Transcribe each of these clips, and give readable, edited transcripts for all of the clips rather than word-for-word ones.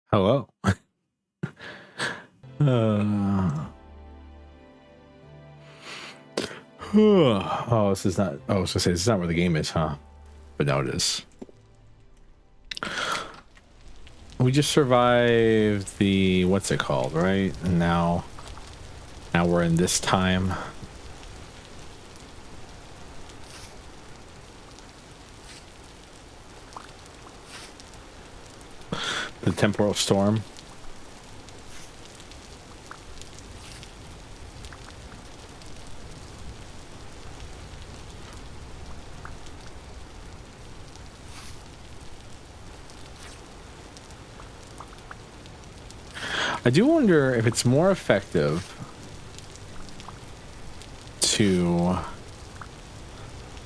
Hello. Oh, this is not. Oh, I was gonna say this is not where the game is, huh? But now it is. We just survived the what's it called, right? And now we're in this time. The temporal storm. I do wonder if it's more effective to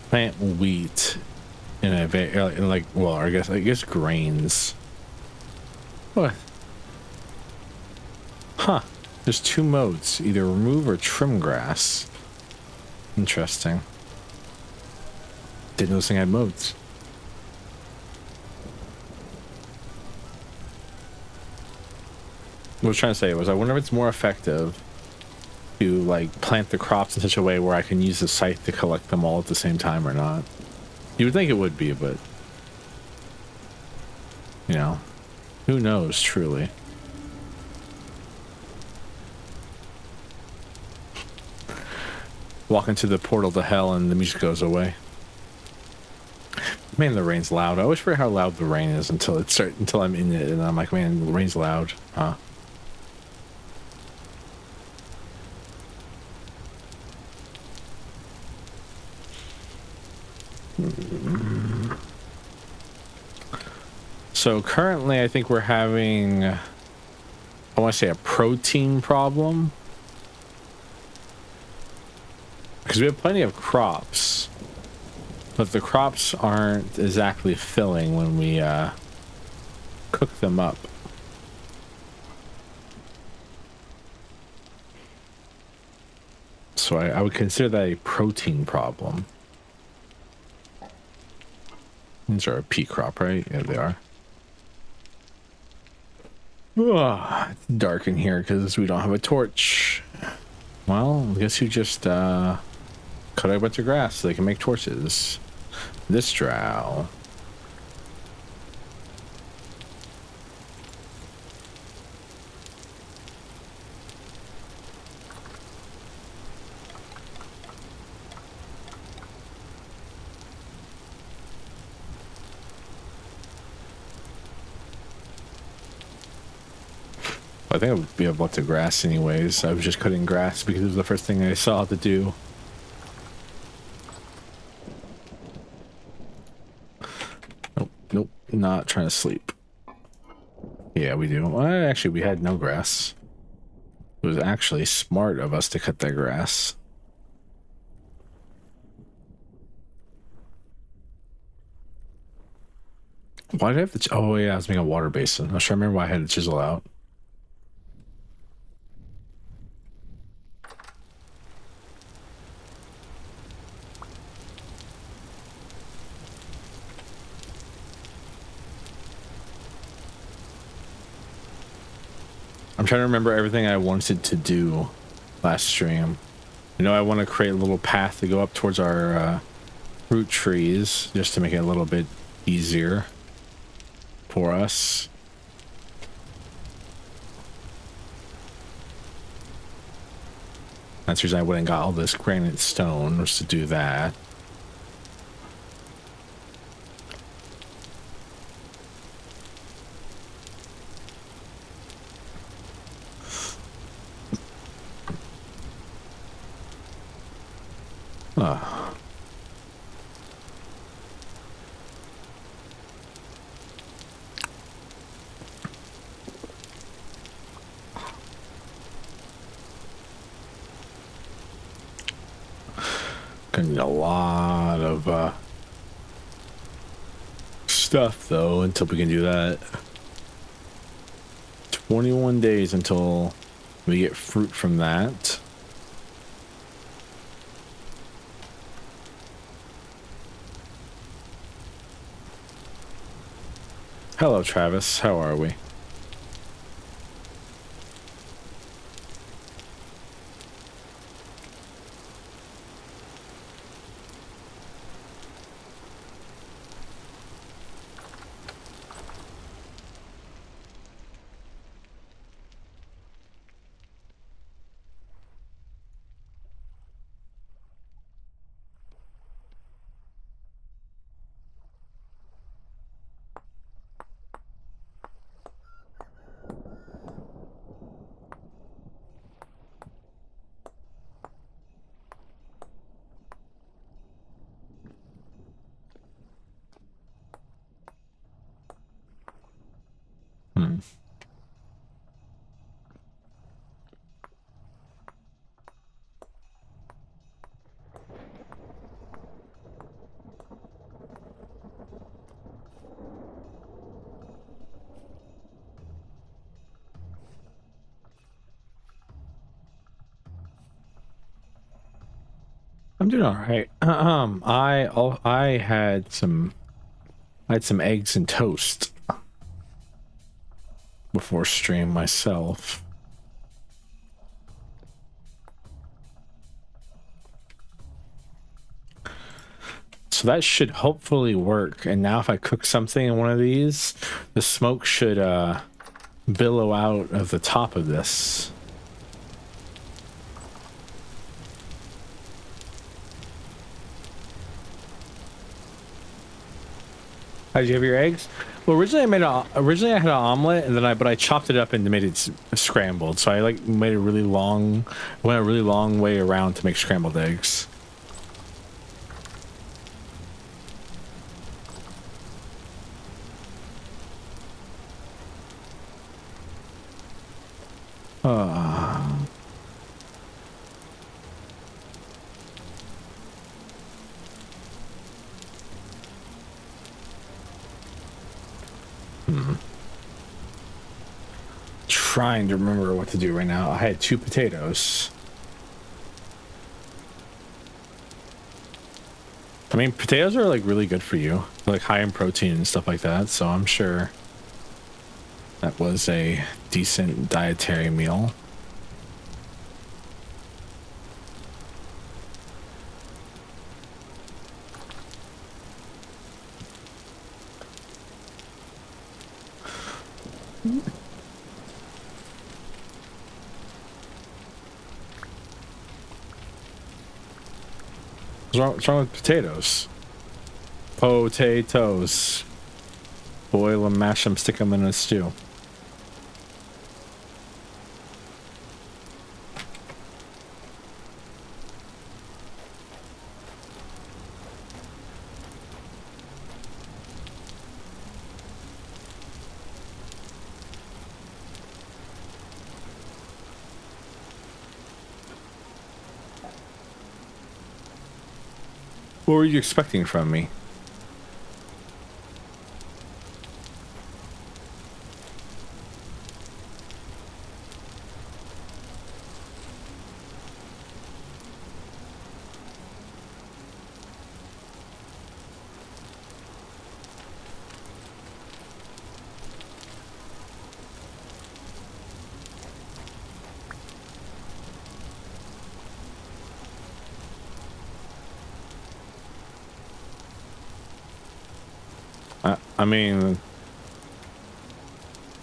plant wheat in a like, well, I guess grains. What? Huh. There's two modes, either remove or trim grass. Interesting. Didn't know this thing had modes. What I was trying to say was I wonder if it's more effective to like plant the crops in such a way where I can use the scythe to collect them all at the same time or not. You would think it would be, but you know, who knows truly. Walk into the portal to hell and the music goes away. Man, the rain's loud. I always forget how loud the rain is until I'm in it and I'm like, man, the rain's loud. Huh? So currently I think we're having, I want to say, a protein problem. Because we have plenty of crops, but the crops aren't exactly filling when we cook them up. So I would consider that a protein problem. These are a pea crop, right? Yeah, they are. Ugh, it's dark in here because we don't have a torch. Well, I guess you just cut a bunch of grass so they can make torches. This drow. I think I would be able to grass anyways. I was just cutting grass because it was the first thing I saw to do. Nope, not trying to sleep. Yeah, we do. Well, actually, we had no grass. It was actually smart of us to cut that grass. Why did I have to? Oh yeah, I was making a water basin. I was trying to remember why I had to chisel out. I'm trying to remember everything I wanted to do last stream. You know, I want to create a little path to go up towards our fruit trees just to make it a little bit easier for us. That's the reason I went and got all this granite stone, was to do that. Gonna need a lot of stuff though until we can do that. 21 days until we get fruit from that. Hello, Travis. How are we? I'm doing all right. I had some eggs and toast before stream myself. So that should hopefully work. And now if I cook something in one of these, the smoke should billow out of the top of this. How'd you have your eggs? Well, originally I had an omelet, and then I chopped it up and made it scrambled. So I like made a really long, went a really long way around to make scrambled eggs. Trying to remember what to do right now. I had 2 potatoes. I mean, potatoes are like really good for you. They're like high in protein and stuff like that. So I'm sure that was a decent dietary meal. What's wrong with potatoes? Potatoes. Boil them, mash them, stick them in a stew. What were you expecting from me? I mean,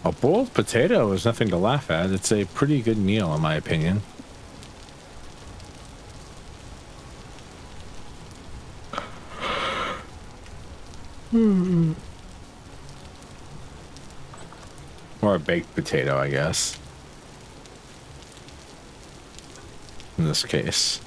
a boiled potato is nothing to laugh at. It's a pretty good meal, in my opinion. Or a baked potato, I guess. In this case.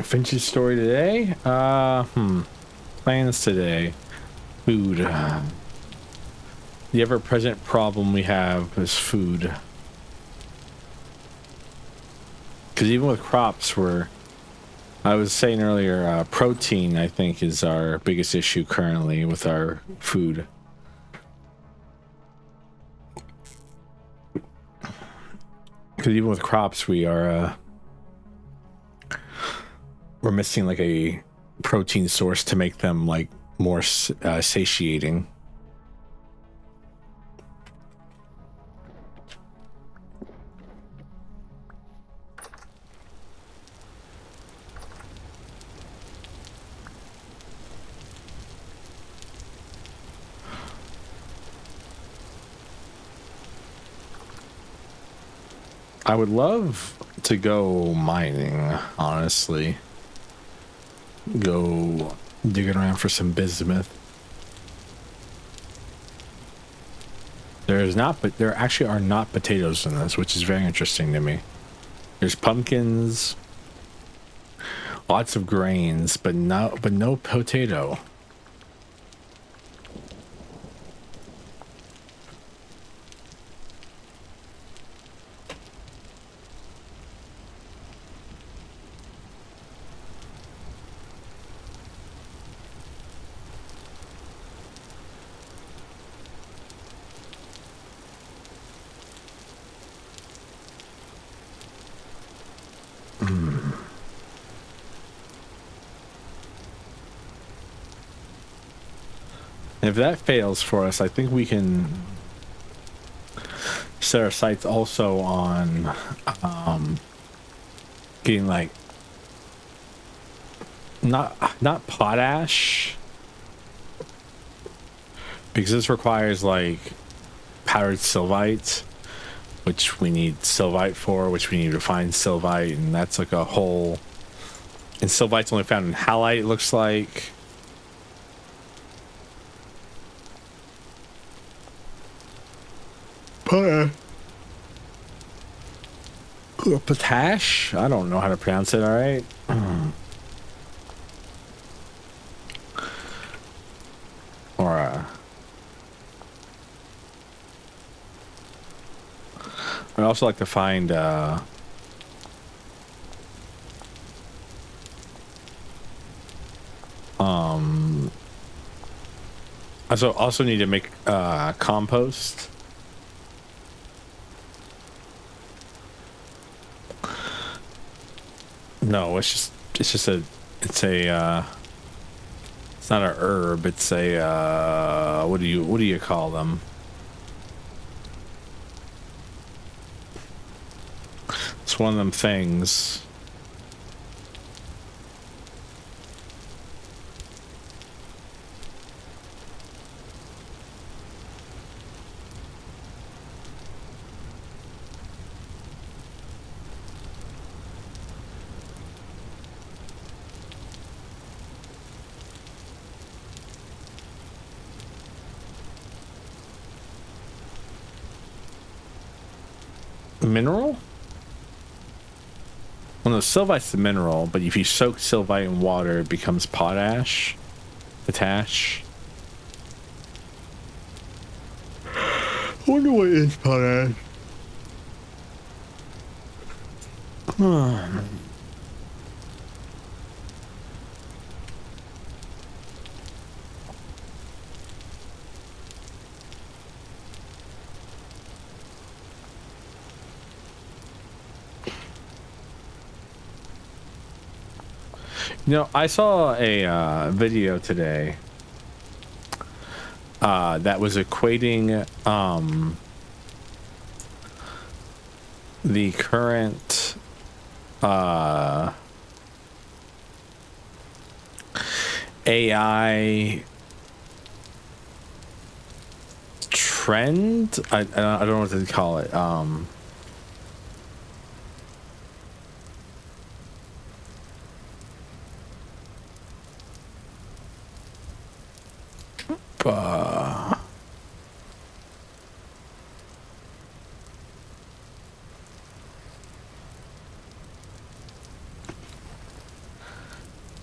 Finch's story today? Plans today. Food. The ever-present problem we have is food. Because even with crops, I was saying earlier, protein, I think, is our biggest issue currently with our food. Because even with crops, we're missing like a protein source to make them like more satiating. I would love to go mining, honestly. Go digging around for some bismuth. There is not, but there actually are not potatoes in this, which is very interesting to me. There's pumpkins, lots of grains, but no potato. If that fails for us, I think we can set our sights also on getting like not potash, because this requires like powdered sylvite, which we need sylvite for, which we need to find sylvite, and that's like a whole. And sylvite's only found in halite, it looks like. Potash? I don't know how to pronounce it, alright? Or, I'd also like to find, I also need to make, compost. No, it's not a herb, it's a, what do you call them? It's one of them things. Mineral? Well, no, sylvite's the mineral, but if you soak sylvite in water, it becomes potash. Potash. I wonder what is potash. You know, I saw a video today that was equating the current AI trend. I don't know what to call it.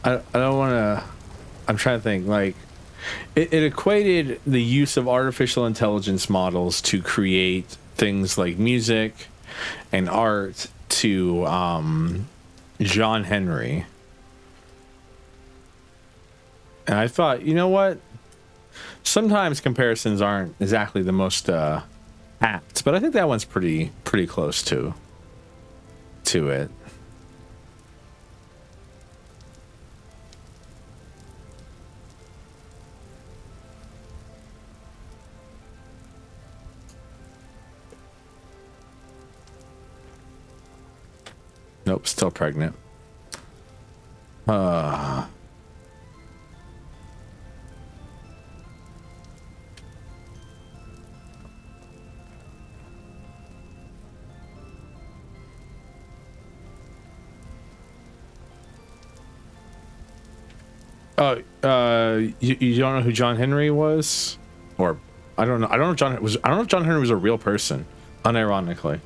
I don't want to. I'm trying to think. Like, it equated the use of artificial intelligence models to create things like music and art to John Henry. And I thought, you know what? Sometimes comparisons aren't exactly the most apt, but I think that one's pretty close to it. Nope, still pregnant. You don't know who John Henry was? Or I don't know. I don't know if John Henry was a real person, unironically.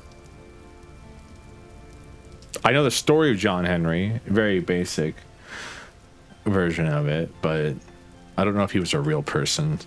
I know the story of John Henry, very basic version of it, but I don't know if he was a real person.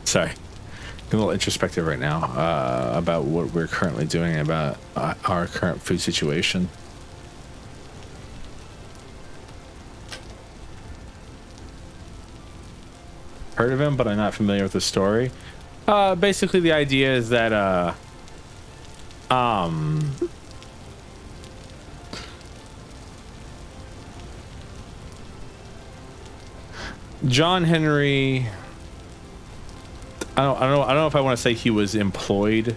Sorry, a little introspective right now about what we're currently doing about our current food situation. Heard of him, but I'm not familiar with the story. Basically, the idea is that John Henry. I don't know if I want to say he was employed.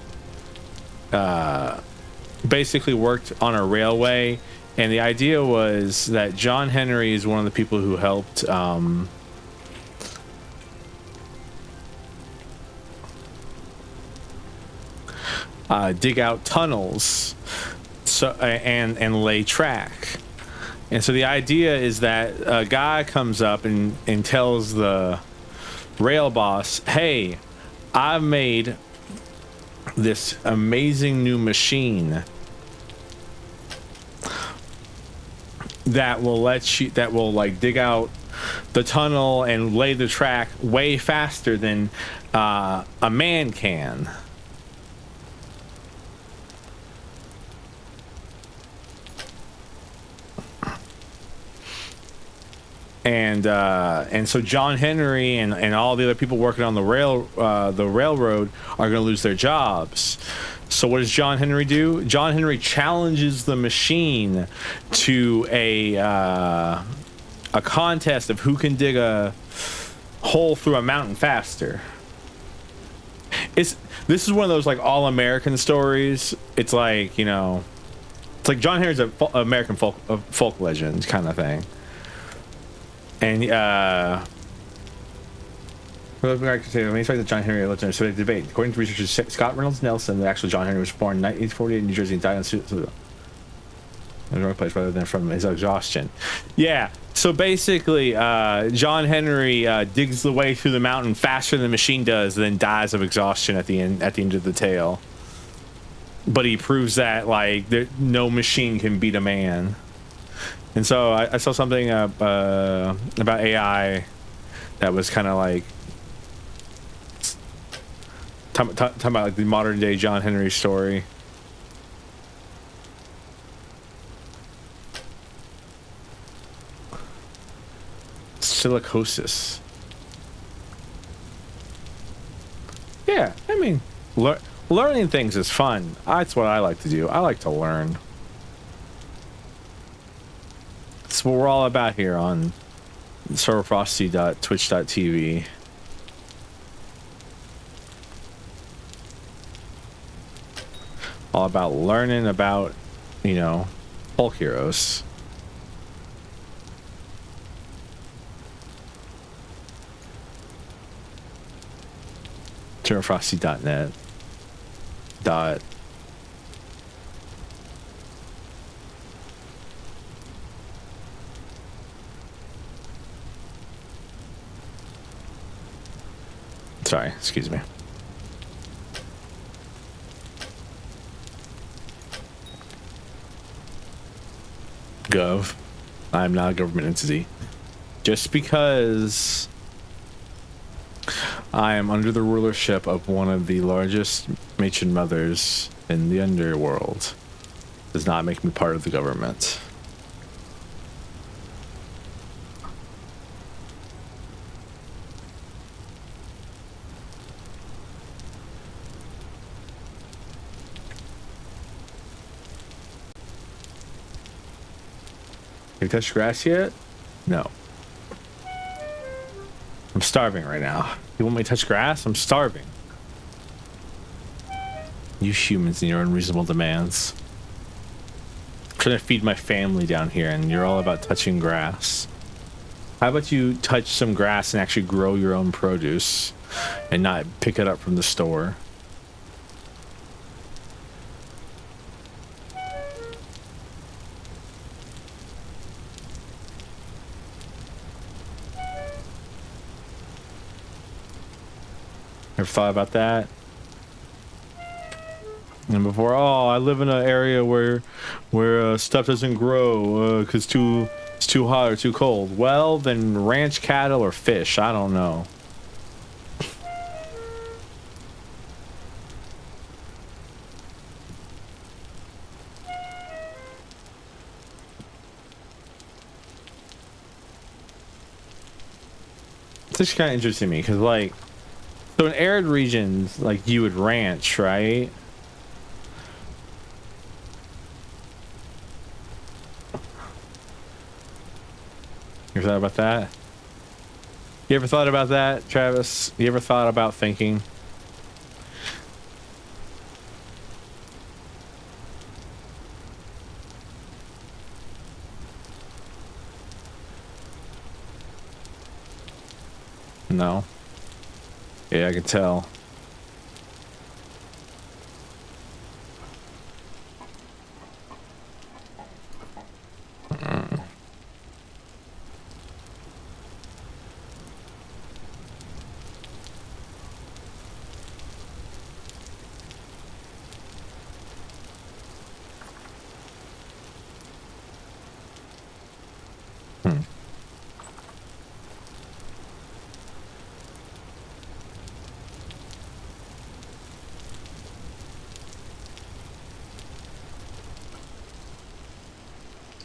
Basically worked on a railway, and the idea was that John Henry is one of the people who helped dig out tunnels, so and lay track. And so the idea is that a guy comes up and tells the rail boss, "Hey, I've made this amazing new machine that will like dig out the tunnel and lay the track way faster than a man can." And so John Henry and all the other people working on the railroad are going to lose their jobs. So what does John Henry do? John Henry challenges the machine to a contest of who can dig a hole through a mountain faster. This is one of those like all American stories. It's like, you know, it's like John Henry's a American folk legend kind of thing. And I could say, let me explain that John Henry lived in a civic debate. According to researchers Scott Reynolds Nelson, the actual John Henry was born in 1848 in New Jersey and died in the wrong place rather than from his exhaustion. Yeah, so basically, John Henry digs the way through the mountain faster than the machine does, then dies of exhaustion at the end of the tale. But he proves that like no machine can beat a man. And so I saw something about AI that was kind of like talking about like the modern day John Henry story. Silicosis. Yeah, I mean, learning things is fun. That's what I like to do. I like to learn. That's what we're all about here on servofrosty.twitch.tv. All about learning about, you know, folk heroes. Servofrosty.net. Sorry, excuse me. Gov. I'm not a government entity. Just because I am under the rulership of one of the largest matron mothers in the underworld does not make me part of the government. You touched grass yet? No. I'm starving right now. You want me to touch grass? I'm starving. You humans and your unreasonable demands. I'm trying to feed my family down here and you're all about touching grass. How about you touch some grass and actually grow your own produce and not pick it up from the store? Ever thought about that? And before, oh, I live in an area where stuff doesn't grow because it's too hot or too cold. Well, then ranch cattle or fish. I don't know. It's just kind of interesting to me because, like, so in arid regions, like, you would ranch, right? You ever thought about that? You ever thought about that, Travis? You ever thought about thinking? No. Yeah, I can tell.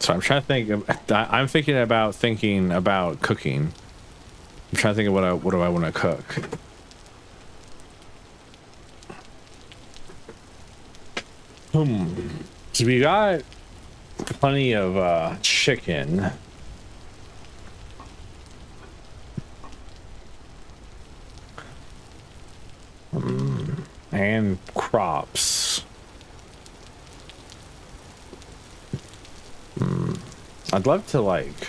So I'm trying to think of, I'm thinking about cooking. I'm trying to think of what do I want to cook. So we got plenty of chicken. And crops. I'd love to, like,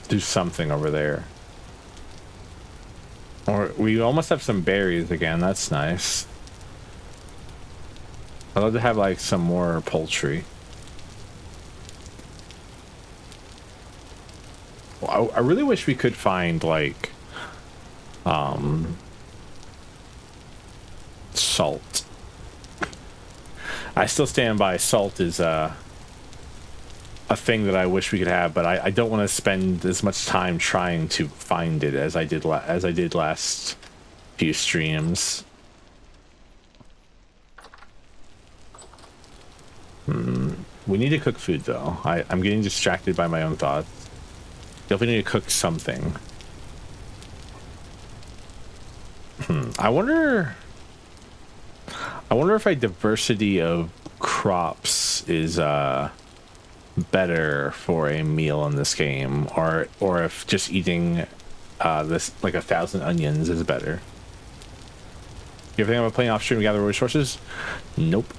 do something over there. Or we almost have some berries again. That's nice. I'd love to have, like, some more poultry. Well, I really wish we could find, like, salt. I still stand by salt is a thing that I wish we could have, but I don't want to spend as much time trying to find it as I did last few streams. We need to cook food though. I'm getting distracted by my own thoughts. Definitely need to cook something. I wonder if a diversity of crops is better for a meal in this game, or if just eating this like 1,000 onions is better. You ever think about playing off stream to gather resources? Nope.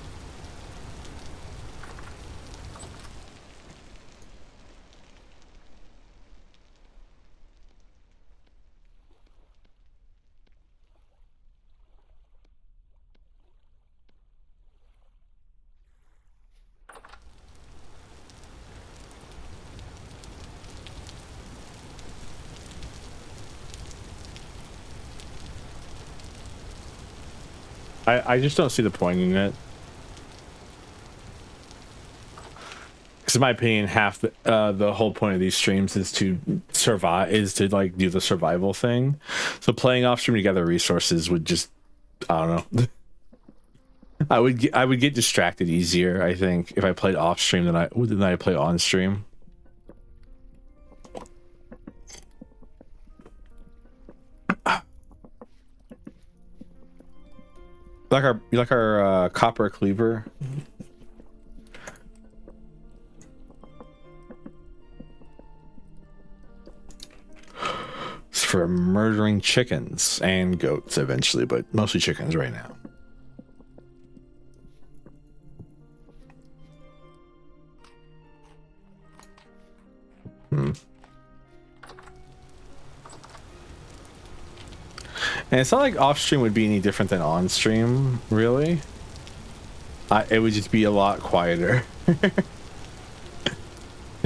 I just don't see the point in it. Because in my opinion, half the whole point of these streams is to survive, is to like do the survival thing. So playing off stream together resources would just, I don't know. I would get distracted easier, I think, if I played off stream than I play on stream. You like our copper cleaver? It's for murdering chickens and goats eventually, but mostly chickens right now. And it's not like off stream would be any different than on stream, really. It would just be a lot quieter. Because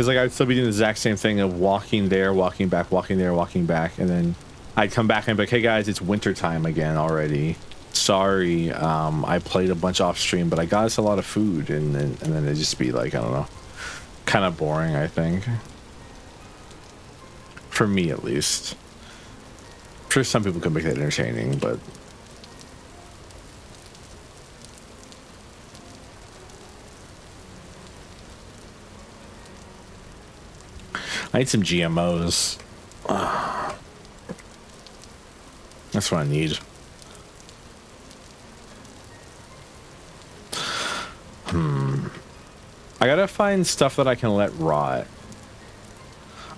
like I would still be doing the exact same thing of walking there, walking back, walking there, walking back, and then I'd come back and be like, "Hey guys, it's winter time again already. Sorry, I played a bunch off stream, but I got us a lot of food," and then it'd just be like, I don't know, kind of boring, I think. For me, at least. I'm sure some people can make that entertaining, but I need some GMOs. That's what I need. I gotta find stuff that I can let rot.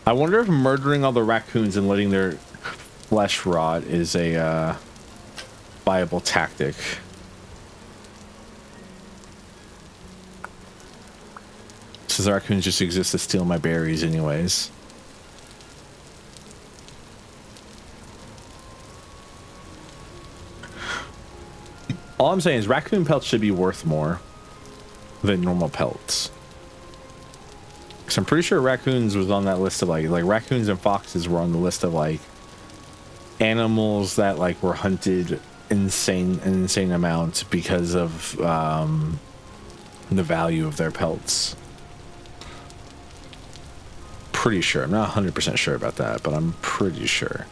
I wonder if murdering all the raccoons and letting their flesh rot is a viable tactic. Since the raccoons just exist to steal my berries anyways. All I'm saying is raccoon pelts should be worth more than normal pelts. Because I'm pretty sure raccoons was on that list of like raccoons and foxes were on the list of like animals that like were hunted insane amounts because of the value of their pelts. Pretty sure. I'm not 100% sure about that, but I'm pretty sure.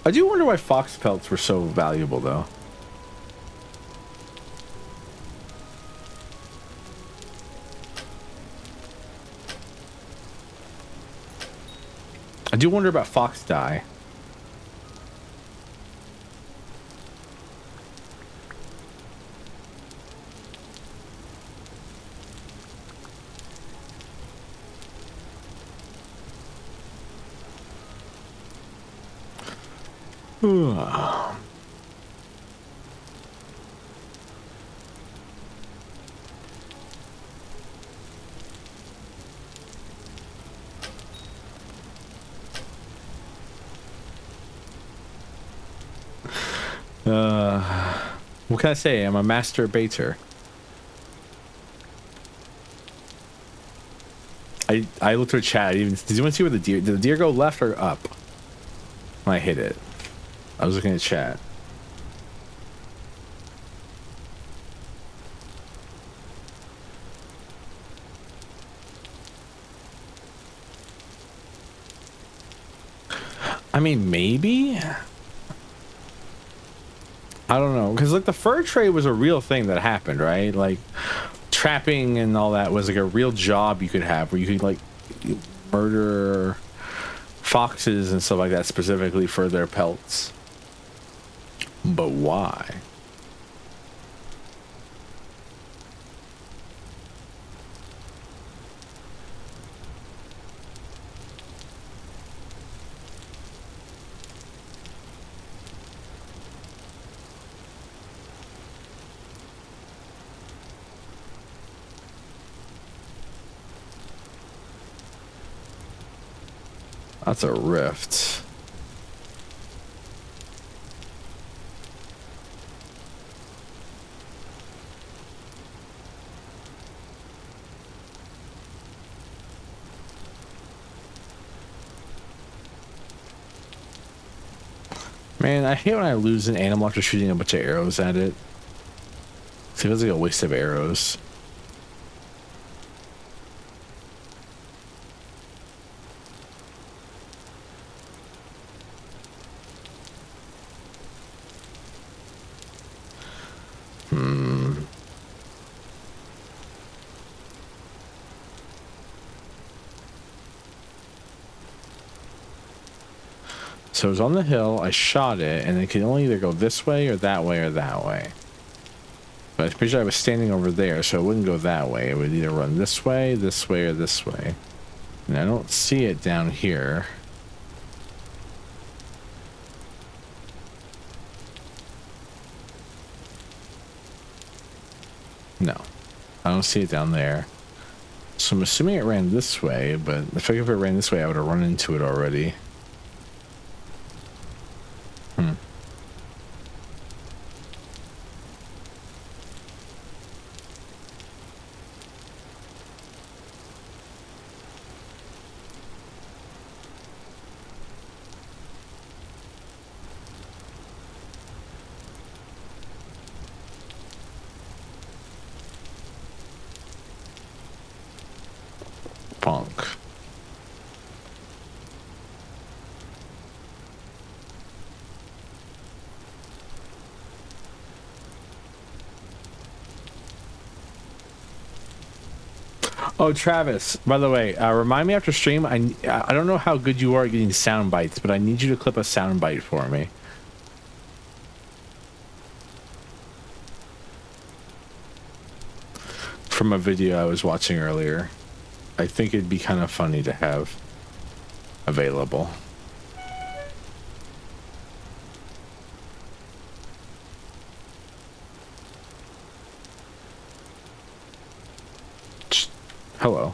I do wonder why fox pelts were so valuable, though. I do wonder about fox dye. What can I say? I'm a master baiter. I looked at chat. Did you want to see where the deer? Did the deer go left or up? When I hit it, I was looking at chat. I mean, maybe. I don't know, because like the fur trade was a real thing that happened, right? Like trapping and all that was like a real job you could have where you could like murder foxes and stuff like that specifically for their pelts. But why? That's a rift. Man, I hate when I lose an animal after shooting a bunch of arrows at it. It feels like a waste of arrows. So it was on the hill, I shot it, and it could only either go this way or that way or that way. But I'm pretty sure I was standing over there, so it wouldn't go that way. It would either run this way, or this way. And I don't see it down here. No, I don't see it down there. So I'm assuming it ran this way, but if it ran this way, I would have run into it already. Punk. Oh, Travis, by the way, remind me after stream, I don't know how good you are at getting sound bites, but I need you to clip a sound bite for me. From a video I was watching earlier. I think it'd be kind of funny to have available. Hello.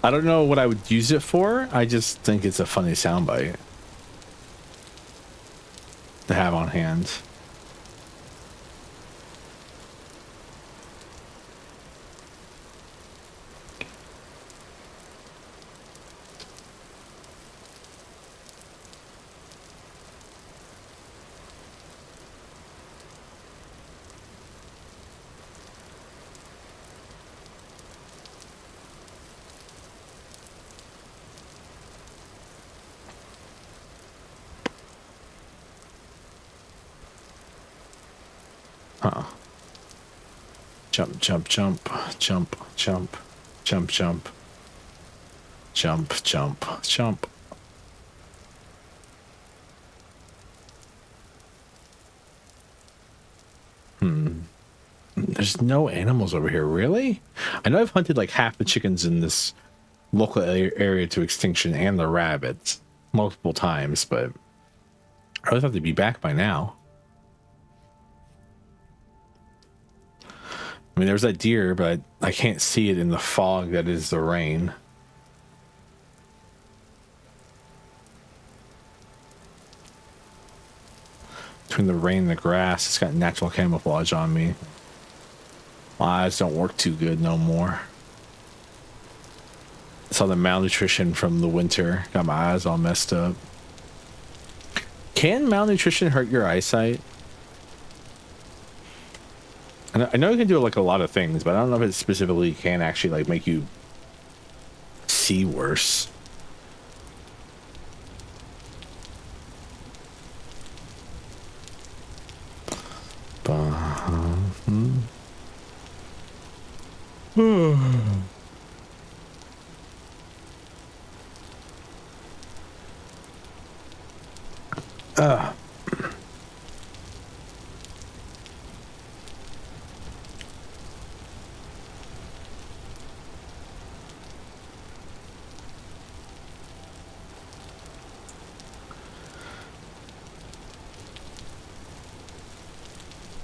I don't know what I would use it for. I just think it's a funny soundbite to have on hand. Huh. Jump, jump, jump, jump, jump, jump, jump, jump, jump, jump. There's no animals over here, really? I know I've hunted like half the chickens in this local area to extinction and the rabbits multiple times, but I would have to be back by now. I mean, there's that deer, but I can't see it in the fog that is the rain. Between the rain and the grass, it's got natural camouflage on me. My eyes don't work too good no more. I saw the malnutrition from the winter. Got my eyes all messed up. Can malnutrition hurt your eyesight? I know you can do like a lot of things, but I don't know if it specifically can actually like make you see worse.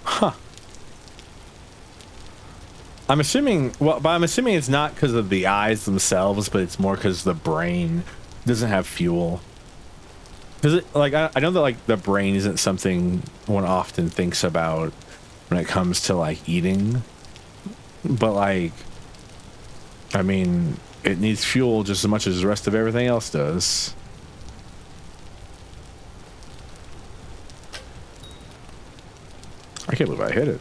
Huh. I'm assuming, well, but I'm assuming it's not because of the eyes themselves, but it's more because the brain doesn't have fuel. Does it, like, I know that, like, the brain isn't something one often thinks about when it comes to, like, eating. But, like, I mean, it needs fuel just as much as the rest of everything else does. I can't believe I hit it.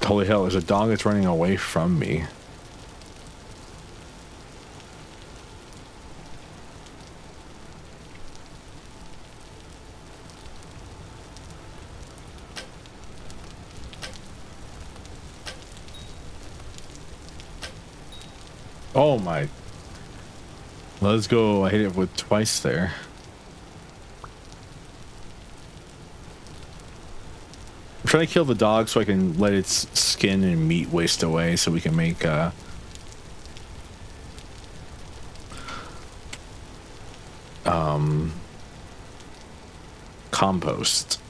Holy hell, there's a dog that's running away from me. Oh my. Let's go. I hit it with twice there. I'm trying to kill the dog so I can let its skin and meat waste away so we can make compost.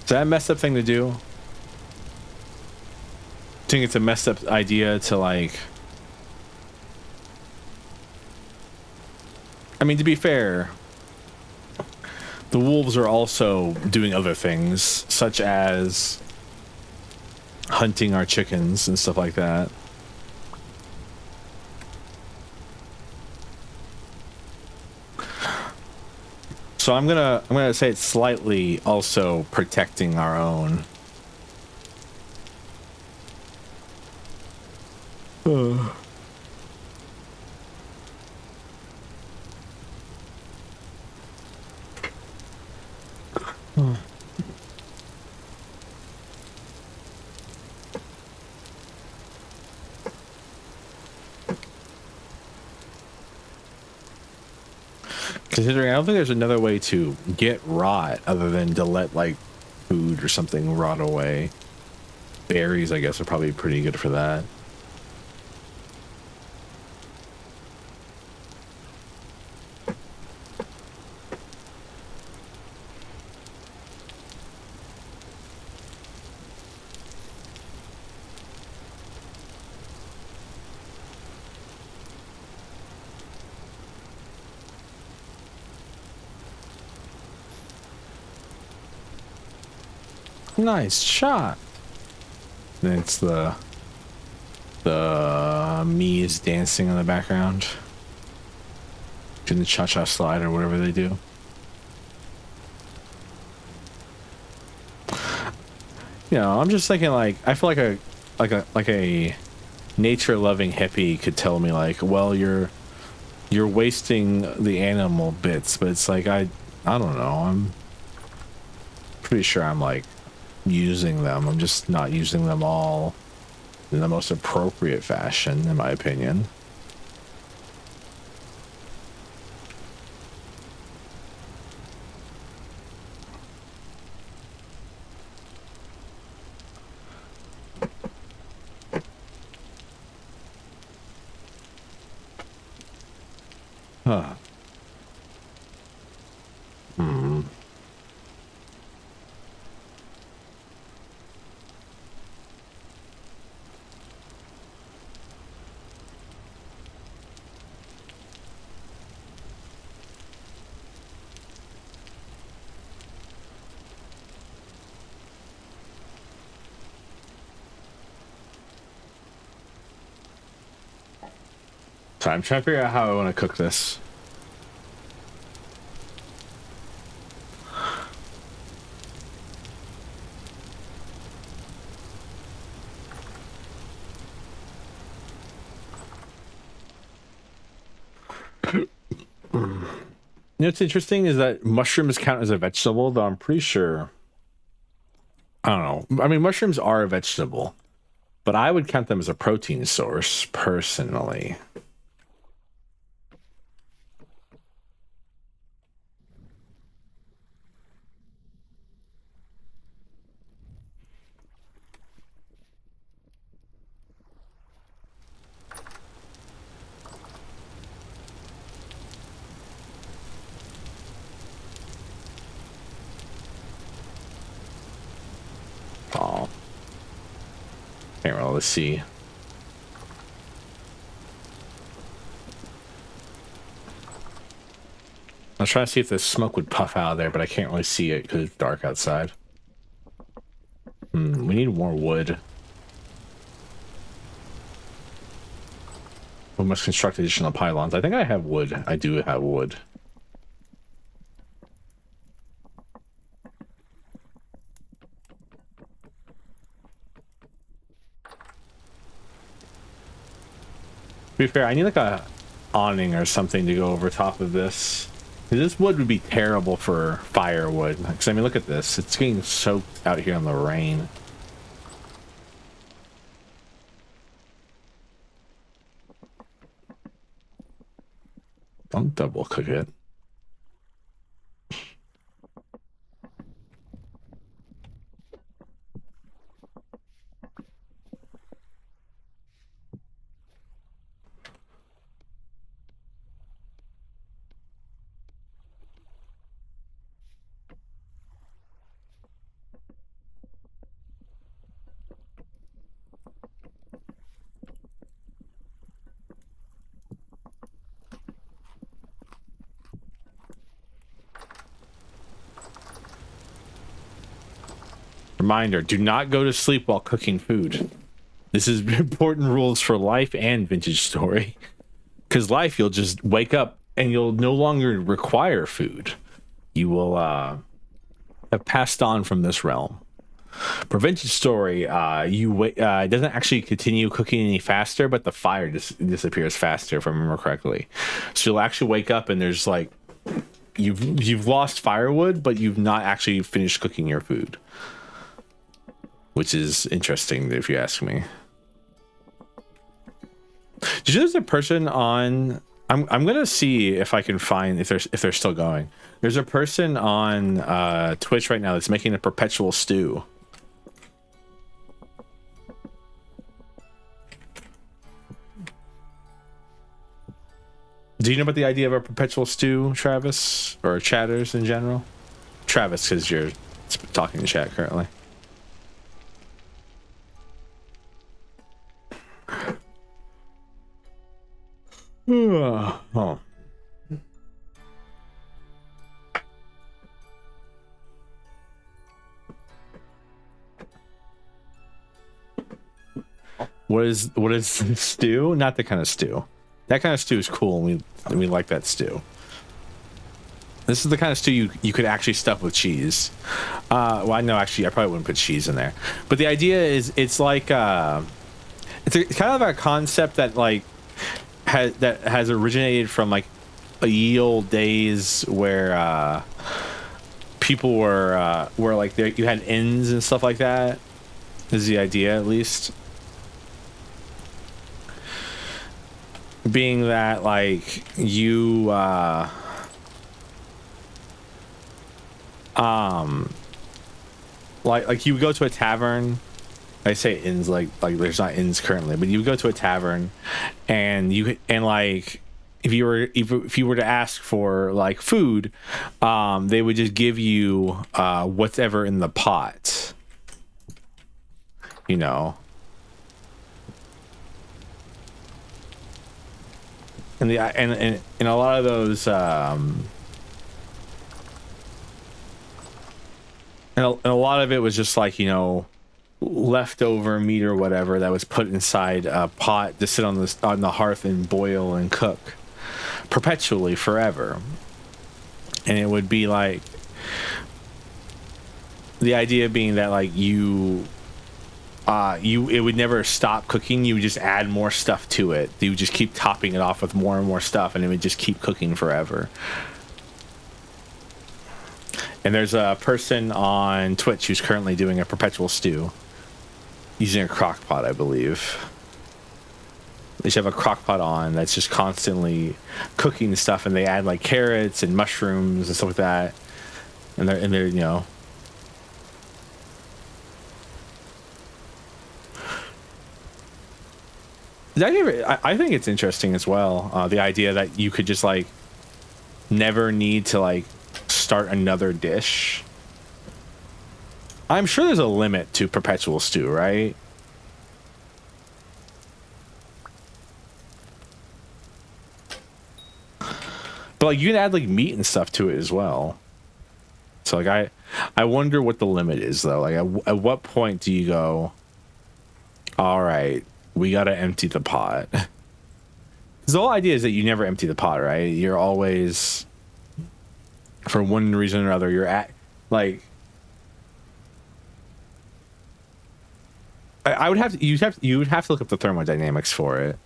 Is that a messed up thing to do? I think it's a messed up idea to like... I mean, to be fair, the wolves are also doing other things, such as hunting our chickens and stuff like that. So I'm gonna say it's slightly also protecting our own. Considering I don't think there's another way to get rot other than to let like food or something rot away. Berries, I guess, are probably pretty good for that. Nice shot. And it's the me is dancing in the background, doing the cha-cha slide or whatever they do. You know, I'm just thinking like I feel like a nature loving hippie could tell me like, well, you're wasting the animal bits, but it's like I don't know. I'm pretty sure I'm like using them. I'm just not using them all in the most appropriate fashion, in my opinion. Huh. Hmm. So I'm trying to figure out how I want to cook this. You know what's interesting is that mushrooms count as a vegetable, though I'm pretty sure. I don't know. I mean, mushrooms are a vegetable, but I would count them as a protein source, personally. Oh. Can't really see. I was trying to see if the smoke would puff out of there, but I can't really see it because it's dark outside. We need more wood. We must construct additional pylons. I think I have wood. I do have wood. To be fair, I need like a awning or something to go over top of this. This wood would be terrible for firewood. Because I mean, look at this. It's getting soaked out here in the rain. Don't double cook it. Reminder, do not go to sleep while cooking food. This is important rules for life and Vintage Story. Because life, you'll just wake up and you'll no longer require food. You will have passed on from this realm. For Vintage Story, it doesn't actually continue cooking any faster, but the fire disappears faster, if I remember correctly. So you'll actually wake up and there's like, you've lost firewood, but you've not actually finished cooking your food. Which is interesting, if you ask me. Did you know there's a person on? I'm gonna see if I can find if they're still going. There's a person on Twitch right now that's making a perpetual stew. Do you know about the idea of a perpetual stew, Travis, or chatters in general? Travis, because you're talking in chat currently. Oh. What is stew? Not that kind of stew. That kind of stew is cool, and we like that stew. This is the kind of stew you could actually stuff with cheese. Well, I know actually I probably wouldn't put cheese in there, but the idea is it's like it's kind of a concept that like has originated from like ye old days where people were like you had inns and stuff like that. Is the idea, at least, being that like you like you would go to a tavern. I say inns like there's not inns currently, but you would go to a tavern and like if you were to ask for like food, they would just give you whatever in the pot, you know. And and a lot of those and a lot of it was just like, you know, leftover meat or whatever that was put inside a pot to sit on the hearth and boil and cook perpetually forever. And it would be like the idea being that like it would never stop cooking. You would just add more stuff to it. You would just keep topping it off with more and more stuff, and it would just keep cooking forever. And there's a person on Twitch who's currently doing a perpetual stew using a crock pot, I believe. They should have a crock pot on that's just constantly cooking stuff, and they add like carrots and mushrooms and stuff like that. And they're you know. I think it's interesting as well. The idea that you could just like never need to like start another dish. I'm sure there's a limit to perpetual stew, right? But like you can add like meat and stuff to it as well. So like I wonder what the limit is though. Like at what point do you go, all right, we got to empty the pot? Because the whole idea is that you never empty the pot, right? You're always, for one reason or another, you're at like. I would have to. You would have to look up the thermodynamics for it.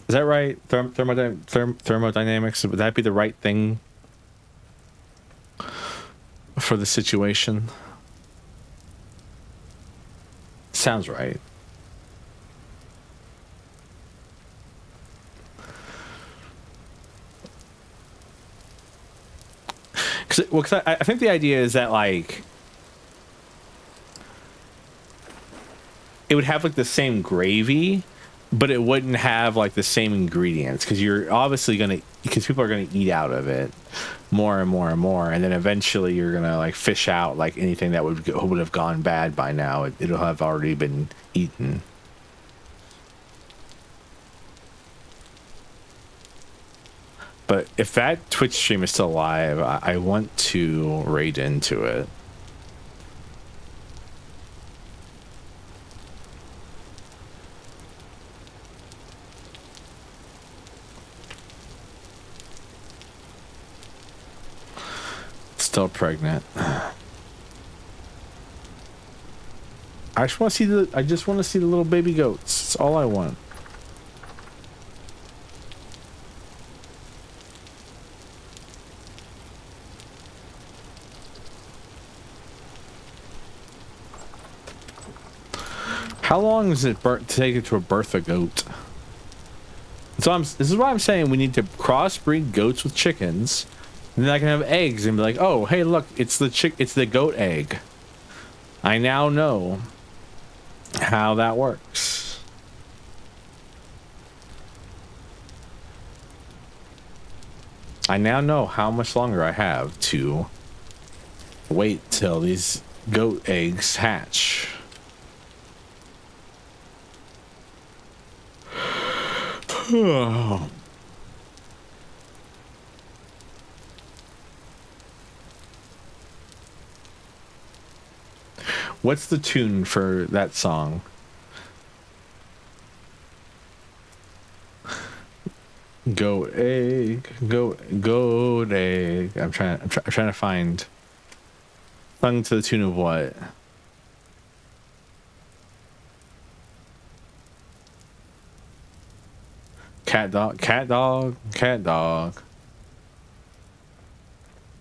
Is that right? Thermodynamics. Would that be the right thing for the situation? Sounds right. Because I think the idea is that like it would have like the same gravy, but it wouldn't have like the same ingredients because you're obviously because people are gonna eat out of it more and more and more, and then eventually you're gonna like fish out like anything that would have gone bad by now. It'll have already been eaten. But if that Twitch stream is still live, I want to raid into it. Still pregnant. I just want to see the little baby goats. That's all I want. How long does it take it to birth a goat? So this is why I'm saying we need to crossbreed goats with chickens. And then I can have eggs and be like, oh, hey, look, it's the goat egg. I now know how that works. I now know how much longer I have to wait till these goat eggs hatch. What's the tune for that song? Goat egg, goat egg. I'm trying to find sung to the tune of what? Cat dog.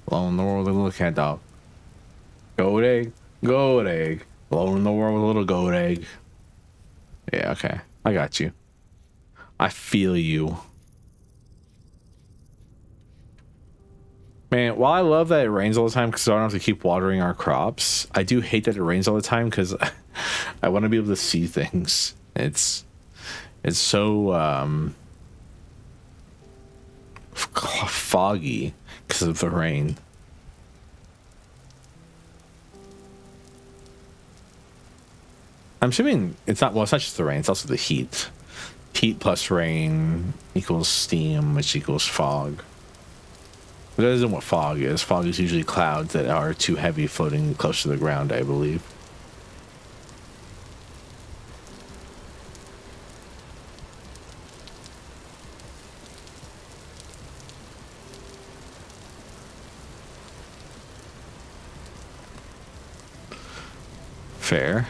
Alone in the world with a little cat dog. Goat egg. Alone in the world with a little goat egg. Yeah, okay. I got you. I feel you. Man, while I love that it rains all the time because I don't have to keep watering our crops, I do hate that it rains all the time because I want to be able to see things. It's so foggy because of the rain. I'm assuming it's not just the rain, it's also the heat. Heat plus rain equals steam, which equals fog. But that isn't what fog is. Fog is usually clouds that are too heavy floating close to the ground, I believe. Fair.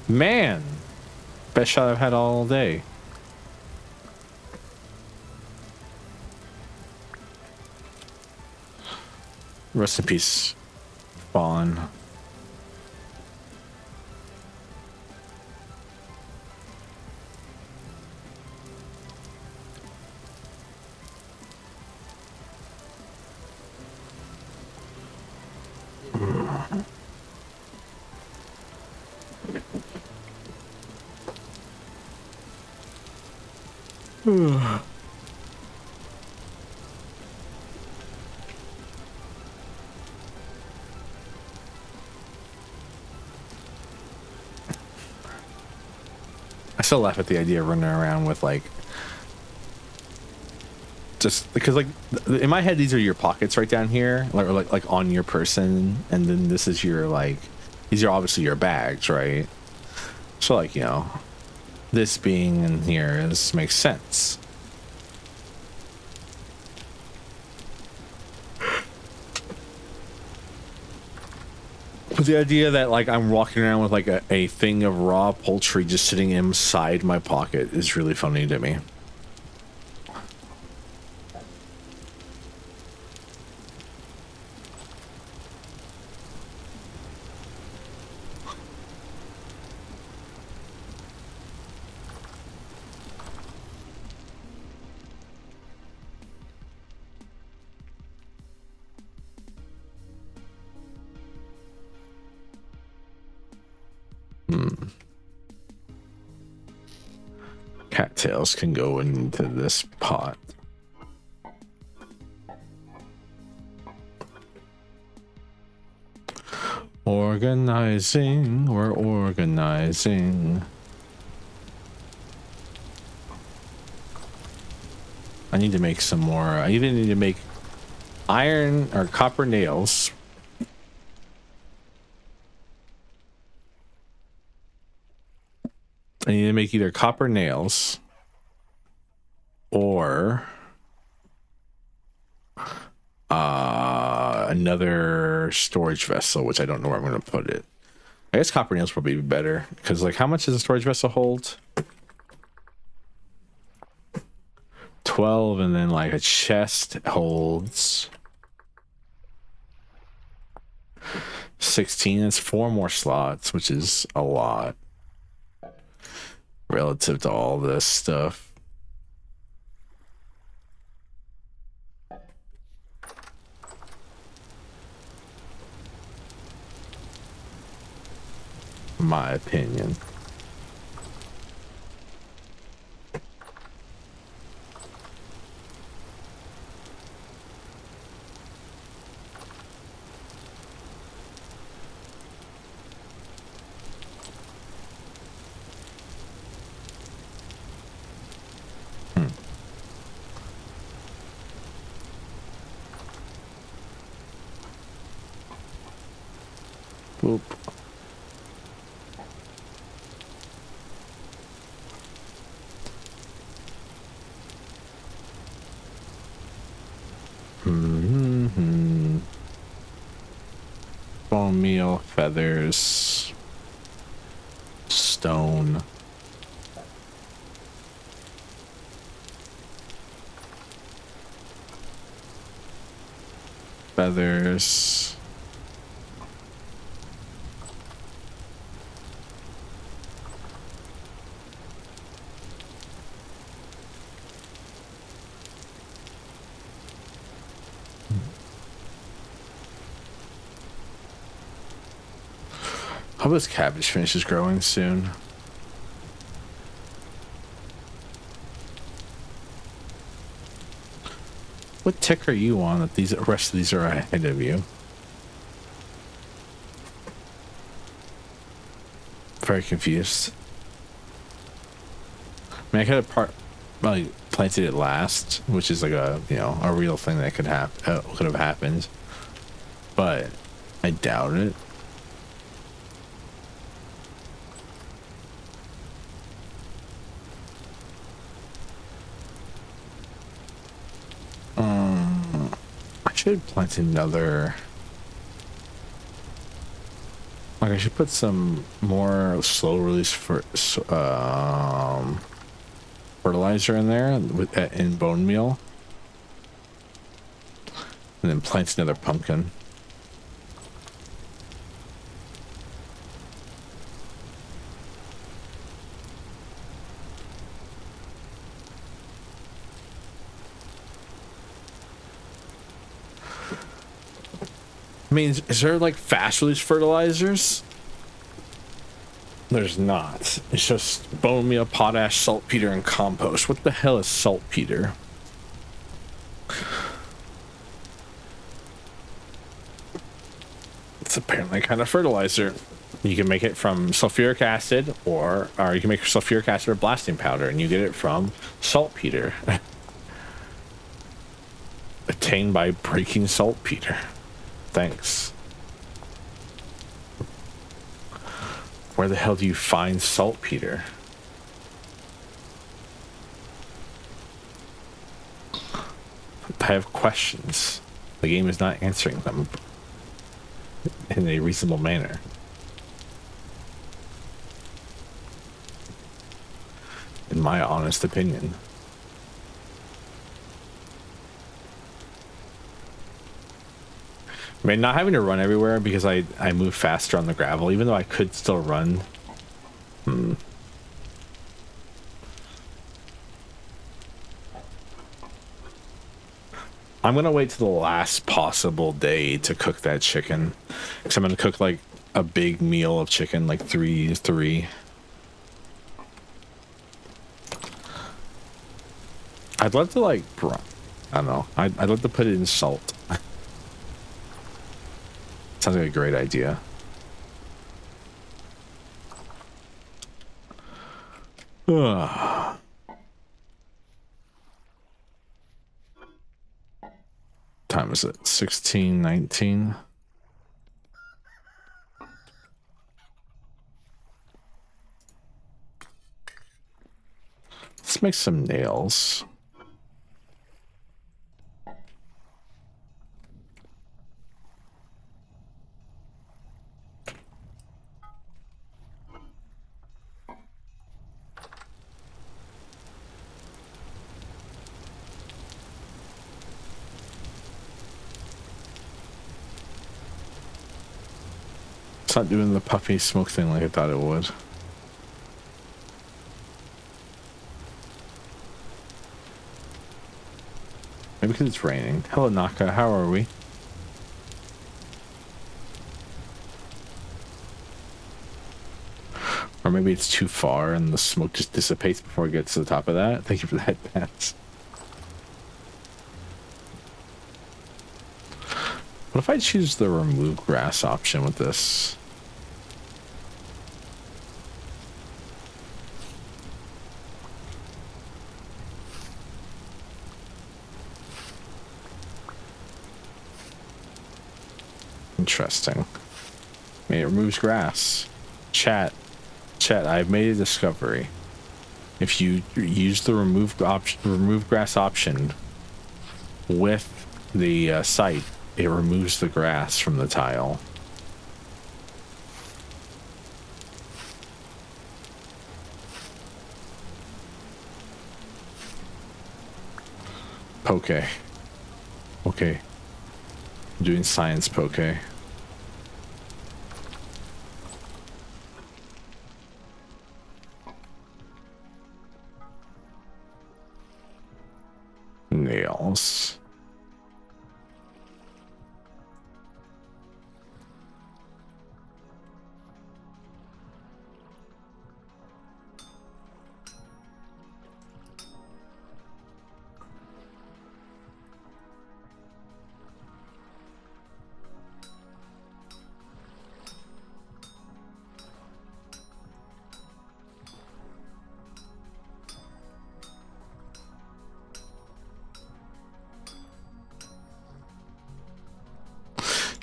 Man, best shot I've had all day. Rest in peace, Fawn. I still laugh at the idea of running around with like, just because like in my head these are your pockets right down here, like on your person, and then this is your like, these are obviously your bags, right? So like, you know, this being in here makes sense. But the idea that like I'm walking around with like a thing of raw poultry just sitting inside my pocket is really funny to me. Cattails can go into this pot. Organizing, we're organizing. I need to make some more. I either need to make iron or copper nails. I need to make either copper nails or another storage vessel, which I don't know where I'm going to put it. I guess copper nails probably be better because, like, how much does a storage vessel hold? 12, and then like a chest holds 16. It's 4 more slots, which is a lot relative to all this stuff. My opinion. Boop. Bone meal, feathers, stone. Feathers. Hope this cabbage finishes growing soon. What tick are you on that the rest of these are ahead of you? Very confused. I mean, I could have planted it last, which is like a, you know, a real thing that could have happened, but I doubt it. I should plant another. Like, I should put some more slow release for fertilizer in there in bone meal, and then plant another pumpkin. I mean, is there like fast release fertilizers? There's not. It's just bone meal, potash, saltpeter, and compost. What the hell is saltpeter? It's apparently kind of fertilizer. You can make it from sulfuric acid, or you can make sulfuric acid or blasting powder, and you get it from saltpeter. Attained by breaking saltpeter. Thanks. Where the hell do you find saltpeter? I have questions. The game is not answering them in a reasonable manner. In my honest opinion. I mean, not having to run everywhere because I move faster on the gravel, even though I could still run. I'm gonna wait till the last possible day to cook that chicken, because I'm gonna cook like a big meal of chicken, like three. I'd love to like, I don't know. I'd love to put it in salt. Sounds like a great idea. Time is it? 16:19. Let's make some nails. It's not doing the puffy smoke thing like I thought it would. Maybe because it's raining. Hello, Naka. How are we? Or maybe it's too far and the smoke just dissipates before it gets to the top of that. Thank you for that, Pats. What if I choose the remove grass option with this? Interesting. It removes grass. Chat, I've made a discovery. If you use the remove grass option with the site, it removes the grass from the tile. Poke. Okay. I'm doing science poke. Nails.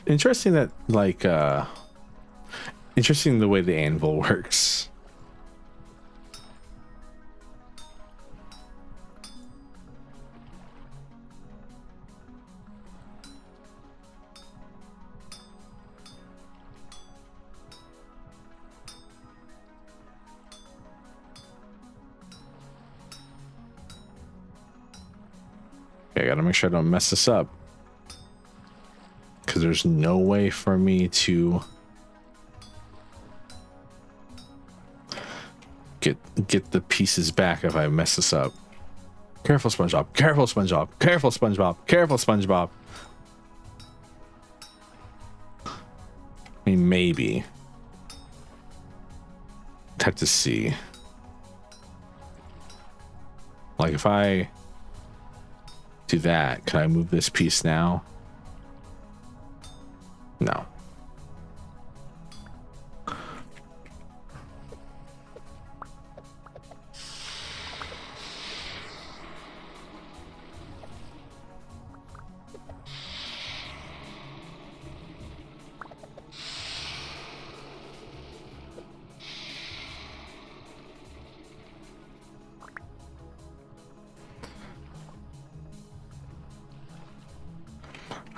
Interesting that, like, interesting the way the anvil works. Okay, I gotta make sure I don't mess this up. Because there's no way for me to get the pieces back if I mess this up. Careful, SpongeBob. Careful, SpongeBob. Careful, SpongeBob. Careful, SpongeBob. I mean, maybe. Have to see. Like, if I do that, can I move this piece now? No.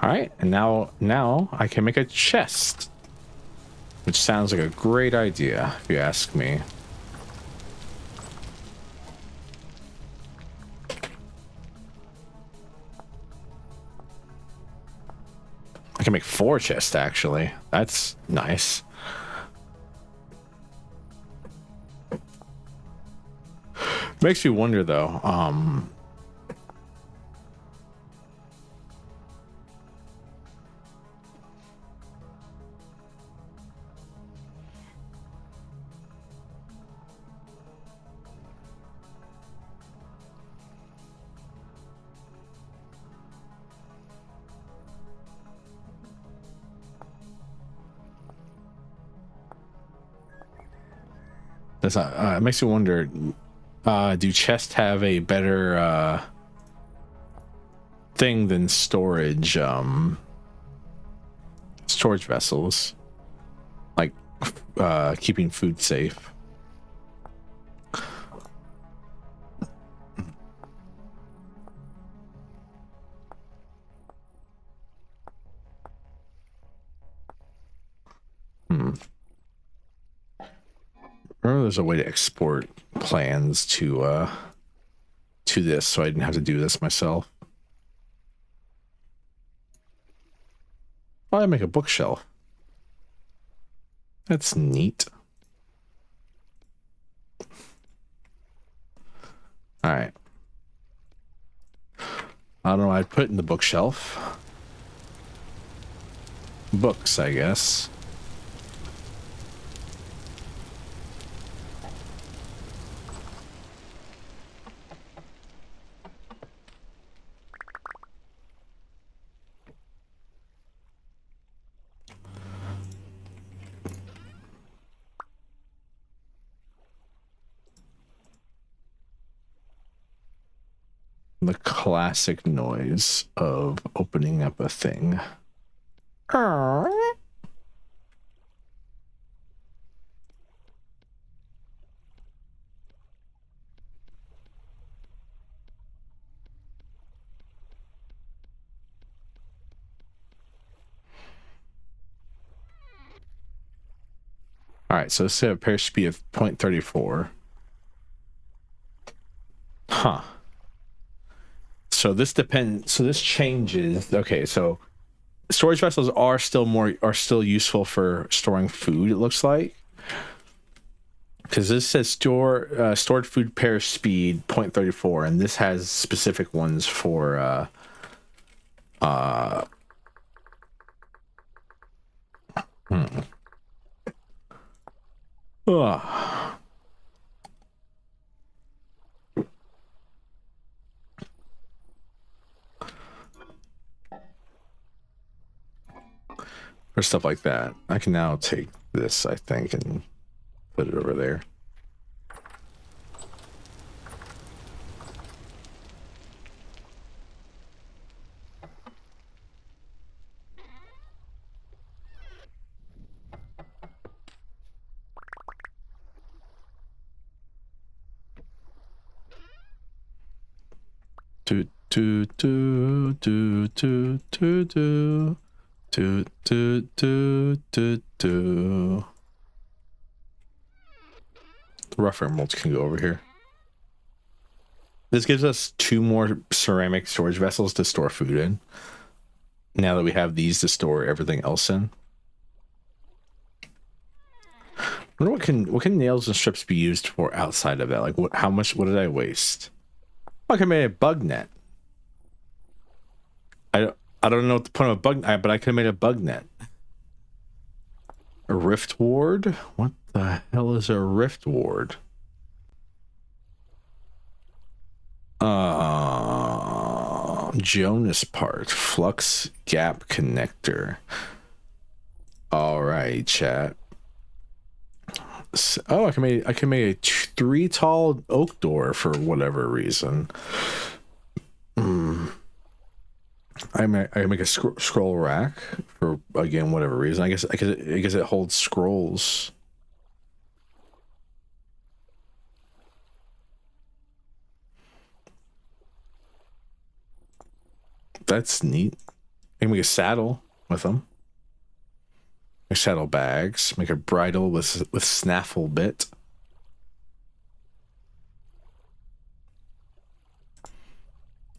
right, and now I can make a chest, which sounds like a great idea if you ask me. I can make 4 chests actually. That's nice. Makes me wonder though, that's not, it makes me wonder, do chests have a better thing than storage storage vessels, like keeping food safe? Remember there's a way to export plans to this, so I didn't have to do this myself. Oh, I make a bookshelf. That's neat. All right. I don't know what I'd put in the bookshelf. Books, I guess. The classic noise of opening up a thing. All right, so let's say a pair speed of 0.34. Huh. So this depends. So this changes. Okay, so storage vessels are still useful for storing food. It looks like, because this says stored food pair speed 0.34, and this has specific ones for for stuff like that. I can now take this, I think, and put it over there. Do do do do do do do do do do do do. The rough emeralds can go over here. This gives us 2 more ceramic storage vessels to store food in. Now that we have these to store everything else in. I wonder what can nails and strips be used for outside of that? Like what did I waste? Oh, I could have made a bug net. I don't know what the point of a bug net, but I could have made a bug net. A rift ward? What the hell is a rift ward? Jonas part, flux gap connector. All right, chat. So, oh, I can make a 3 tall oak door for whatever reason. I make a scroll rack for, again, whatever reason. I guess it holds scrolls. That's neat. I can make a saddle with them. Make saddle bags. Make a bridle with snaffle bit.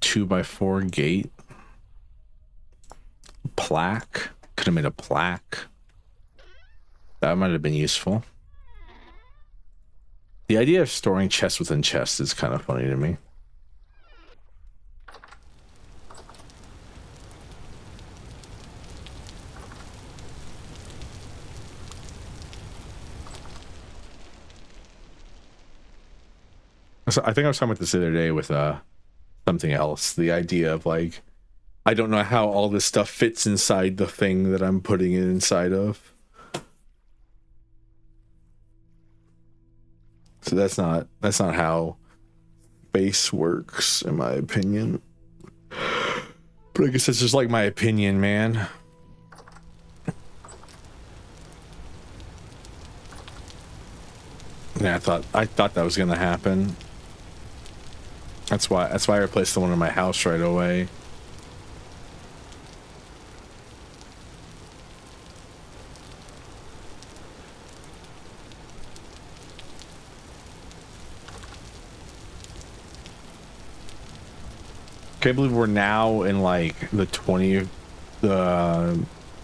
Two by 4 gate. Plaque. Could have made a plaque. That might have been useful. The idea of storing chests within chests is kind of funny to me. So I think I was talking about this the other day with something else. The idea of like, I don't know how all this stuff fits inside the thing that I'm putting it inside of. So that's not how base works, in my opinion. But I guess it's just like my opinion, man. Yeah, I thought that was gonna happen. That's why I replaced the one in my house right away. Can't believe we're now in like the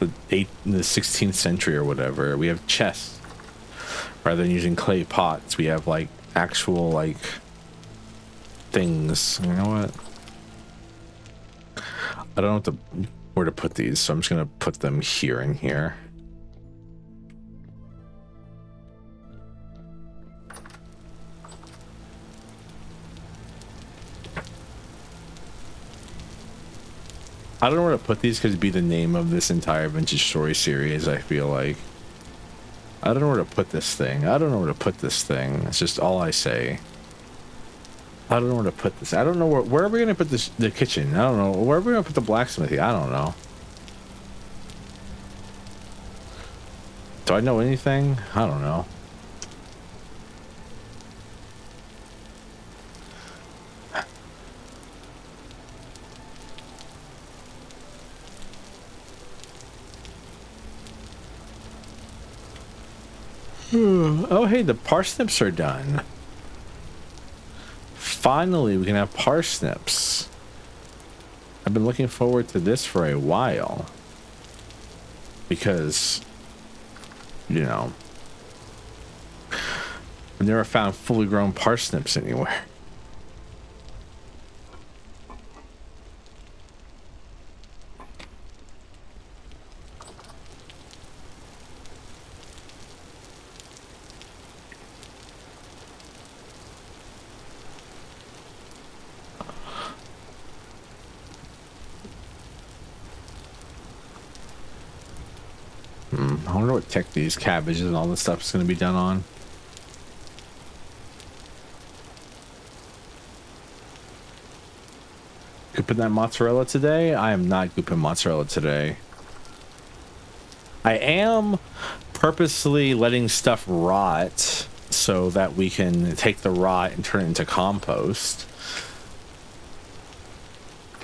16th century or whatever. We have chests rather than using clay pots. We have like actual like things. You know what? I don't know where to put these, so I'm just gonna put them here and here. I don't know where to put these because it'd be the name of this entire Vintage Story series, I feel like. I don't know where to put this thing. I don't know where to put this thing. It's just all I say. I don't know where to put this. I don't know where are we going to put this, the kitchen? I don't know. Where are we going to put the blacksmithy? I don't know. Do I know anything? I don't know. Oh, hey, the parsnips are done. Finally, we can have parsnips. I've been looking forward to this for a while. Because, you know, I've never found fully grown parsnips anywhere. I wonder what tech these cabbages and all this stuff is going to be done on. Gooping that mozzarella today? I am not gooping mozzarella today. I am purposely letting stuff rot so that we can take the rot and turn it into compost.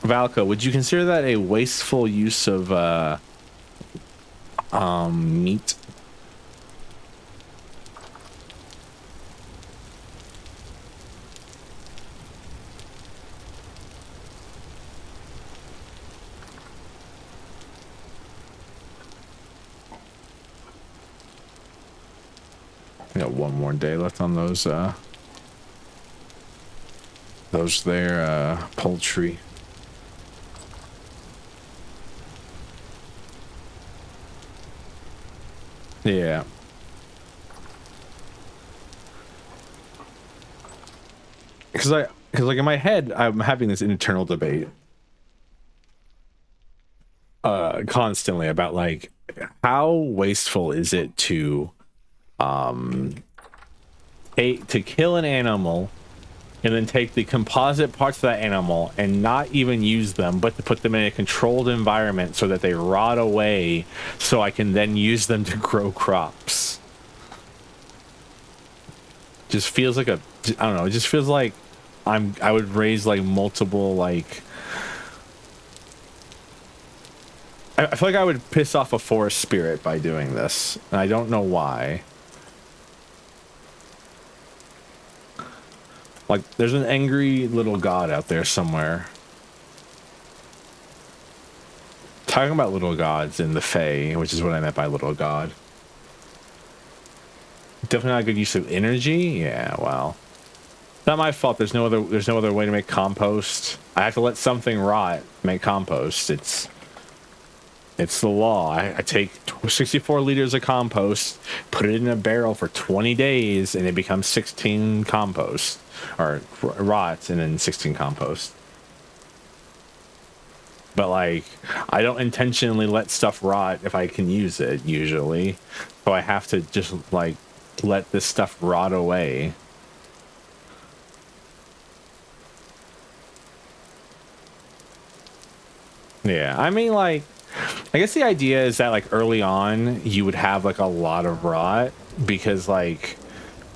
Valko, would you consider that a wasteful use of meat? I got one more day left on those there poultry. Yeah. Because like in my head, I'm having this internal debate constantly about like how wasteful is it to kill an animal and then take the composite parts of that animal and not even use them, but to put them in a controlled environment so that they rot away so I can then use them to grow crops. Just feels like I don't know, it just feels like I would raise like multiple like I feel like I would piss off a forest spirit by doing this, and I don't know why. Like, there's an angry little god out there somewhere. Talking about little gods in the Fae, which is what I meant by little god. Definitely not a good use of energy. Yeah, well, not my fault. There's no other way to make compost. I have to let something rot to make compost. It's the law. I take 64 liters of compost, put it in a barrel for 20 days, and it becomes 16 compost, or rots, and then 16 compost. But like, I don't intentionally let stuff rot if I can use it usually, so I have to just like let this stuff rot away. Yeah, I mean, like, I guess the idea is that like early on you would have like a lot of rot because like,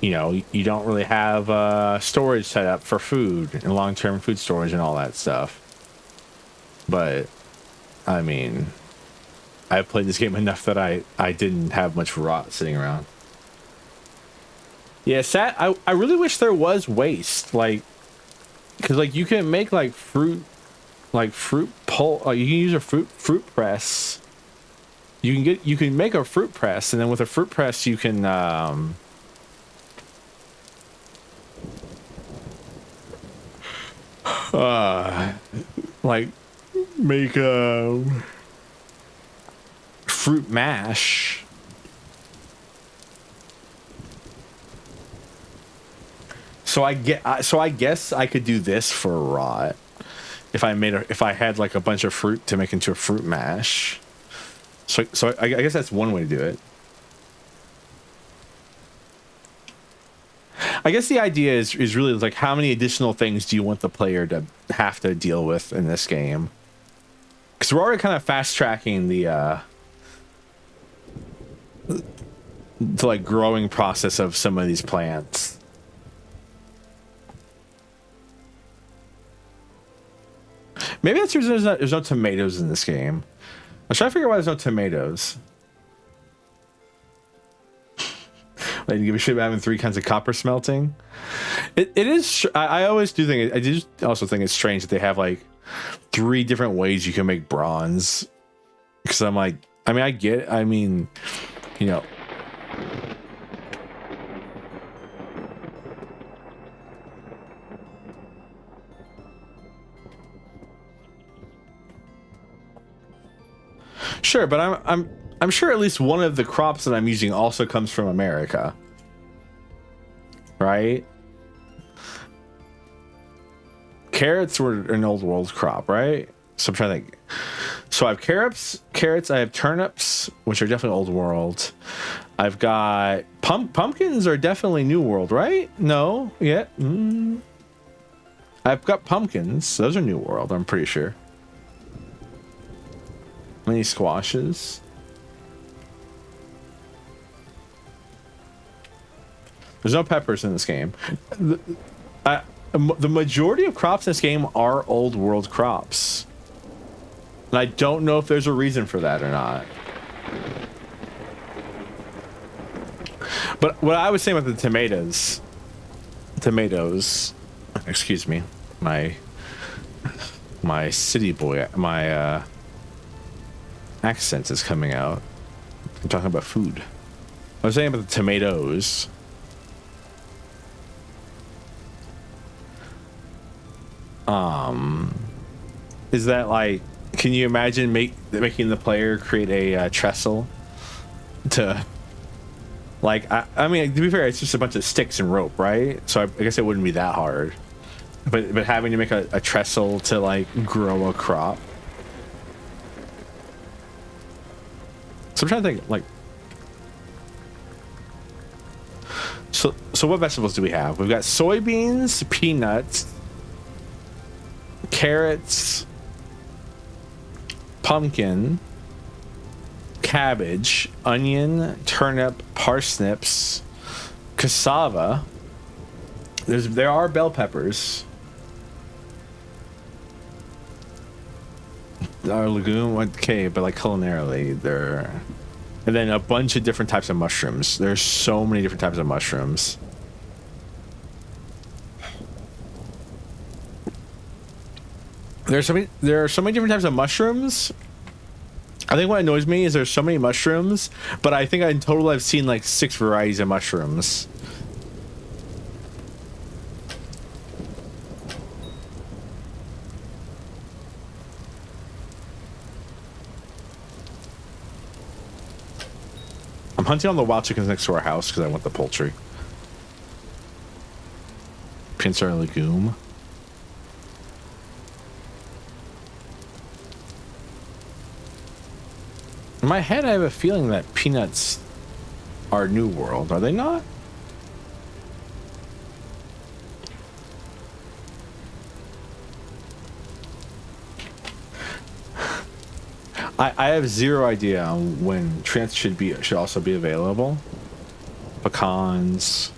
you know, you don't really have storage set up for food and long-term food storage and all that stuff. But I mean, I've played this game enough that I didn't have much rot sitting around. Yeah, I really wish there was waste, like, because like you can make like fruit pulp. You can use a fruit press. You can make a fruit press, and then with a fruit press you can like make a fruit mash. So I guess I could do this for rot if I had like a bunch of fruit to make into a fruit mash. So I guess that's one way to do it. I guess the idea is really like, how many additional things do you want the player to have to deal with in this game? Because we're already kind of fast tracking the like growing process of some of these plants. Maybe that's the reason there's no tomatoes in this game. I'm trying to figure out why there's no tomatoes. I didn't give a shit about having 3 kinds of copper smelting. It is. I always do think. I just also think it's strange that they have like 3 different ways you can make bronze. Because I'm like, I mean, you know. Sure, but I'm sure at least one of the crops that I'm using also comes from America. Right? Carrots were an old world crop, right? So I'm trying to think. So I have carrots, I have turnips, which are definitely old world. I've got pumpkins are definitely new world, right? No, yeah. I've got pumpkins. Those are new world, I'm pretty sure. Mini squashes. There's no peppers in this game. The majority of crops in this game are old world crops. And I don't know if there's a reason for that or not. But what I was saying about the tomatoes, excuse me, my city boy, my accent is coming out. I'm talking about food. I was saying about the tomatoes. Is that like, can you imagine making the player create a trestle to, like, I mean, to be fair, it's just a bunch of sticks and rope, right? So I guess it wouldn't be that hard, but having to make a trestle to like grow a crop. So I'm trying to think, like, so what vegetables do we have? We've got soybeans, peanuts, carrots, pumpkin, cabbage, onion, turnip, parsnips, cassava. There are bell peppers. our legume, okay, but like culinarily, they're, and then a bunch of different types of mushrooms. There's so many different types of mushrooms. There are so many different types of mushrooms. I think what annoys me is there's so many mushrooms, but I think in total I've seen like 6 varieties of mushrooms. I'm hunting all the wild chickens next to our house because I want the poultry. Peanuts are a legume. In my head, I have a feeling that peanuts are New World. Are they not? I have zero idea on when tree nuts should also be available. Pecans.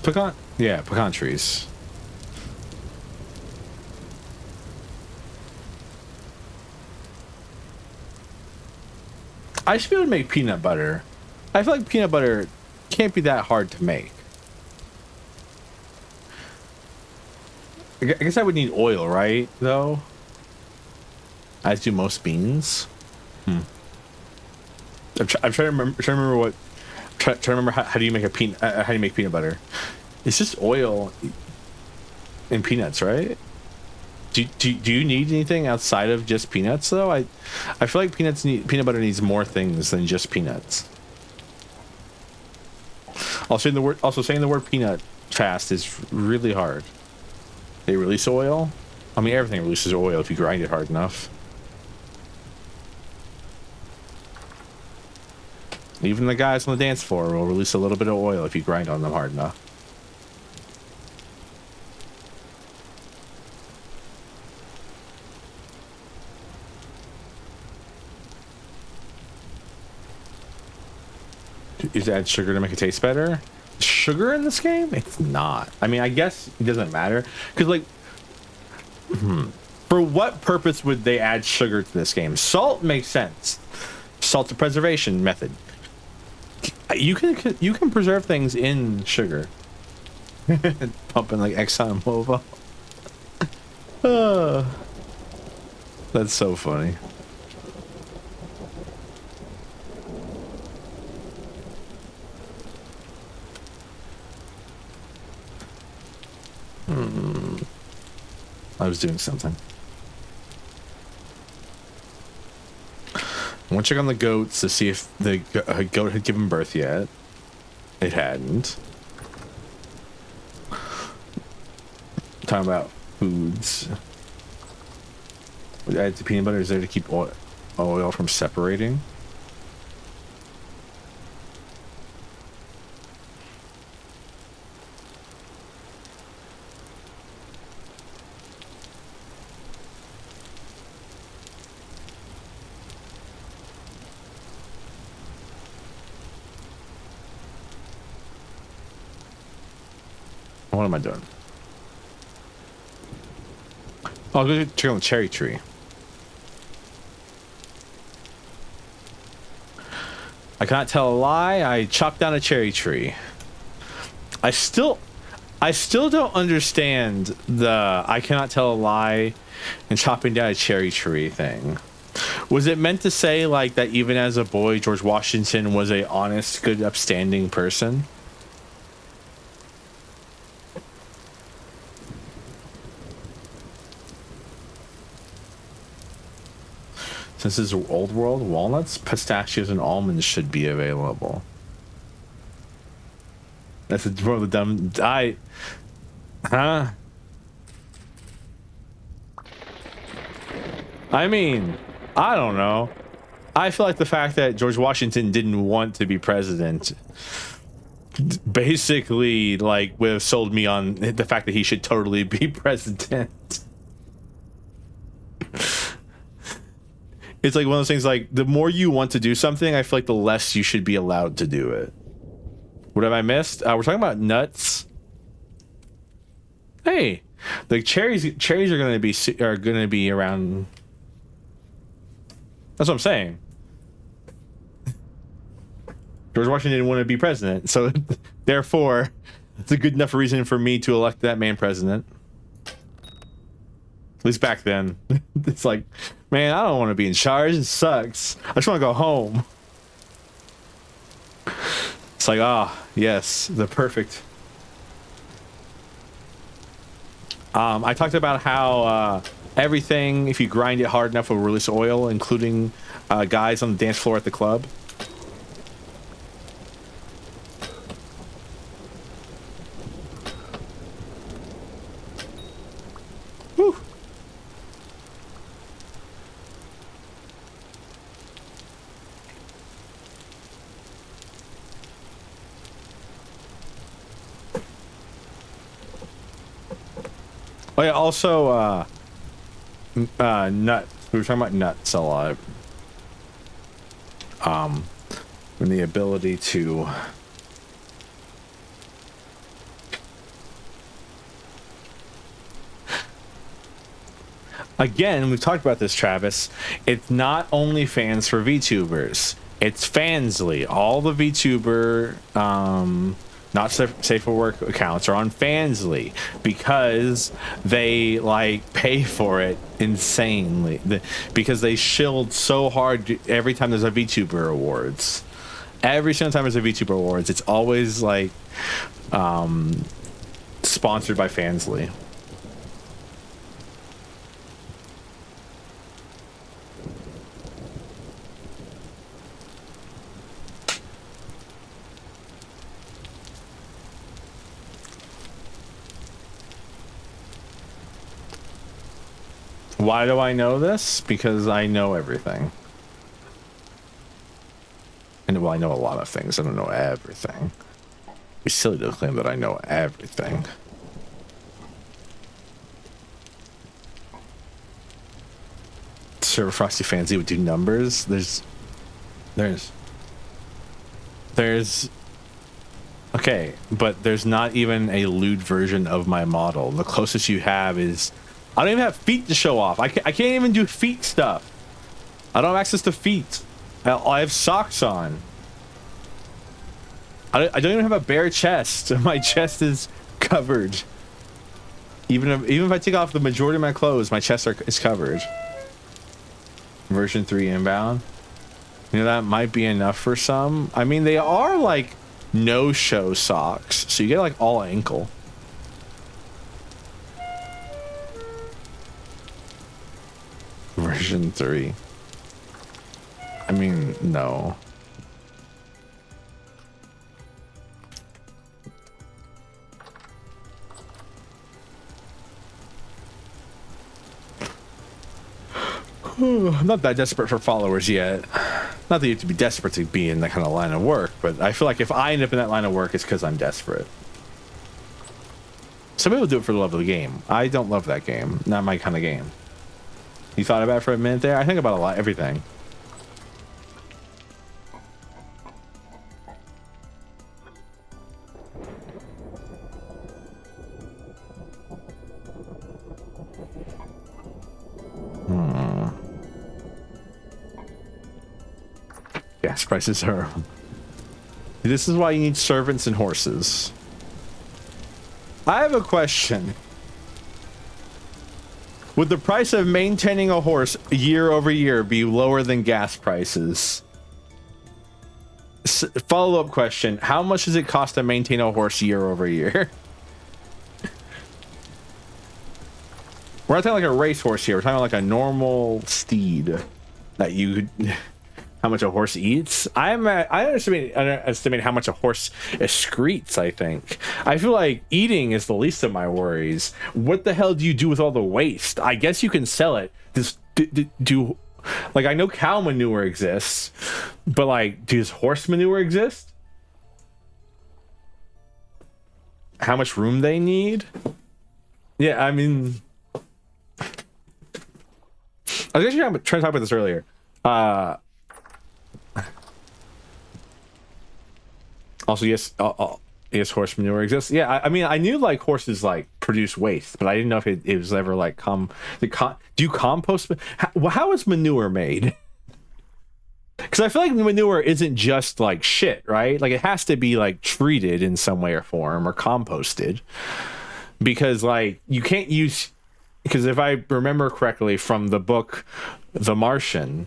Pecan trees. I should be able to make peanut butter. I feel like peanut butter can't be that hard to make. I guess I would need oil, right? Though, as do most beans. I'm trying to remember how do you make how do you make peanut butter? It's just oil and peanuts, right? Do you need anything outside of just peanuts though? I feel like peanut butter needs more things than just peanuts. Saying the word peanut fast is really hard. They release oil. I mean, everything releases oil if you grind it hard enough. Even the guys on the dance floor will release a little bit of oil if you grind on them hard enough. Is to add sugar to make it taste better? Sugar in this game? It's not. I mean, I guess it doesn't matter because, like, for what purpose would they add sugar to this game? Salt makes sense. Salt's a preservation method. You can preserve things in sugar. Pumping like Exxon Mobil. That's so funny. I was doing something. I want to check on the goats to see if the goat had given birth yet. It hadn't. Talking about foods. Add to peanut butter is there to keep oil from separating. What am I doing? Oh, I'll go check on the cherry tree. I cannot tell a lie. I chopped down a cherry tree. I still don't understand the I cannot tell a lie and chopping down a cherry tree thing. Was it meant to say like that even as a boy, George Washington was a honest, good, upstanding person? Since this is old world, walnuts, pistachios, and almonds should be available. That's more of the dumb. Huh? I mean, I don't know. I feel like the fact that George Washington didn't want to be president basically like would have sold me on the fact that he should totally be president. It's like one of those things like the more you want to do something, I feel like the less you should be allowed to do it. What have I missed? We're talking about nuts. Hey, The cherries are gonna be around. That's what I'm saying. George Washington didn't want to be president, so therefore, it's a good enough reason for me to elect that man president. At least back then. It's like, man, I don't want to be in charge. It sucks. I just want to go home. It's like, yes, the perfect. I talked about how everything, if you grind it hard enough, will release oil, including guys on the dance floor at the club. Whew. Oh yeah, also nuts. We were talking about nuts a lot. And the ability to again, we've talked about this, Travis. It's not only fans for VTubers. It's Fansly. All the VTuber not safe for work accounts are on Fansly because they like pay for it insanely, because they shilled so hard every time there's a VTuber awards. Every single time there's a VTuber awards, it's always like sponsored by Fansly. Why do I know this? Because I know everything. And well, I know a lot of things. I don't know everything. It's silly to claim that I know everything. Servofrosty Fancy would do numbers. There's okay, but there's not even a lewd version of my model. The closest you have is, I don't even have feet to show off. I can't even do feet stuff. I don't have access to feet. I have socks on. I don't even have a bare chest. My chest is covered. Even if I take off the majority of my clothes, my chest is covered. Version 3 inbound. You know, that might be enough for some. I mean, they are like no-show socks, so you get like all ankle. Version 3. I mean, no. I'm not that desperate for followers yet. Not that you have to be desperate to be in that kind of line of work, but I feel like if I end up in that line of work, it's because I'm desperate. Some people do it for the love of the game. I don't love that game. Not my kind of game. You thought about it for a minute there? I think about a lot, everything. Gas prices are... This is why you need servants and horses. I have a question. Would the price of maintaining a horse year over year be lower than gas prices? Follow-up question. How much does it cost to maintain a horse year over year? We're not talking like a racehorse here. We're talking like a normal steed that you... How much a horse eats? I underestimate how much a horse excretes, I think. I feel like eating is the least of my worries. What the hell do you do with all the waste? I guess you can sell it. Like, I know cow manure exists, but like, does horse manure exist? How much room they need? Yeah, I mean... I was actually trying to talk about this earlier. Also, yes, yes, horse manure exists. Yeah, I mean, I knew like horses like produce waste, but I didn't know if it was ever like do you compost? How is manure made? Because I feel like manure isn't just like shit, right? Like it has to be like treated in some way or form or composted. Because like you can't use, because if I remember correctly from the book The Martian,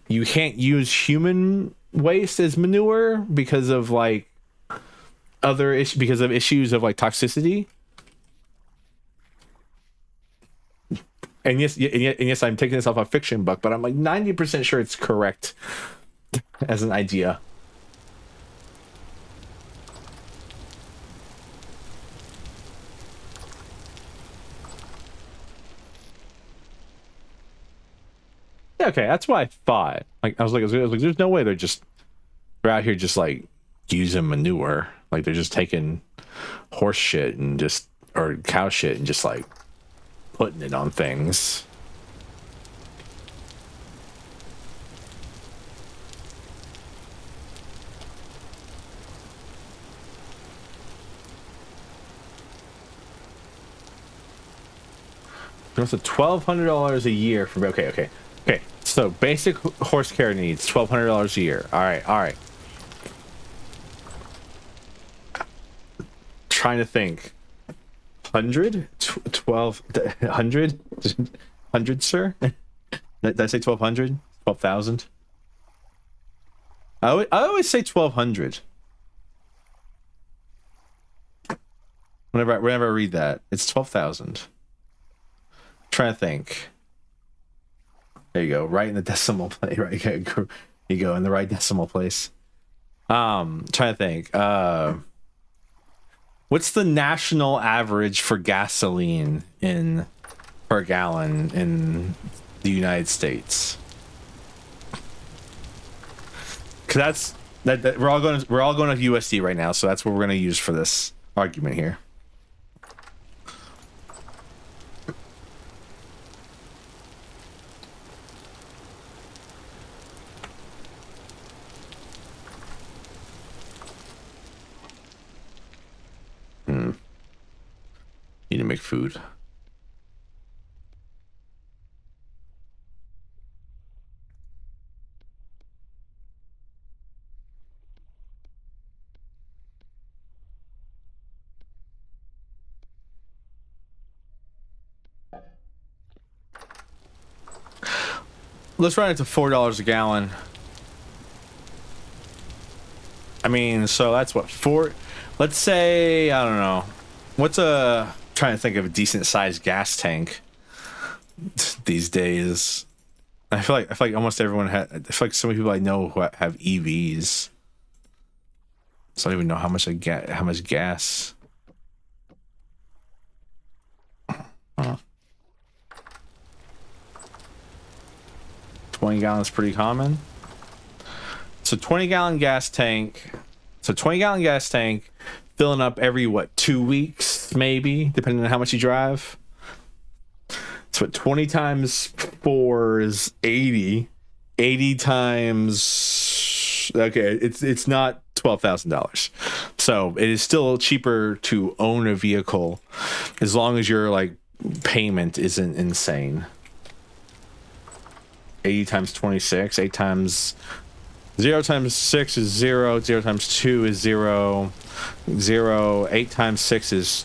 you can't use human waste as manure because of like because of issues of like toxicity. And yes, I'm taking this off a fiction book, but I'm like 90% sure it's correct as an idea. Yeah, okay, that's what I thought. Like I was like, there's no way they're out here just like using manure. Like they're just taking horse shit and or cow shit and just like putting it on things. It's $1,200 a year for okay. So basic horse care needs $1,200 a year. All right. Trying to think. 100, 1,200, 100, sir. Did I say 1,200? 12,000. I always say 1,200. Whenever I read that, it's 12,000. Trying to think. There you go, right in the decimal place. Right, you go in the right decimal place. Trying to think. What's the national average for gasoline per gallon in the United States? Because we're all going to USD right now, so that's what we're going to use for this argument here. Need to make food. Let's run it to $4 a gallon. I mean, so that's what, let's say, I don't know. Trying to think of a decent sized gas tank these days. I feel like almost everyone I feel like some people I know who have EVs. So I don't even know how much gas. 20 gallons pretty common. So 20-gallon gas tank. So 20-gallon gas tank filling up every 2 weeks maybe, depending on how much you drive. So 20 times 4 is 80. 80 times, okay, it's not $12,000. So it is still cheaper to own a vehicle as long as your like payment isn't insane. 80 times 26, 8 times 0 times 6 is 0, 0 times 2 is 0, 0, 8 times 6 is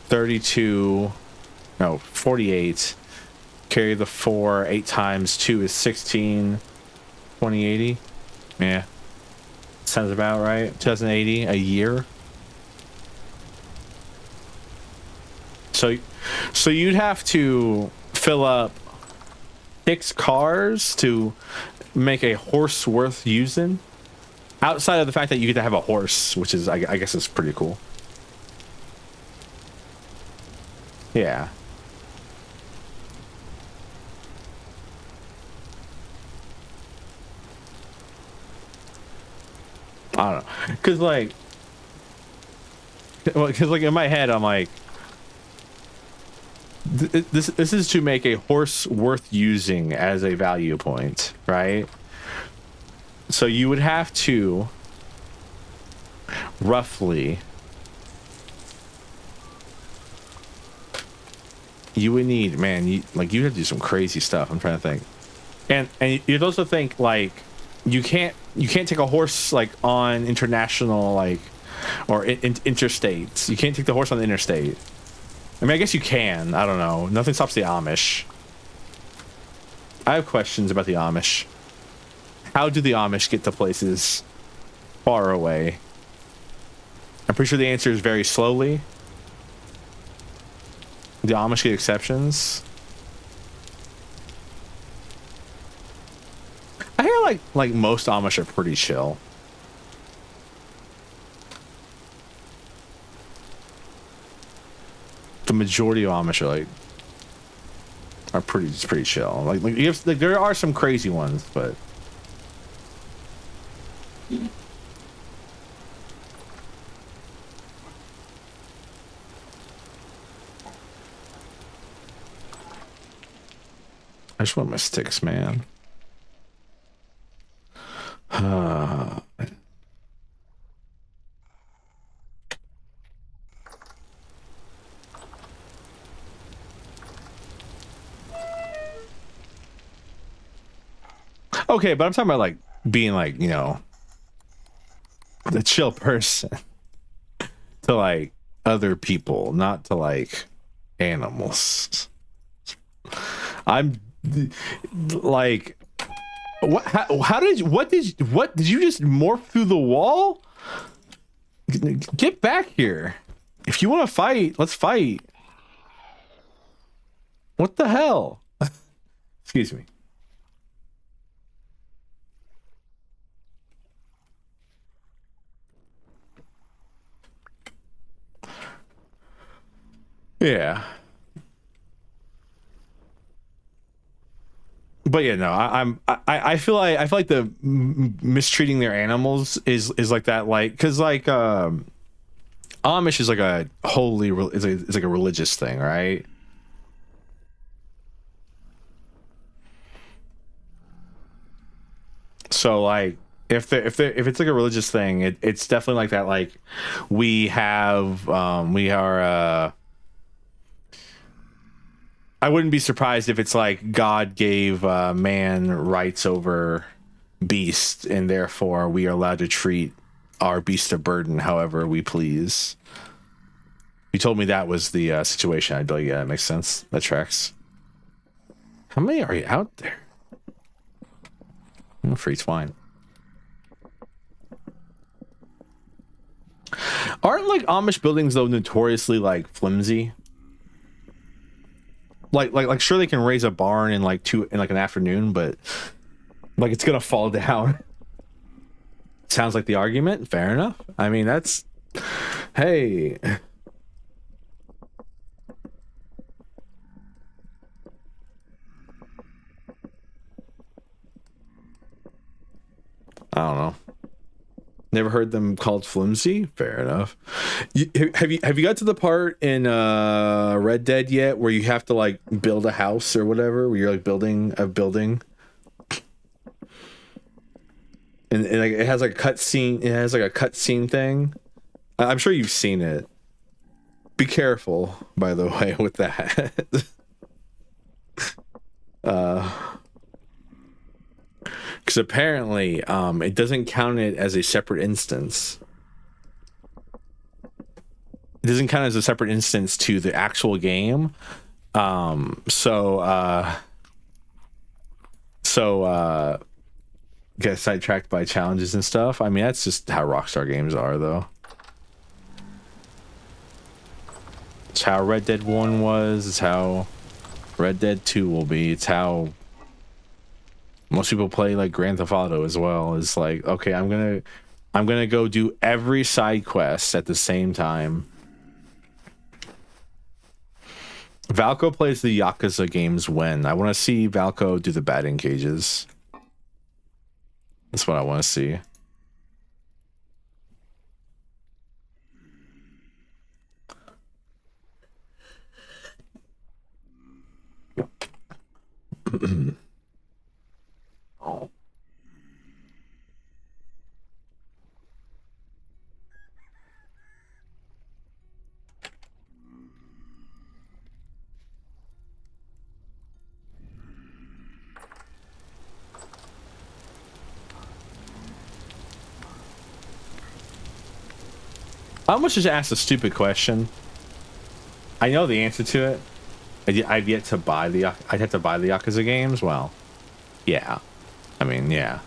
32, no, 48. Carry the 4, 8 times 2 is 16, 2080. Yeah, sounds about right. 2080 a year. So you'd have to fill up 6 cars to make a horse worth using, outside of the fact that you get to have a horse, which is I guess is pretty cool. Yeah. I don't know, because like in my head I'm like, this is to make a horse worth using as a value point, right? So you would have to roughly you would need, man, you have to do some crazy stuff. I'm trying to think. And you'd also think like you can't take a horse like on international like or interstates. You can't take the horse on the interstate. I mean, I guess you can. I don't know. Nothing stops the Amish. I have questions about the Amish. How do the Amish get to places far away? I'm pretty sure the answer is very slowly. The Amish get exceptions. I hear like most Amish are pretty chill. The majority of Amish are pretty chill. Like you have, like there are some crazy ones, but I just want my sticks, man. Okay, but I'm talking about like being like, you know, the chill person to like other people, not to like animals. I'm like, what? How did you just morph through the wall? Get back here. If you want to fight, let's fight. What the hell? Excuse me. Yeah. But yeah, no, I feel like the mistreating their animals is like that, like because like Amish is like a holy it's like a religious thing, right? So like if it's like a religious thing, it's definitely like that. Like we are. I wouldn't be surprised if it's like God gave man rights over beast, and therefore we are allowed to treat our beast of burden however we please. You told me that was the situation. I'd be like, yeah, that makes sense. That tracks. How many are you out there? Free twine. Aren't like Amish buildings though notoriously like flimsy? Like sure they can raise a barn in like an afternoon, but like it's gonna fall down. Sounds like the argument. Fair enough. I mean that's hey. I don't know. Never heard them called flimsy. Fair enough. Have you got to the part in Red Dead yet where you have to like build a house or whatever, where you're like building a building, and like it has like a cutscene. It has like a cutscene thing. I'm sure you've seen it. Be careful, by the way, with that. Because apparently it doesn't count it as a separate instance. It doesn't count as a separate instance to the actual game. Get sidetracked by challenges and stuff. I mean, that's just how Rockstar games are, though. It's how Red Dead 1 was. It's how Red Dead 2 will be. It's how most people play like Grand Theft Auto as well. It's like, okay, I'm gonna go do every side quest at the same time. Valco plays the Yakuza games when I want to see Valco do the batting cages. That's what I want to see. Oh. I almost just asked a stupid question. I know the answer to it. I'd yet to buy the. I'd have to buy the Yakuza games. Well, yeah. I mean, yeah.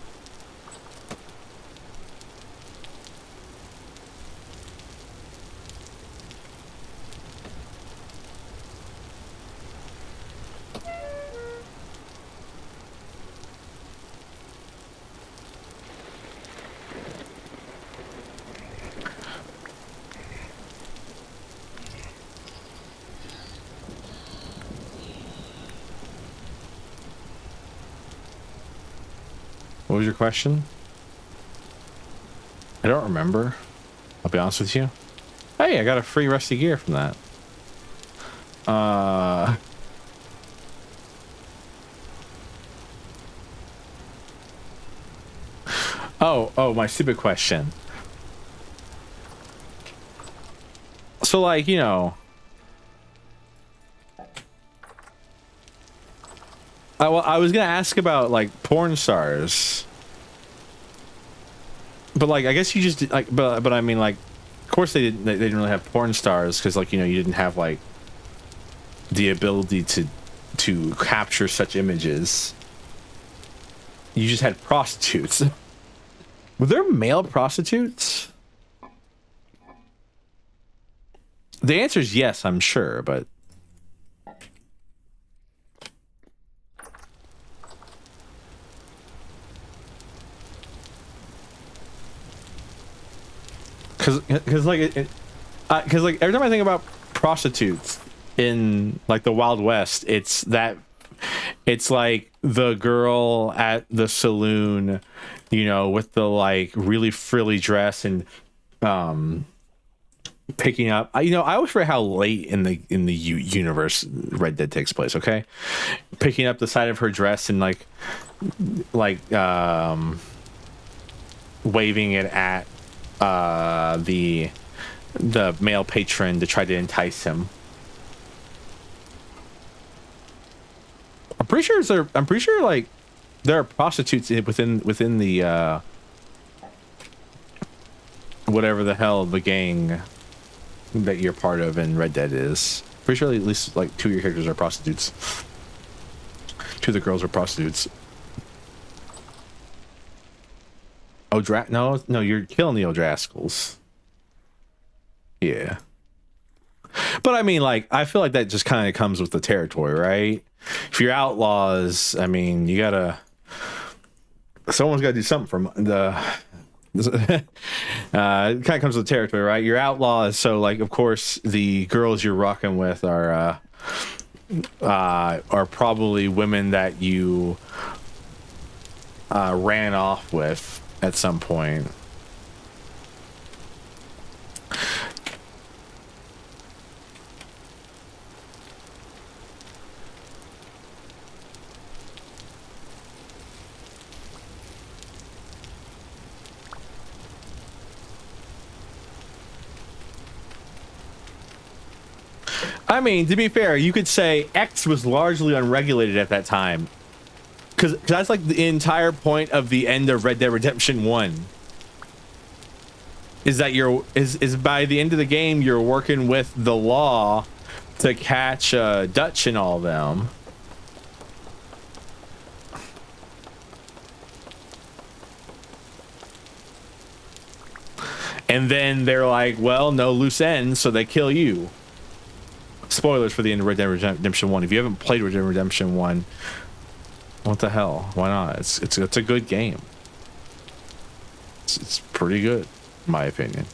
What was your question? I don't remember. I'll be honest with you. Hey, I got a free rusty gear from that. Oh, my stupid question. So, like, you know, I was gonna ask about like porn stars, but like I guess you just like, but I mean like, of course they didn't really have porn stars because like you know you didn't have like the ability to capture such images. You just had prostitutes. Were there male prostitutes? The answer is yes, I'm sure, but because like because like every time I think about prostitutes in like the Wild West, it's like the girl at the saloon, you know, with the like really frilly dress and picking up. You know, I always forget how late in the universe Red Dead takes place. Okay, picking up the side of her dress and like waving it at the male patron to try to entice him. I'm pretty sure like there are prostitutes within the whatever the hell the gang that you're part of in Red Dead is. Pretty sure at least like 2 of your characters are prostitutes. 2 of the girls are prostitutes. No, you're killing the O'Draskels. Yeah. But I mean, like, I feel like that just kind of comes with the territory, right? If you're outlaws, I mean, you gotta... Someone's gotta do something from the... it kind of comes with the territory, right? You're outlaws, so, like, of course, the girls you're rocking with are probably women that you ran off with at some point. I mean, to be fair, you could say X was largely unregulated at that time. Because that's like the entire point of the end of Red Dead Redemption 1. Is that is by the end of the game, you're working with the law to catch Dutch and all them. And then they're like, well, no loose ends, so they kill you. Spoilers for the end of Red Dead Redemption 1. If you haven't played Red Dead Redemption 1, what the hell? Why not? It's a good game. It's pretty good, in my opinion.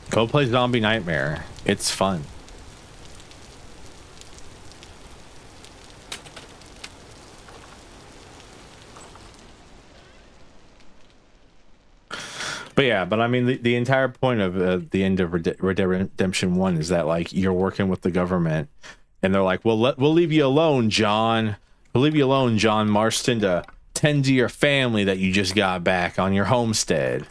Go play Zombie Nightmare. It's fun. But yeah, but I mean, the entire point of the end of Red Dead Redemption 1 is that, like, you're working with the government, and they're like, well, we'll leave you alone, John. We'll leave you alone, John Marston, to tend to your family that you just got back on your homestead.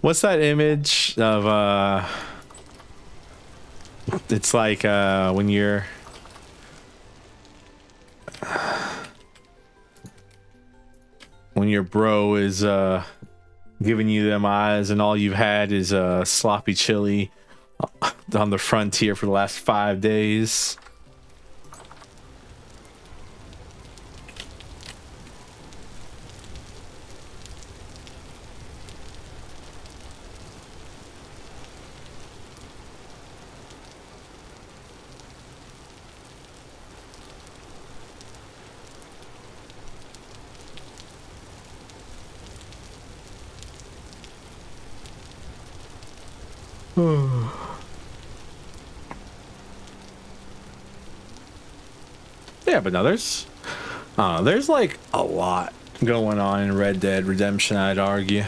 What's that image of it's like when you're when your bro is giving you them eyes and all you've had is sloppy chili on the frontier for the last 5 days. Yeah, but no, there's like a lot going on in Red Dead Redemption, I'd argue.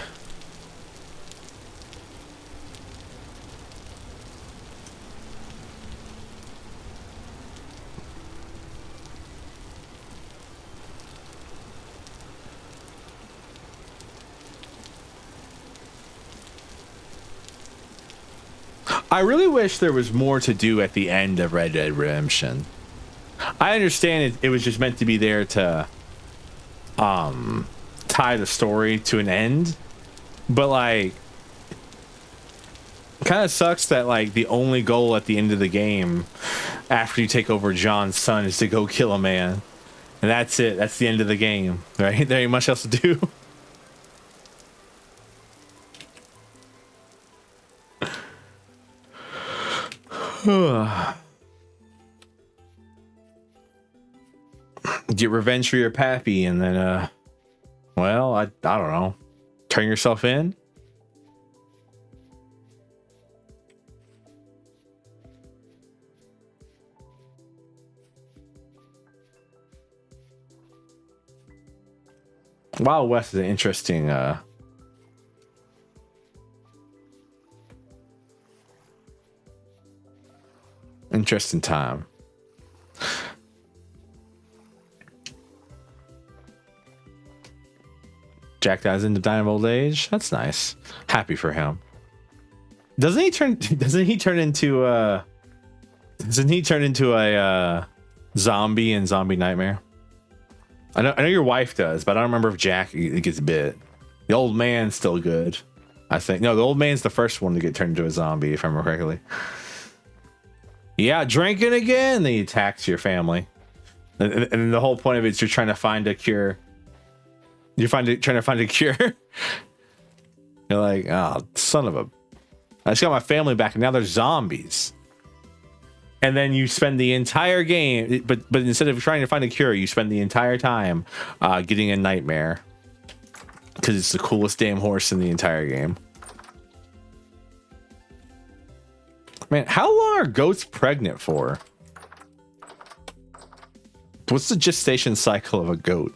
I really wish there was more to do at the end of Red Dead Redemption. I understand it was just meant to be there to tie the story to an end, but like kind of sucks that like the only goal at the end of the game after you take over John's son is to go kill a man, and that's it. That's the end of the game, right? There ain't much else to do. Get revenge for your pappy, and then well, I don't know, turn yourself in. Wild West is an interesting interesting time. Jack dies in the dying of old age. That's nice. Happy for him. Doesn't he turn into a zombie in Zombie Nightmare? I know your wife does, but I don't remember if Jack gets bit. The old man's still good, I think. No, the old man's the first one to get turned into a zombie, if I remember correctly. Yeah, drinking again. Then he attacks your family, and the whole point of it is you're trying to find a cure. Trying to find a cure. You're like, oh, son of a! I just got my family back, and now there's zombies. And then you spend the entire game, but instead of trying to find a cure, you spend the entire time getting a nightmare because it's the coolest damn horse in the entire game. Man, how long are goats pregnant for? What's the gestation cycle of a goat?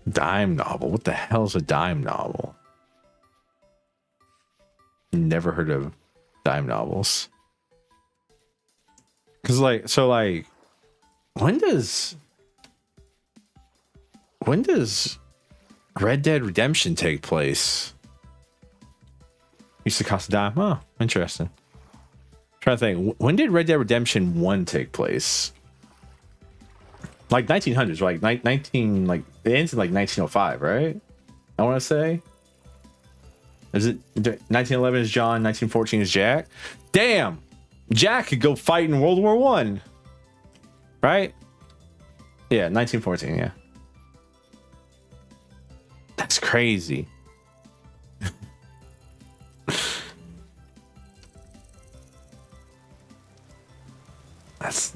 Dime novel. What the hell is a dime novel? Never heard of dime novels. Cause like, so like, when does Red Dead Redemption take place? Used to cost a dime. Oh, interesting. Trying to think, when did Red Dead Redemption 1 take place? Like 1900s, like 19, like it ends in like 1905, right? I want to say. Is it 1911 is John, 1914 is Jack? Damn, Jack could go fight in World War I, right? Yeah, 1914. Yeah, that's crazy. That's.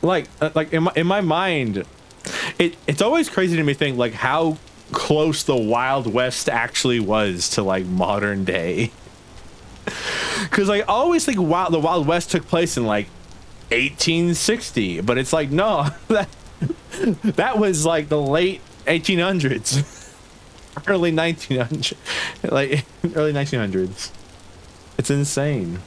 Like in my mind, it's always crazy to me think like how close the Wild West actually was to like modern day. Because like I always think the Wild West took place in like 1860, but it's like no, that was like the late 1800s, early 1900s, like early 1900s. It's insane.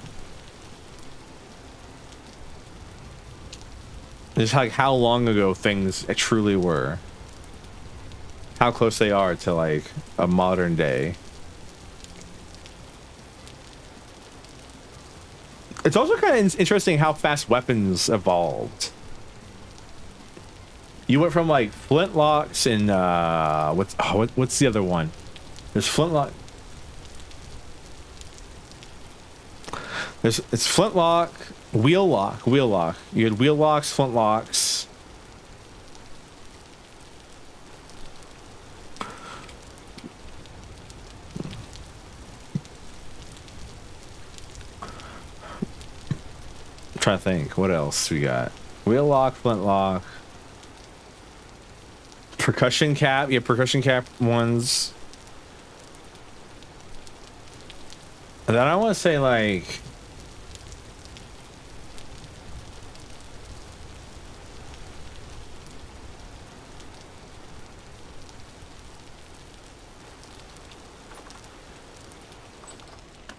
Just like how long ago things truly were. How close they are to like a modern day. It's also kind of interesting how fast weapons evolved. You went from like flintlocks and what's the other one? There's flintlock. It's flintlock, wheel lock. You had wheel locks, flintlocks. I'm trying to think what else we got. Wheel lock, flintlock. Percussion cap, yeah, percussion cap ones. And then I want to say like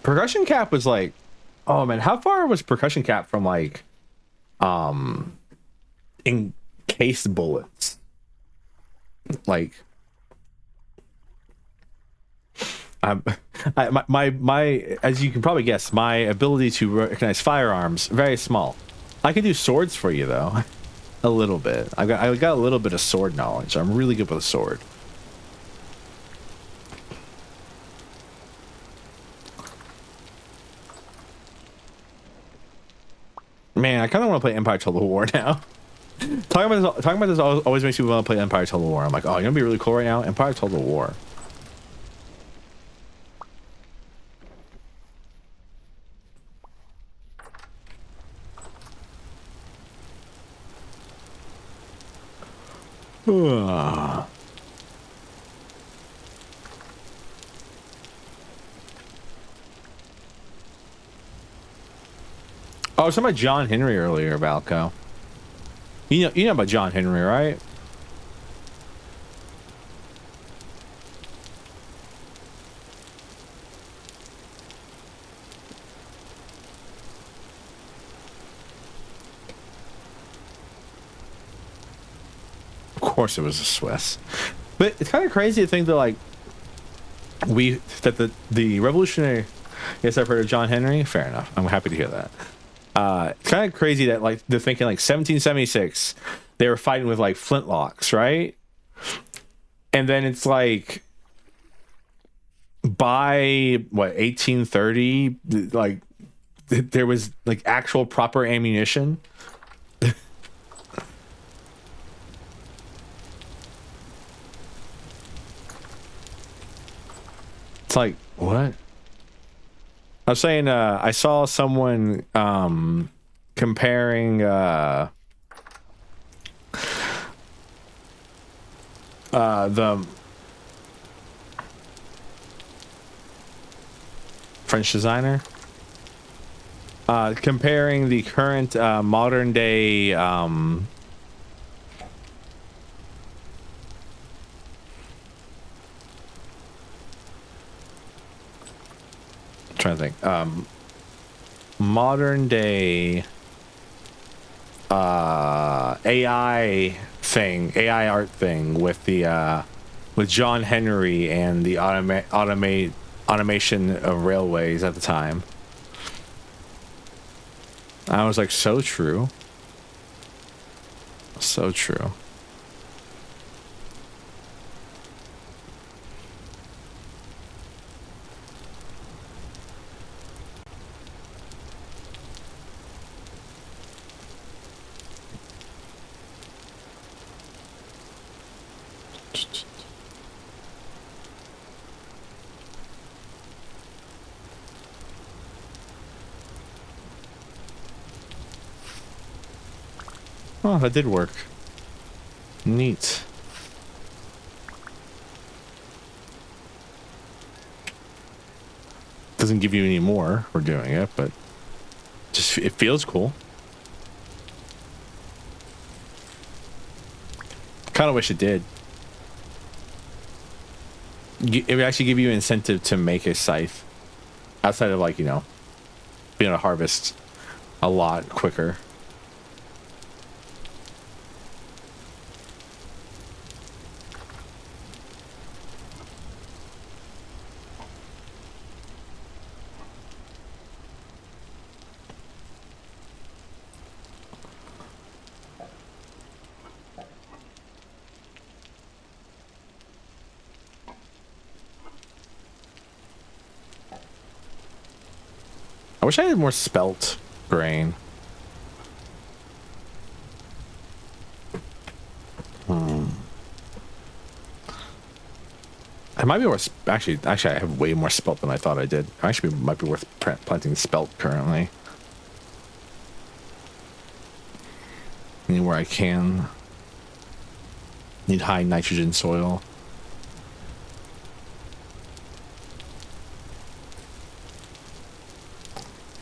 percussion cap was like, oh man, how far was percussion cap from like encased bullets? Like my as you can probably guess, my ability to recognize firearms very small. I can do swords for you though. A little bit. I got a little bit of sword knowledge. I'm really good with a sword. Man, I kind of want to play Empire Total War now. Talking about this always makes me want to play Empire Total War. I'm like, oh, you know, be really cool right now. Empire Total War. I was talking about John Henry earlier, Valco. You know about John Henry, right? Of course it was a Swiss. But it's kind of crazy to think that like the revolutionary. Yes, I've heard of John Henry. Fair enough. I'm happy to hear that. It's kind of crazy that like they're thinking like 1776 they were fighting with like flintlocks, right? And then it's like by what 1830 like there was like actual proper ammunition. It's like what? I was saying, I saw someone comparing the French designer comparing the current modern day trying to think modern day AI art thing with the with John Henry and the automation of railways at the time. I was like, so true. So true. Oh, that did work. Neat. Doesn't give you any more for doing it, but just it feels cool. Kind of wish it did. it would actually give you incentive to make a scythe outside of, like, you know, being able to harvest a lot quicker. I wish I had more spelt grain. I might be worth, actually I have way more spelt than I thought I did. Actually might be worth planting spelt currently. Anywhere I can. Need high nitrogen soil.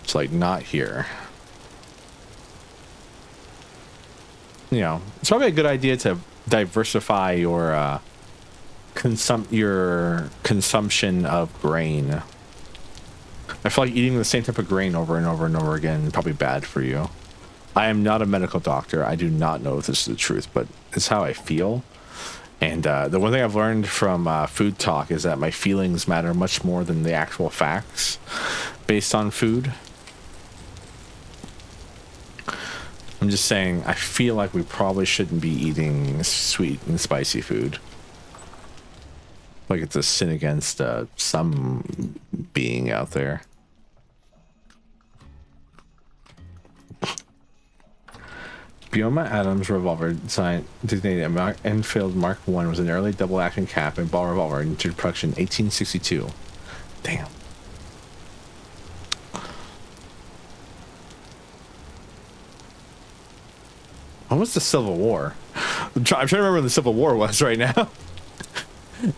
It's like not here. You know, it's probably a good idea to diversify your consumption of grain. I feel like eating the same type of grain over and over and over again is probably bad for you. I am not a medical doctor. I do not know if this is the truth, but it's how I feel. And the one thing I've learned from food talk is that my feelings matter much more than the actual facts based on food. I'm just saying, I feel like we probably shouldn't be eating sweet and spicy food. Like it's a sin against some being out there. Bioma Adams revolver designated Enfield Mark I was an early double-action cap and ball revolver into production 1862. Damn. When was the Civil War? I'm trying to remember when the Civil War was right now.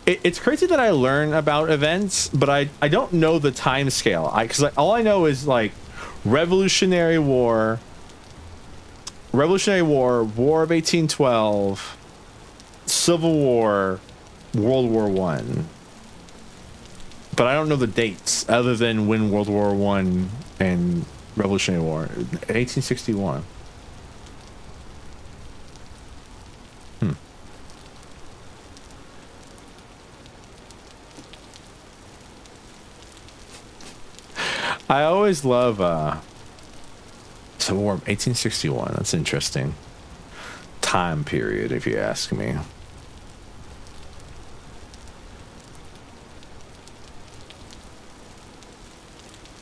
It's crazy that I learn about events, but I don't know the time scale. Because all I know is like Revolutionary War, War of 1812, Civil War, World War I. But I don't know the dates other than when World War I and Revolutionary War, 1861. I always love Civil War 1861. That's interesting time period, if you ask me.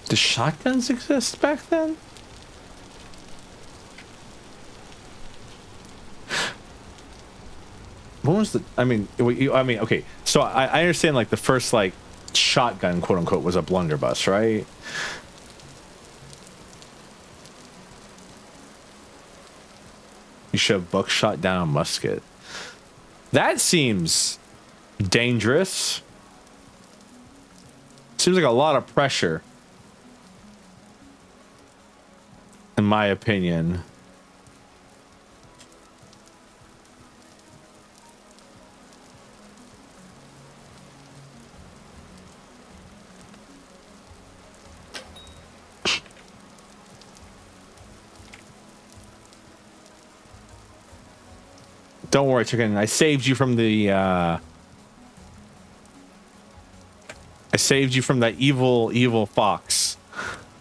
Did shotguns exist back then? When was the? I mean, okay. So I understand, like the first like shotgun, quote unquote, was a blunderbuss, right? You shove buckshot down a musket. That seems dangerous. Seems like a lot of pressure, in my opinion. Don't worry, chicken. I saved you from the I saved you from that evil fox,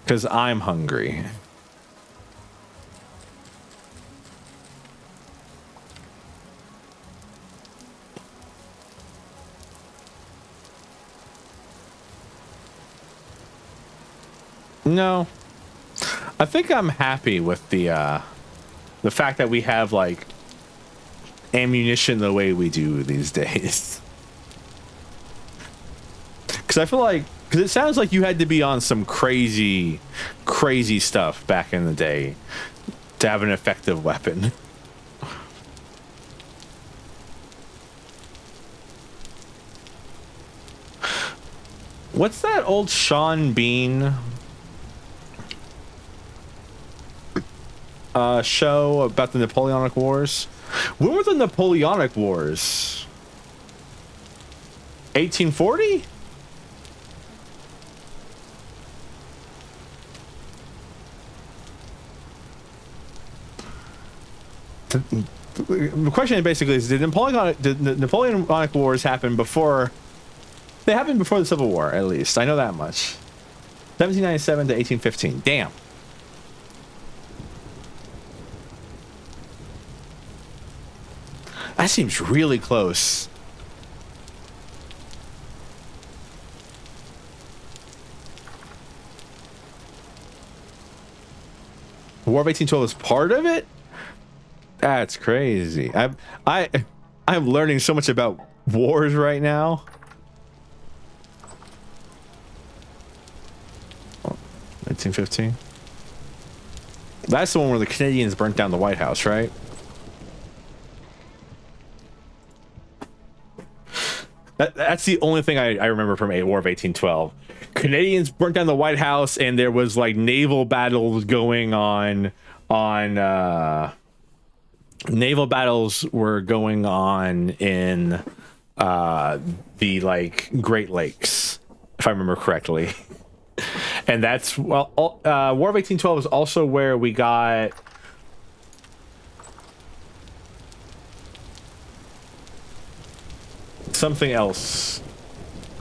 because I'm hungry. No, I think I'm happy with the fact that we have like ammunition the way we do these days. Because I feel like, because it sounds like you had to be on some crazy stuff back in the day to have an effective weapon. What's that old Sean Bean show about the Napoleonic Wars? When were the Napoleonic Wars? 1840? The question basically is, did the Napoleonic Wars happen before? They happened before the Civil War, at least. I know that much. 1797 to 1815. Damn. That seems really close. The War of 1812 is part of it? That's crazy. I'm learning so much about wars right now. Oh, 1915. That's the one where the Canadians burnt down the White House, right? That's the only thing I remember from a War of 1812. Canadians burnt down the White House, and there was like naval battles going on. Naval battles were going on in the like Great Lakes, if I remember correctly. And that's, well, War of 1812 is also where we got something else,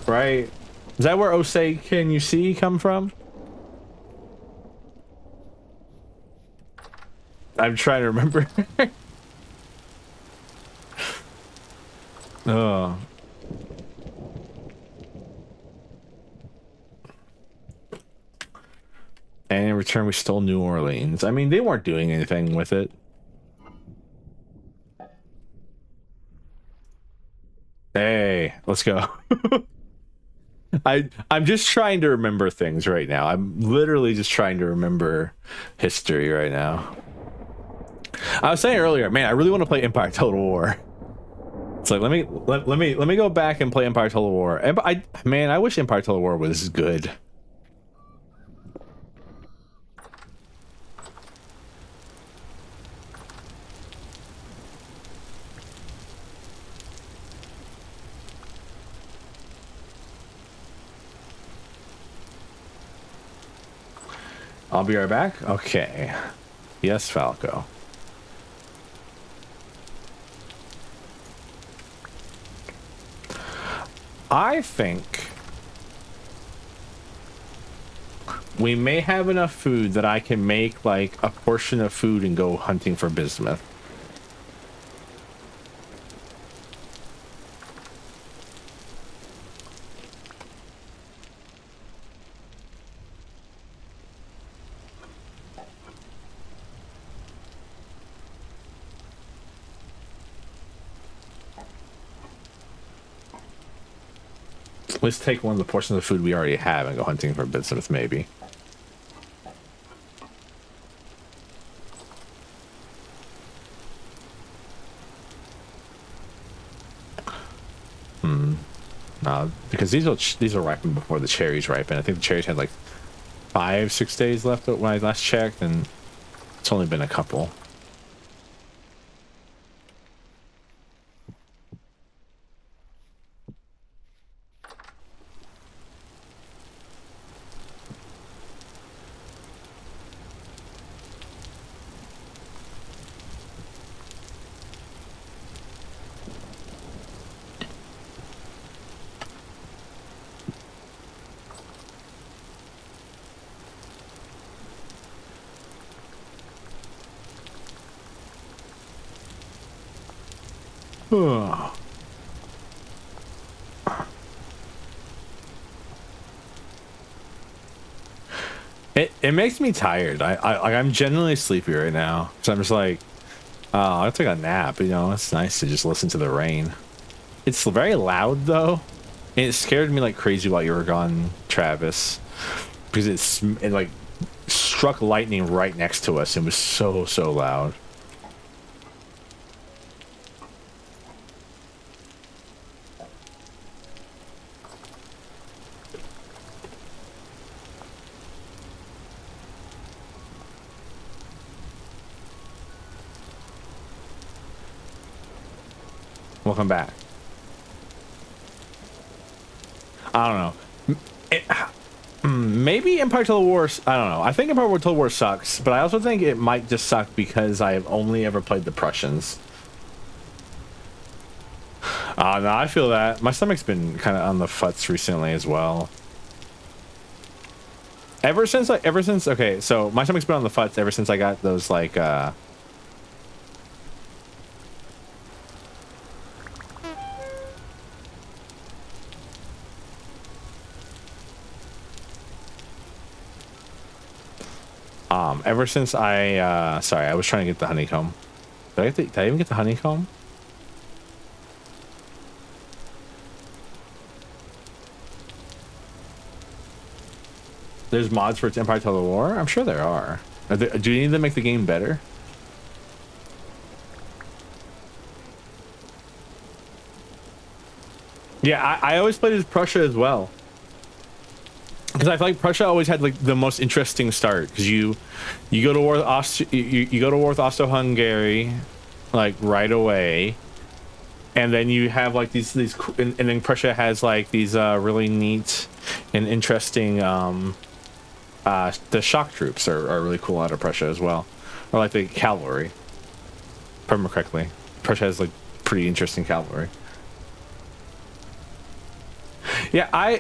right? Is that where Osei Can You See come from? I'm trying to remember. Oh. And in return, we stole New Orleans. I mean, they weren't doing anything with it. Hey, let's go. I'm just trying to remember things right now. I'm literally just trying to remember history right now. I was saying earlier, man, I really want to play Empire Total War. It's like let me go back and play Empire Total War. Man, I wish Empire Total War was good. I'll be right back. Okay. Yes, Falco. I think we may have enough food that I can make like a portion of food and go hunting for bismuth. Let's take one of the portions of food we already have and go hunting for bismuth, maybe. No, because these will ripen before the cherries ripen. I think the cherries had like 5-6 days left when I last checked, and it's only been a couple. It makes me tired. I'm genuinely sleepy right now, so I'm just like, oh, I'll take a nap. You know, it's nice to just listen to the rain. It's very loud though, and it scared me like crazy while you were gone, Travis, because it like struck lightning right next to us. It was so loud. Welcome back. I don't know. Maybe Empire Total War. I don't know. I think Empire Total War sucks, but I also think it might just suck because I have only ever played the Prussians. No, I feel that. My stomach's been kind of on the futs recently as well. Ever since, okay, so my stomach's been on the futs ever since I got those, like, ever since I, sorry, I was trying to get the honeycomb. Did I even get the honeycomb? There's mods for its Empire Total War? I'm sure there are. Do you need to make the game better? Yeah, I always played as Prussia as well. Because I feel like Prussia always had like the most interesting start. Because you go to war with you go to war with Austro-Hungary, like right away, and then you have like these and then Prussia has like these really neat and interesting the shock troops are really cool out of Prussia as well, or like the cavalry. If I remember correctly, Prussia has like pretty interesting cavalry. Yeah,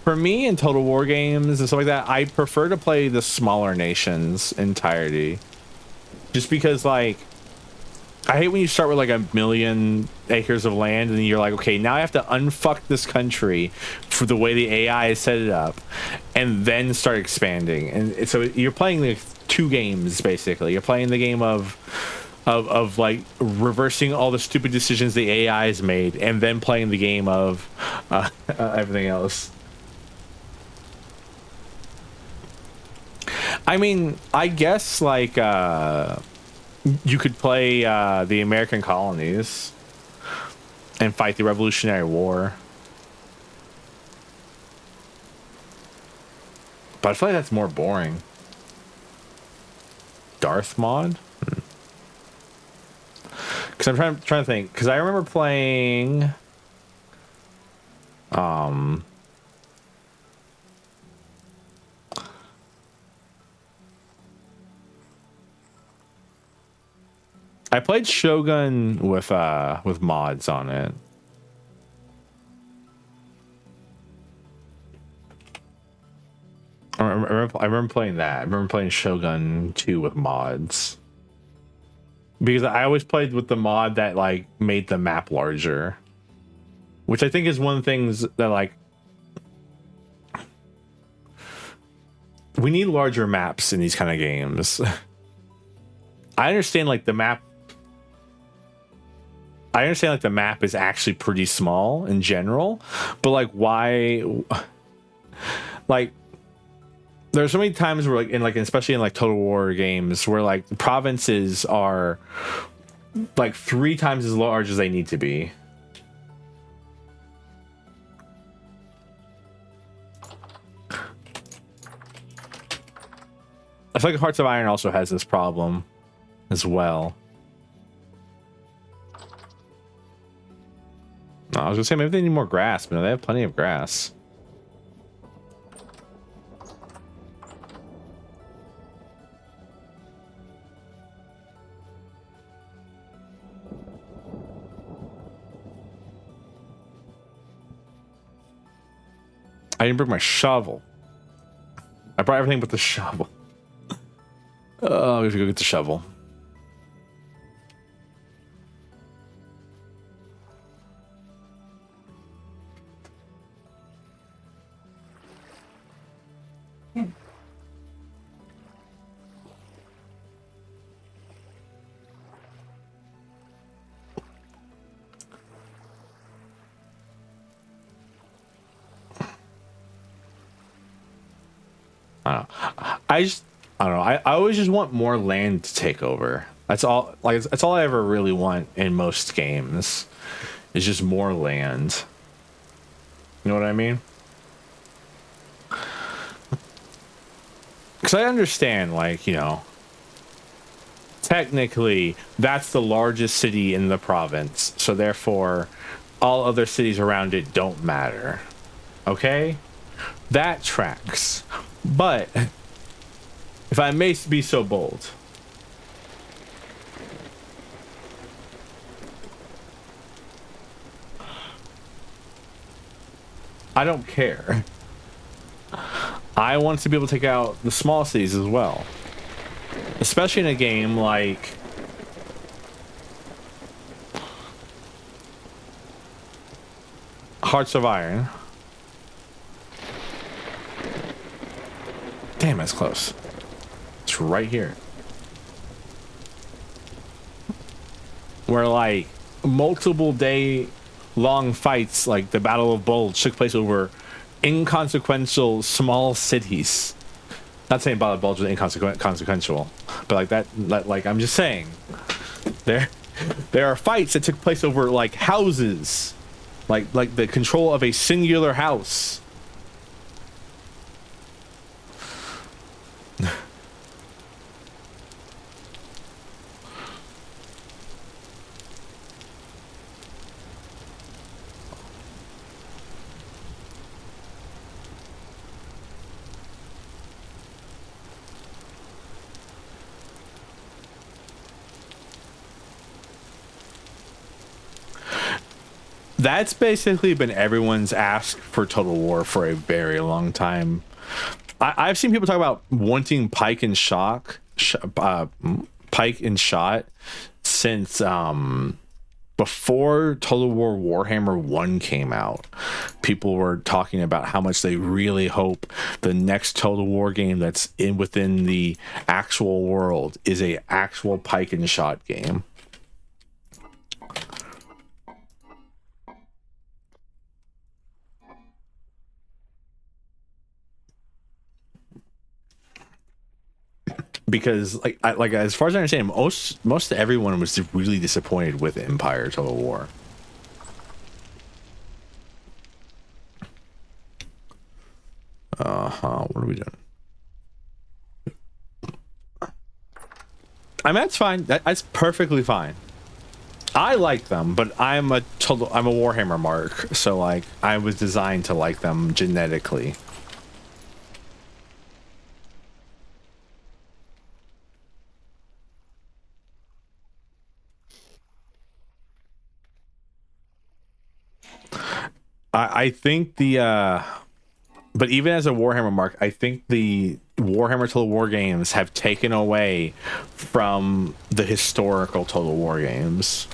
for me in Total War games and stuff like that, I prefer to play the smaller nations entirety, just because like I hate when you start with like 1,000,000 acres of land and then you're like, okay, now I have to unfuck this country for the way the AI has set it up and then start expanding. And so you're playing like two games basically. You're playing the game of like reversing all the stupid decisions the AI has made and then playing the game of everything else. I mean, I guess like you could play the American colonies and fight the Revolutionary War. But I feel like that's more boring. Darth mod? Because I'm trying to think. Because I remember playing I played Shogun with mods on it. I remember playing that. I remember playing Shogun 2 with mods. Because I always played with the mod that like made the map larger. Which I think is one of the things that like we need larger maps in these kind of games. I understand like the map is actually pretty small in general, but like why like there's so many times where like especially in like Total War games where like the provinces are like 3 times as large as they need to be. I feel like Hearts of Iron also has this problem as well. No, I was gonna say maybe they need more grass, but no, they have plenty of grass. I didn't bring my shovel. I brought everything but the shovel. Oh, we have to go get the shovel. I don't know. I don't know. I always just want more land to take over. That's all. Like that's all I ever really want in most games. Is just more land. You know what I mean? Because I understand, like, you know, technically that's the largest city in the province, so therefore all other cities around it don't matter. Okay? That tracks. But if I may be so bold, I don't care. I want to be able to take out the small cities as well. Especially in a game like Hearts of Iron. Damn, that's close. It's right here. Where like multiple day long fights like the Battle of Bulge took place over inconsequential small cities. Not saying Battle of Bulge was inconsequential, but like that, like I'm just saying, there are fights that took place over like houses, like the control of a singular house. That's basically been everyone's ask for Total War for a very long time. I've seen people talk about wanting Pike and Shot since before Total War Warhammer 1 came out. People were talking about how much they really hope the next Total War game that's within the actual world is a actual Pike and Shot game. Because like as far as I understand, most everyone was really disappointed with Empire Total War. What are we doing? I mean, that's fine. That's perfectly fine. I like them, but I'm a Warhammer mark, so like I was designed to like them genetically. I think but even as a Warhammer mark, I think the Warhammer Total War games have taken away from the historical Total War games.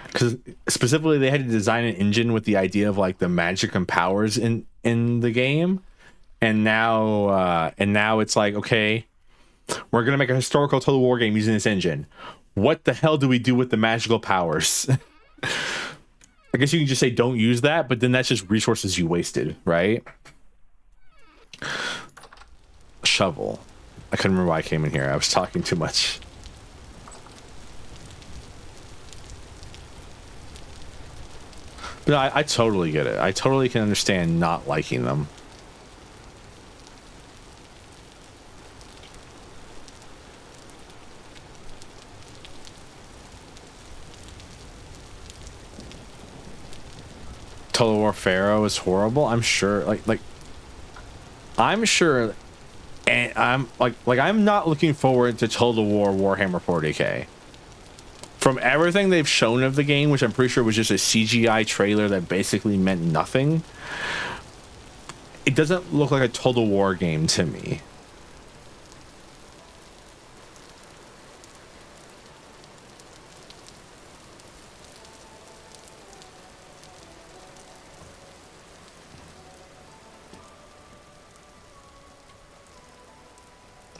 Because specifically they had to design an engine with the idea of like the magic and powers in the game. And now it's like, okay, we're gonna make a historical Total War game using this engine. What the hell do we do with the magical powers? I guess you can just say don't use that, but then that's just resources you wasted, right? Shovel. I couldn't remember why I came in here. I was talking too much. But I totally get it. I totally can understand not liking them. Total War Pharaoh is horrible. I'm sure I'm sure, and I'm I'm not looking forward to Total War Warhammer 40K. From everything they've shown of the game, which I'm pretty sure was just a CGI trailer that basically meant nothing, it doesn't look like a Total War game to me.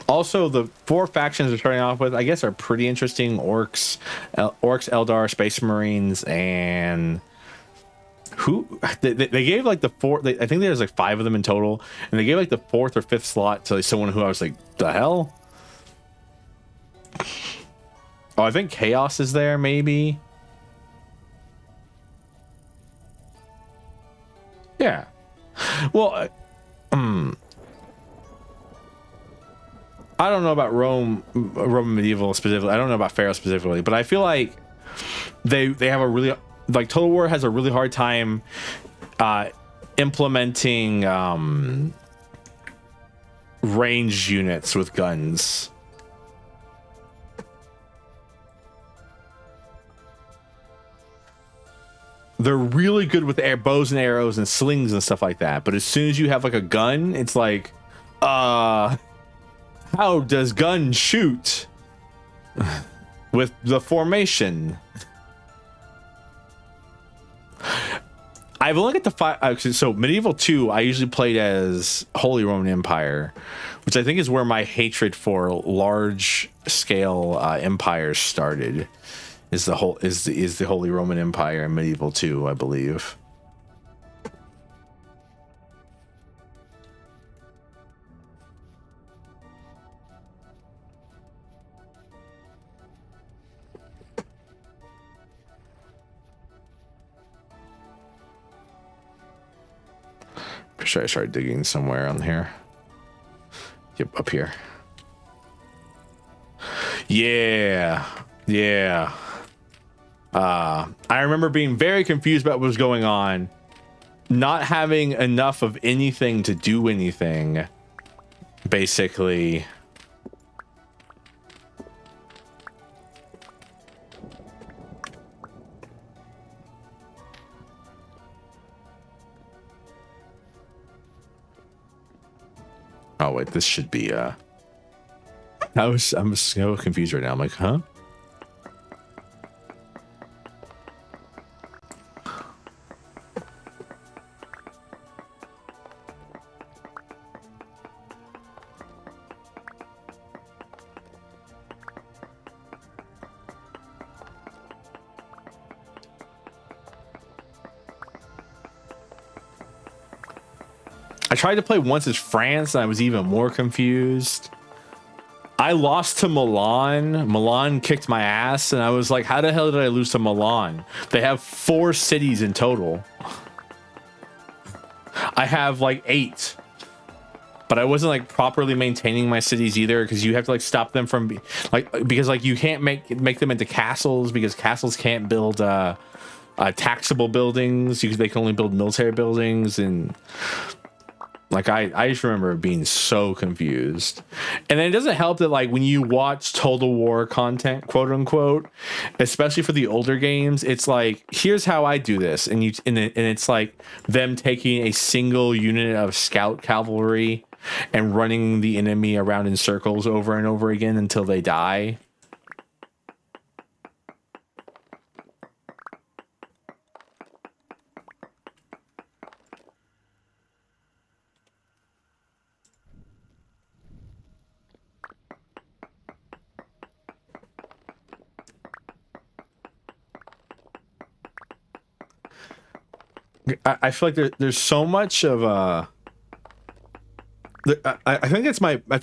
Also, the 4 factions we're starting off with, I guess, are pretty interesting. Orcs, Eldar, Space Marines, and who they gave like the 4. I think there's like 5 of them in total, and they gave like the 4th or 5th slot to like someone who I was like, the hell? Oh, I think Chaos is there, maybe. Yeah. Well, I don't know about Roman medieval specifically. I don't know about Pharaoh specifically, but I feel like they have a really, like, Total War has a really hard time implementing ranged units with guns. They're really good with bows and arrows and slings and stuff like that, but as soon as you have like a gun, it's like, how does gun shoot with the formation? I've only got the so medieval 2 I usually played as Holy Roman Empire, which I think is where my hatred for large scale empires started. Is the Holy Roman Empire in medieval 2, I believe. Should I start digging somewhere on here? Yep, up here. Yeah. I remember being very confused about what was going on, not having enough of anything to do anything, basically. Oh wait, this should be I'm so confused right now. I'm like, huh? I tried to play once as France and I was even more confused. I lost to Milan. Milan kicked my ass and I was like, how the hell did I lose to Milan? They have 4 cities in total. I have like 8. But I wasn't like properly maintaining my cities either, because you have to like stop them from because like you can't make them into castles, because castles can't build taxable buildings. They can only build military buildings. And like I just remember being so confused. And then it doesn't help that like when you watch Total War content, quote unquote, especially for the older games, it's like, here's how I do this, and it's like them taking a single unit of scout cavalry and running the enemy around in circles over and over again until they die. I feel like there's so much of I think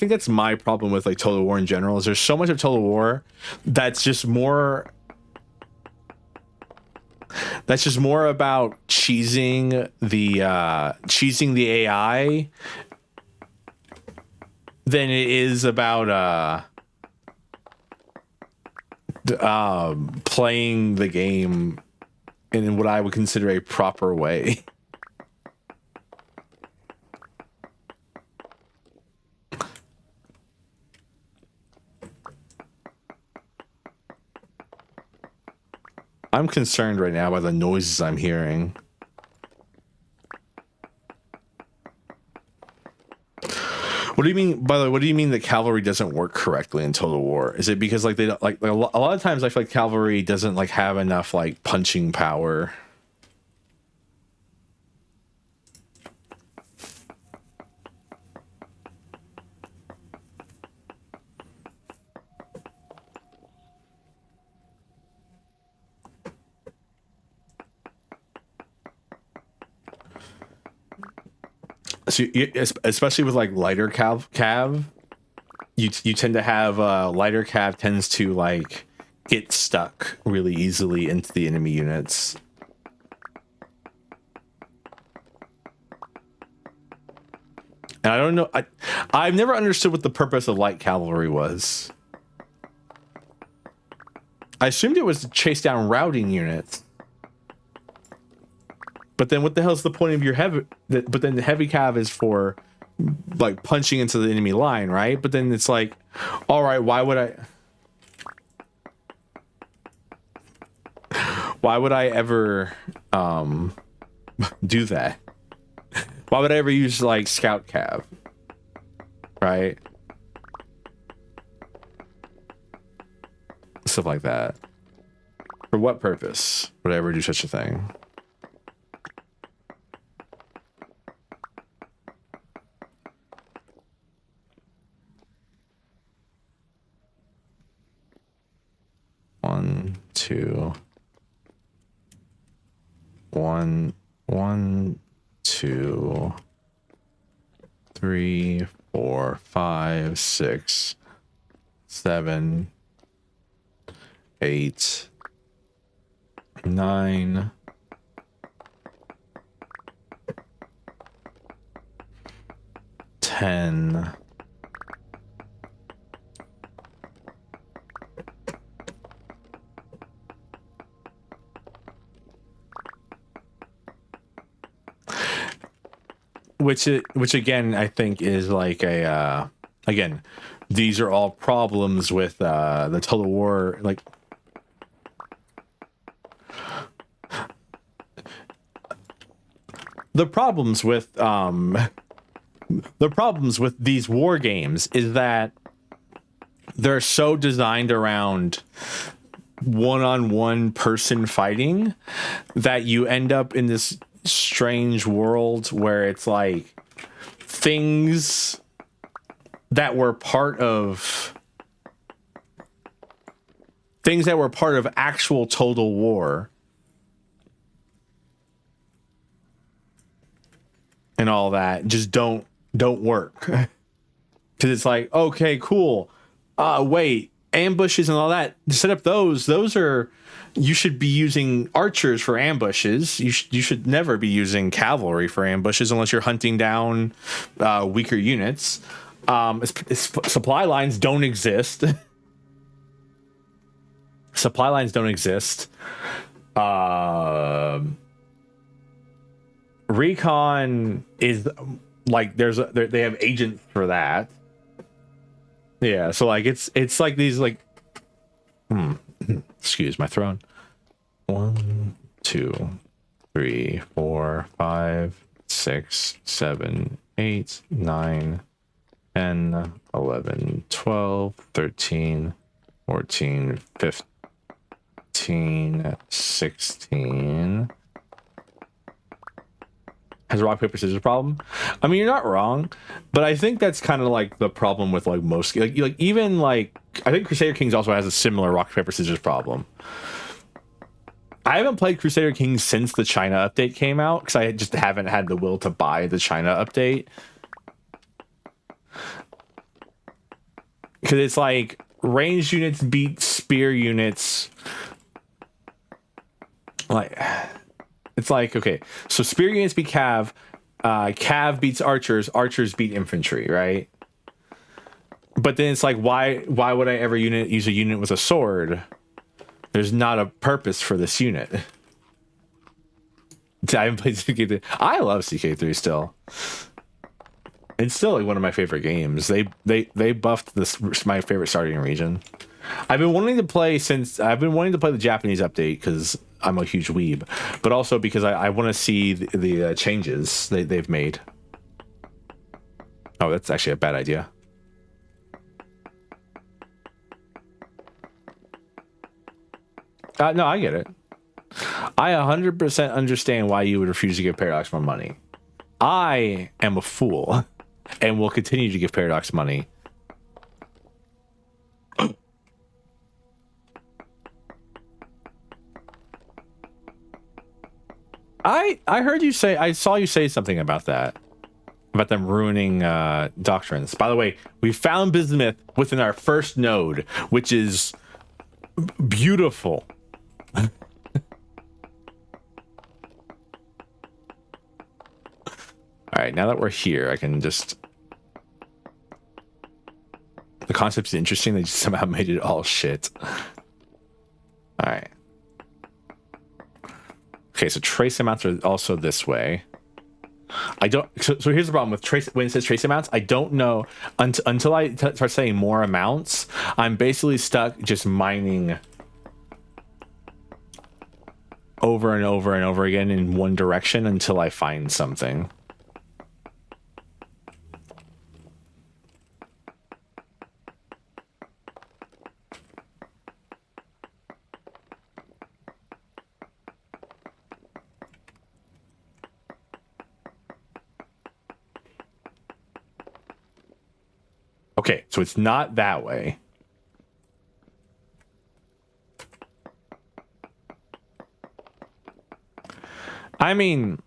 that's my problem with like Total War in general, is there's so much of Total War that's just more about cheesing the AI than it is about playing the game in what I would consider a proper way. I'm concerned right now by the noises I'm hearing. What do you mean, by the way, what do you mean that cavalry doesn't work correctly in Total War? Is it because like they don't, like a lot of times I feel like cavalry doesn't like have enough like punching power? So especially with like lighter cav, you tend to have lighter cav tends to like get stuck really easily into the enemy units. And I don't know. I've never understood what the purpose of light cavalry was. I assumed it was to chase down routing units. But then what the hell's the point of your heavy? But then the heavy cav is for like punching into the enemy line, right? But then it's like, all right, why would I ever do that? Why would I ever use like scout cav? Right? Stuff like that. For what purpose would I ever do such a thing? One, two, 2, 3, 4, 5, 6, 7, 8, 9, 10. Which again, I think is like a, again, these are all problems with the Total War, like the problems with these war games is that they're so designed around one-on-one person fighting that you end up in this strange world where it's like things that were part of actual Total War and all that just don't work. Because it's like, okay, cool, wait, ambushes and all that, to set up those are, you should be using archers for ambushes. You should never be using cavalry for ambushes unless you're hunting down weaker units. Supply lines don't exist. Supply lines don't exist. Recon is like they have agents for that. Yeah, so like it's like these like excuse my throne. 1, 2, 3, 4, 5, 6, 7, 8, 9, 10, 11, 12, 13, 14, 15, 16. Has rock paper scissors problem? I mean, you're not wrong, but I think that's kind of like the problem with like most, like even like I think Crusader Kings also has a similar rock paper scissors problem. I haven't played Crusader Kings since the China update came out because I just haven't had the will to buy the China update. Because it's like ranged units beat spear units. Like, it's like, okay, so spear units beat cav, cav beats archers, archers beat infantry, right? But then it's like, why would I ever use a unit with a sword? There's not a purpose for this unit. I haven't played CK3. I love CK3 still. It's still like one of my favorite games. They buffed this, my favorite starting region. I've been wanting to play the Japanese update because I'm a huge weeb, but also because I want to see the changes they've made. Oh, that's actually a bad idea. No, I get it. I 100% understand why you would refuse to give Paradox more money. I am a fool and will continue to give Paradox money. I heard you say, I saw you say something about that. About them ruining doctrines. By the way, we found bismuth within our first node, which is beautiful. All right, now that we're here, I can just concept is interesting. They just somehow made it all shit. All right. Okay, so trace amounts are also this way. I don't. So here's the problem with trace. When it says trace amounts, I don't know until I start saying more amounts. I'm basically stuck just mining over and over and over again in one direction until I find something. Okay, so it's not that way. I mean,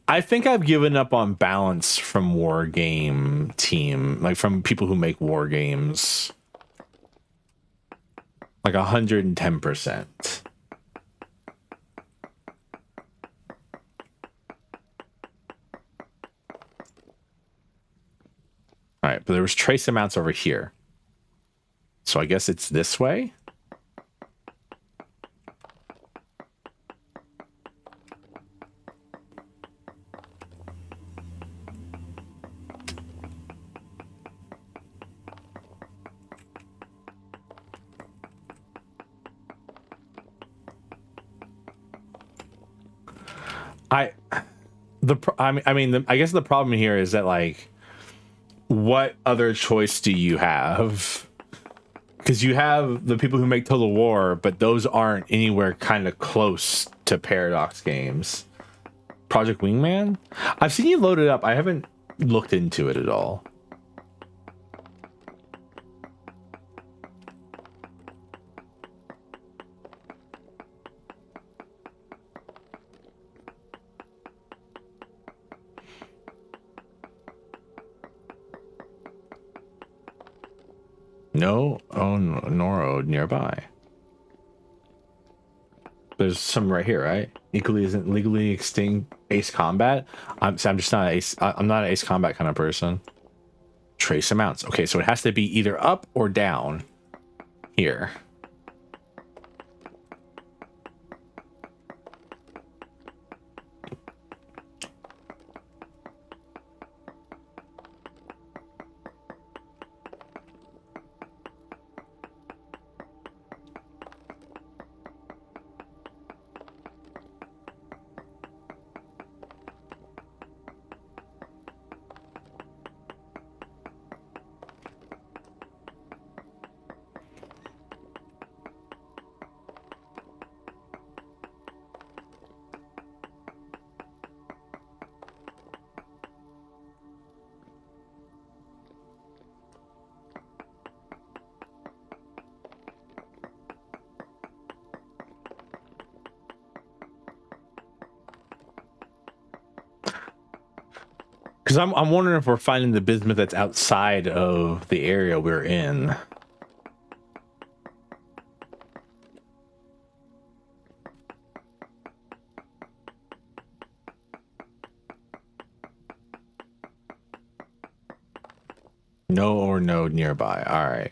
I think I've given up on balance from war game team, like from people who make war games. Like 110%. All right, but there was trace amounts over here. So I guess it's this way. I guess the problem here is that, like, what other choice do you have? Because you have the people who make Total War, but those aren't anywhere kind of close to Paradox games. Project Wingman? I've seen you load it up. I haven't looked into it at all. No, nor nearby. There's some right here, right? Equally isn't legally extinct Ace Combat. I'm just not Ace. I'm not an Ace Combat kind of person. Trace amounts. Okay, so it has to be either up or down here. Because I'm wondering if we're finding the bismuth that's outside of the area we're in. No or node nearby. All right.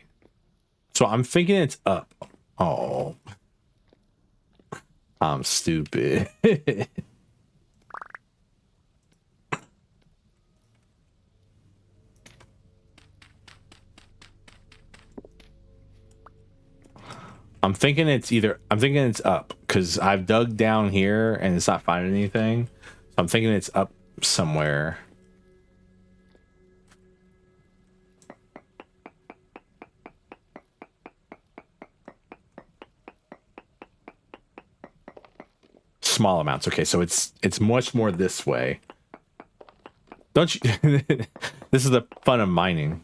So I'm thinking it's up. Oh. I'm stupid. I'm thinking it's up because I've dug down here and it's not finding anything. So I'm thinking it's up somewhere. Small amounts. Okay, so it's much more this way. Don't you? This is the fun of mining.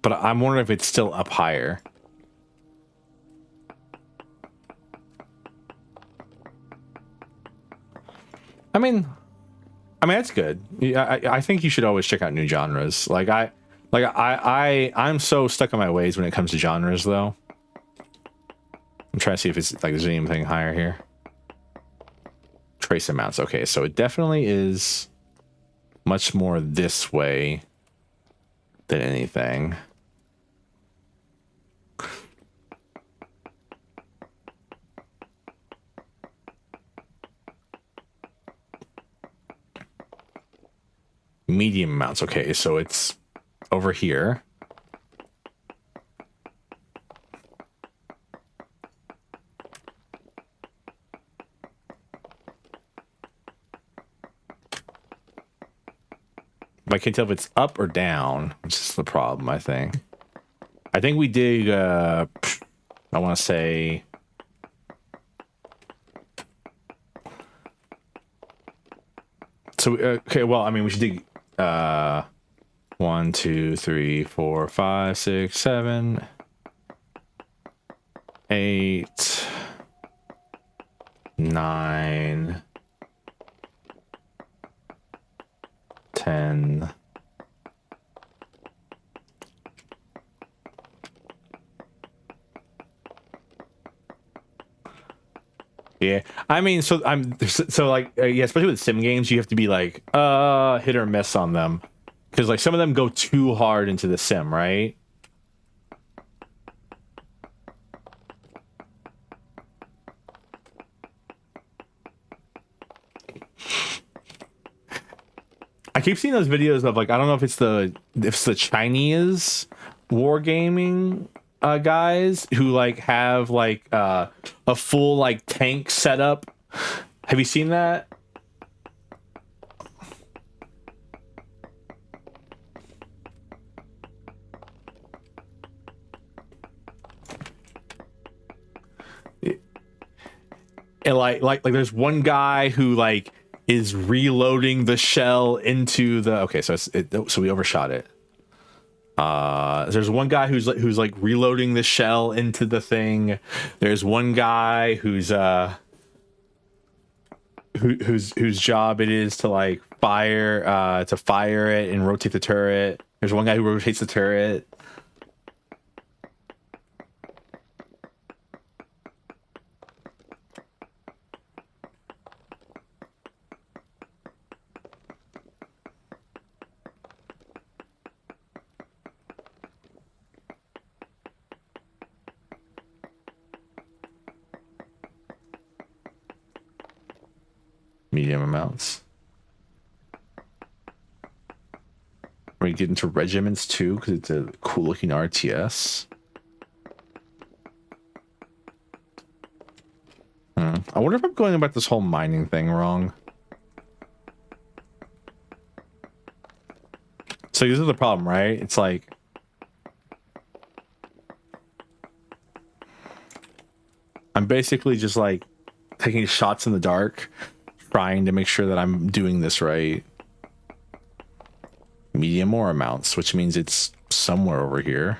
But I'm wondering if it's still up higher. I mean, that's good. I think you should always check out new genres. Like Like I'm so stuck in my ways when it comes to genres, though. I'm trying to see if it's like there's anything higher here. Trace amounts. Okay, so it definitely is much more this way than anything. Medium amounts. Okay, so it's over here. I can't tell if it's up or down, which is the problem, I think. I think we dig, I want to say... So, okay, well, I mean, we should dig 1, 2, 3, 4, 5, 6, 7, 8, 9, 10. Yeah, I mean, so like yeah, especially with sim games, you have to be like hit or miss on them, because like some of them go too hard into the sim, right? I keep seeing those videos of like, I don't know if it's the Chinese wargaming guys who like have like a full like tank setup. Have you seen that? And like there's one guy who like is reloading the shell into the, okay, so so we overshot it. There's one guy who's like reloading the shell into the thing. There's one guy whose job it is to like fire it and rotate the turret. There's one guy who rotates the turret. Medium amounts. We get into regiments too because it's a cool looking RTS. I wonder if I'm going about this whole mining thing wrong. So this is the problem, right? It's like I'm basically just like taking shots in the dark, trying to make sure that I'm doing this right. Medium ore amounts, which means it's somewhere over here.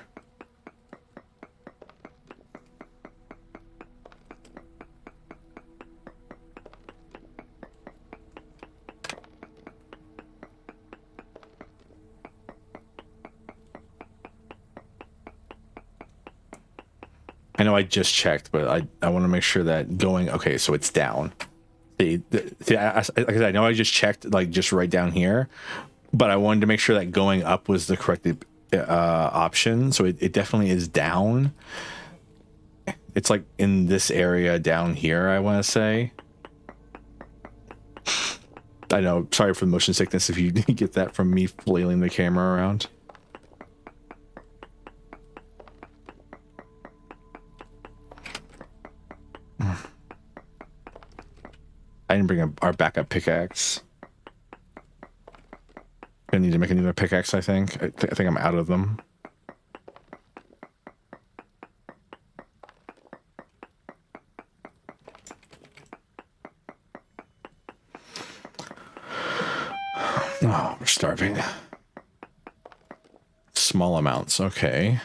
I know I just checked, but I want to make sure that going, okay, so it's down. See, like I said, I know I just checked, like just right down here, but I wanted to make sure that going up was the correct option. So it definitely is down. It's like in this area down here, I want to say. I know, sorry for the motion sickness if you didn't get that from me flailing the camera around. I didn't bring our backup pickaxe. I need to make another pickaxe, I think. I think I'm out of them. Oh, we're starving. Small amounts, okay.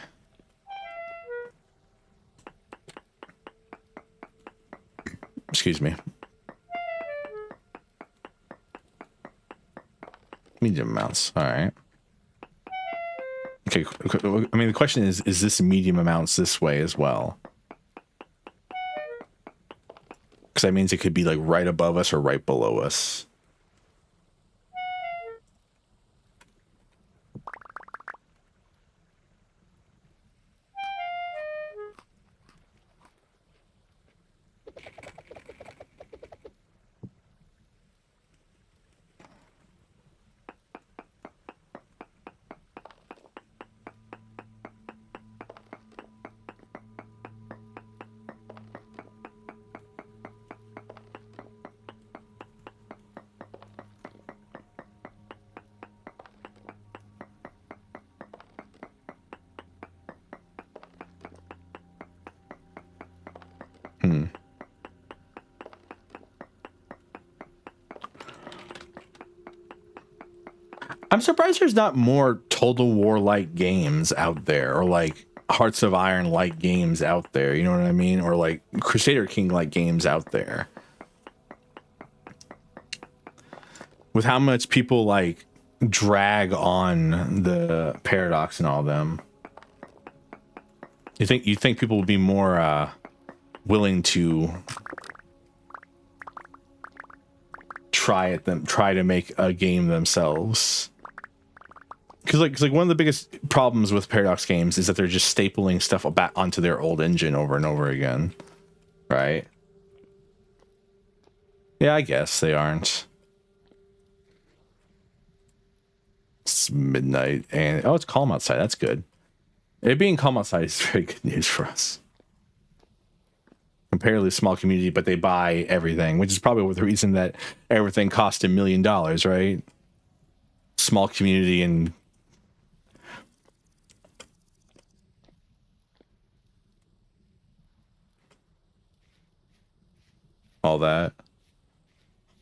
Excuse me. Medium amounts, all right. Okay, I mean, the question is this medium amounts this way as well? Because that means it could be like right above us or right below us. I'm surprised there's not more Total War like games out there, or like Hearts of Iron like games out there. You know what I mean? Or like Crusader King like games out there. With how much people like drag on the Paradox and all them. You think people would be more willing to try to make a game themselves? Because like one of the biggest problems with Paradox games is that they're just stapling stuff back onto their old engine over and over again, right? Yeah, I guess they aren't. It's midnight and oh, it's calm outside. That's good. It being calm outside is very good news for us. Comparatively small community, but they buy everything, which is probably the reason that everything cost $1 million, right? Small community and all that.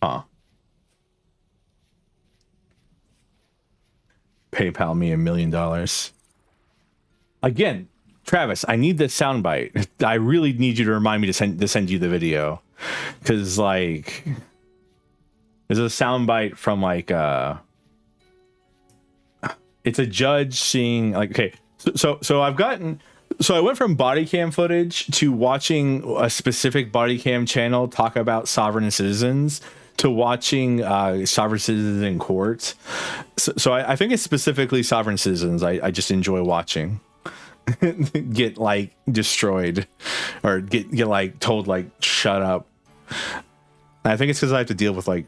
Huh. PayPal me $1 million. Again, Travis, I need this soundbite. I really need you to remind me to send you the video. Cause like there's a soundbite from like it's a judge seeing like okay, so I went from body cam footage to watching a specific body cam channel talk about sovereign citizens to watching sovereign citizens in court. So I think it's specifically sovereign citizens. I just enjoy watching get like destroyed or get like told like shut up. And I think it's because I have to deal with like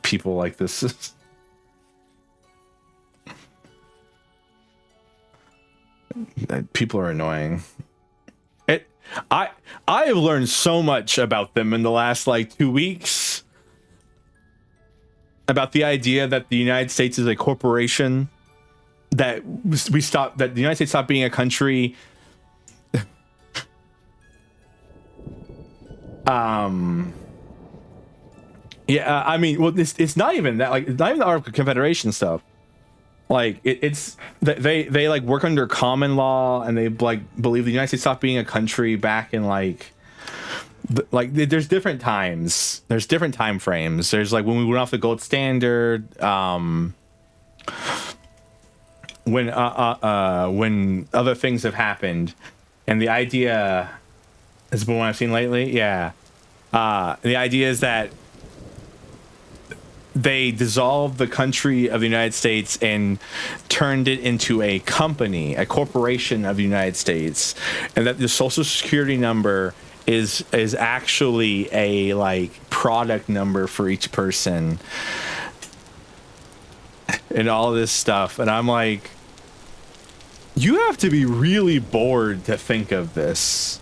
people like this. People are annoying. I have learned so much about them in the last like 2 weeks about the idea that the United States is a corporation, that the United States stopped being a country. Yeah, I mean, well, it's not even that, like, it's not even the Articles of Confederation stuff. Like it's they like work under common law, and they like believe the United States stopped being a country back in like there's different times, there's different time frames. There's like when we went off the gold standard, when other things have happened, and the idea has been one I've seen lately. Yeah, the idea is that they dissolved the country of the United States and turned it into a company, a corporation of the United States, and that the social security number is actually a like product number for each person and all this stuff. And I'm like, you have to be really bored to think of this.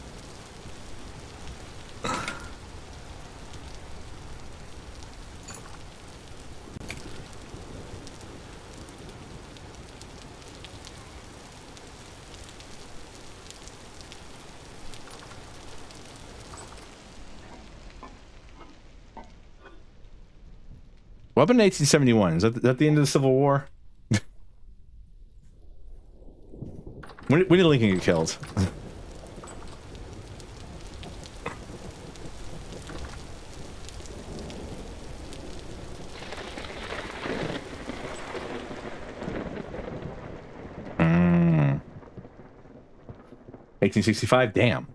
What happened in 1871? Is that the end of the Civil War? when did Lincoln get killed? 1865. Damn.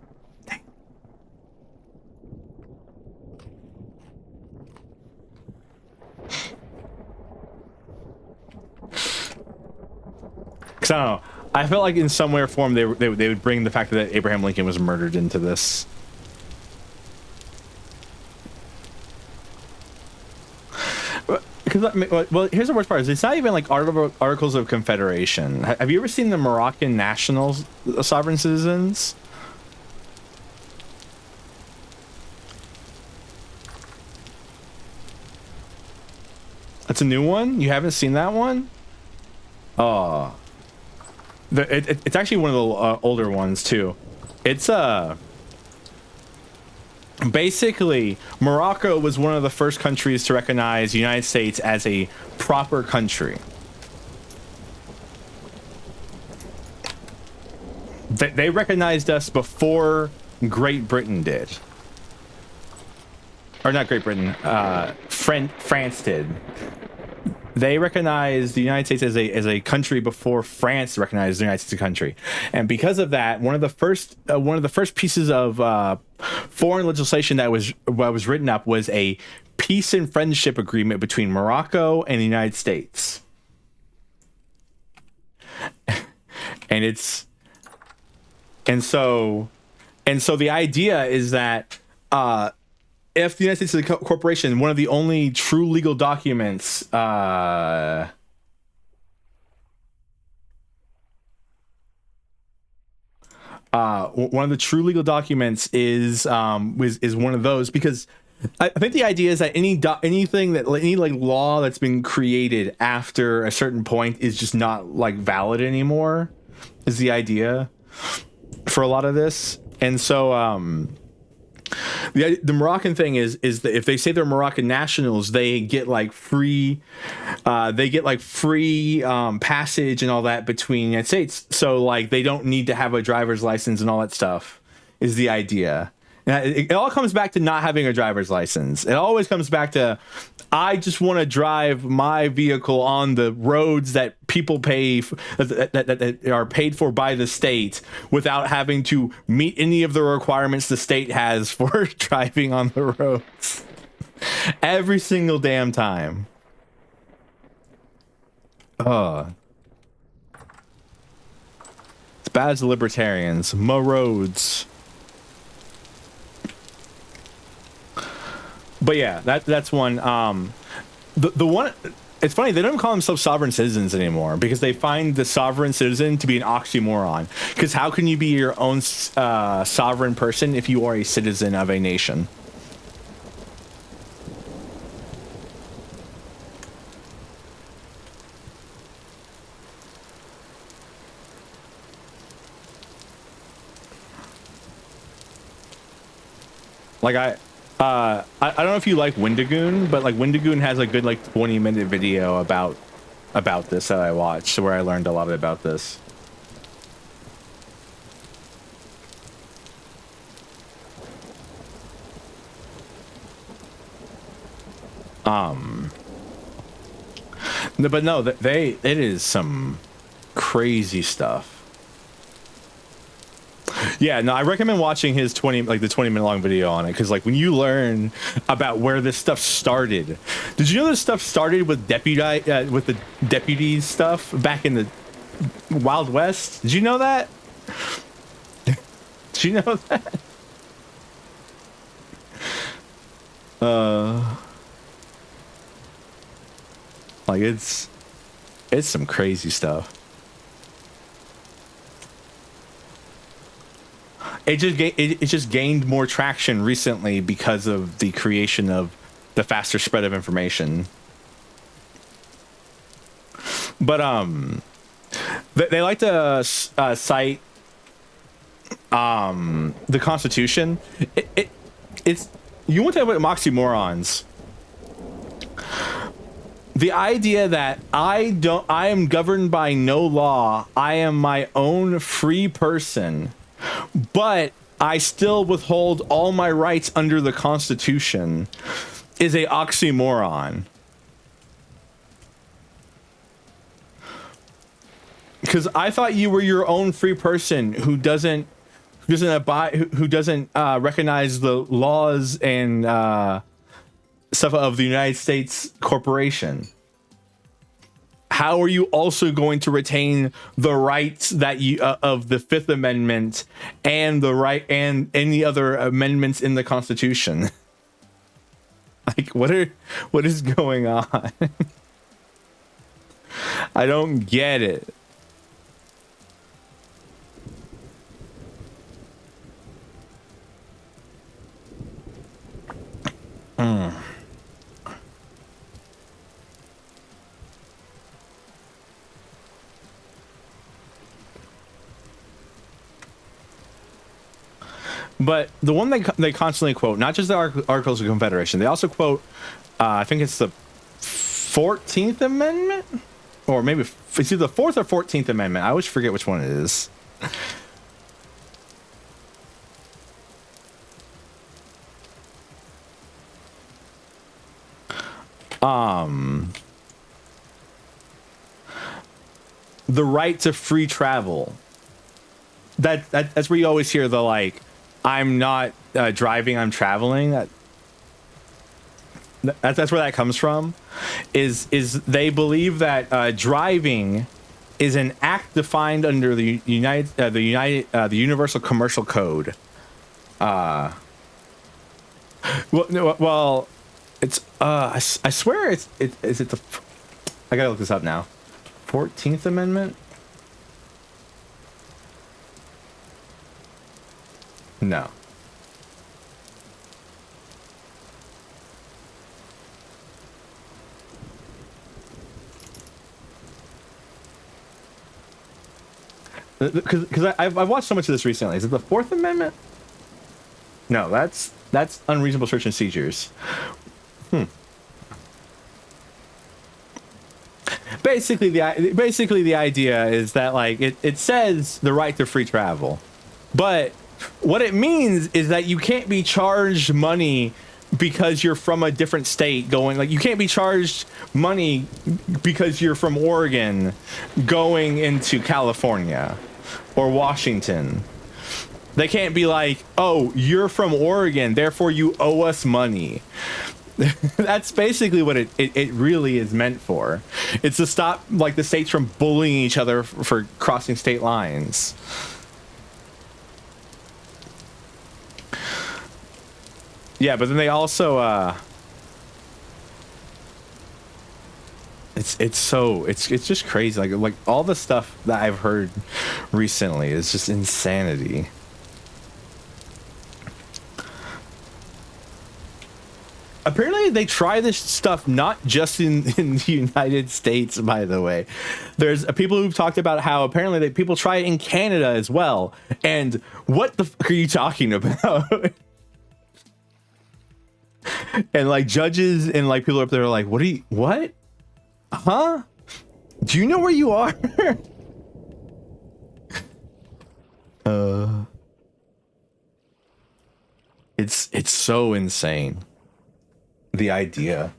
Because I don't know. I felt like in some way or form they would bring the fact that Abraham Lincoln was murdered into this. Because well, here's the worst part: is it's not even like articles of confederation. Have you ever seen the Moroccan national sovereign citizens? That's a new one. You haven't seen that one? Oh, it's actually one of the older ones too. It's basically, Morocco was one of the first countries to recognize the United States as a proper country. They recognized us before Great Britain did. Or not Great Britain, France did. They recognized the United States as a country before France recognized the United States as a country, and because of that, one of the first pieces of foreign legislation that was written up was a peace and friendship agreement between Morocco and the United States, and so the idea is that if the United States is a corporation, one of the only true legal documents one of the true legal documents is one of those, because I think the idea is that any law that's been created after a certain point is just not like valid anymore, is the idea for a lot of this. And so the Moroccan thing is that if they say they're Moroccan nationals, they get like free passage and all that between the United States. So like they don't need to have a driver's license and all that stuff, is the idea. And it all comes back to not having a driver's license. It always comes back to, I just want to drive my vehicle on the roads that people pay that are paid for by the state without having to meet any of the requirements the state has for driving on the roads. Every single damn time. It's bad as the libertarians. Mo roads. But yeah, that's one. The one, it's funny, they don't call themselves sovereign citizens anymore because they find the sovereign citizen to be an oxymoron. Because how can you be your own sovereign person if you are a citizen of a nation? Like I don't know if you like Wendigoon, but like Wendigoon has a good like 20-minute video about this that I watched, where I learned a lot about this. But no, it is some crazy stuff. Yeah, no, I recommend watching his the 20-minute long video on it, because like when you learn about where this stuff started. Did you know this stuff started with the deputies stuff back in the Wild West? Did you know that? Did you know that? Like it's some crazy stuff. It just gained more traction recently because of the creation of the faster spread of information. But they like to cite the Constitution. It's you want to talk about oxymorons. The idea that I am governed by no law. I am my own free person. But I still withhold all my rights under the Constitution is a oxymoron. Because I thought you were your own free person who doesn't who doesn't recognize the laws and stuff of the United States corporation. How are you also going to retain the rights that you of the Fifth Amendment and the right and any other amendments in the Constitution? Like, what is going on? I don't get it. But the one they constantly quote, not just the Articles of Confederation, they also quote, I think it's the 14th Amendment? Or maybe it's either the 4th or 14th Amendment. I always forget which one it is. The right to free travel. That's where you always hear the, like, I'm not driving, I'm traveling. That's where that comes from. Is they believe that driving is an act defined under the Universal Commercial Code. Well, it's I swear is it the, I gotta look this up now. 14th Amendment? No. Because I've watched so much of this recently. Is it the 4th Amendment? No, that's unreasonable search and seizures. Basically the idea is that, like, it says the right to free travel, but what it means is that you can't be charged money because you're from a different state going, like, you can't be charged money because you're from Oregon going into California or Washington. They can't be like, oh, you're from Oregon, therefore you owe us money. That's basically what it really is meant for. It's to stop, like, the states from bullying each other for crossing state lines. Yeah, but then they also it's just crazy. Like all the stuff that I've heard recently is just insanity. Apparently they try this stuff not just in the United States, by the way. There's people who've talked about how apparently people try it in Canada as well. And what the fuck are you talking about? And, like, judges and, like, people up there are like, what? Huh? Do you know where you are? It's so insane. The idea.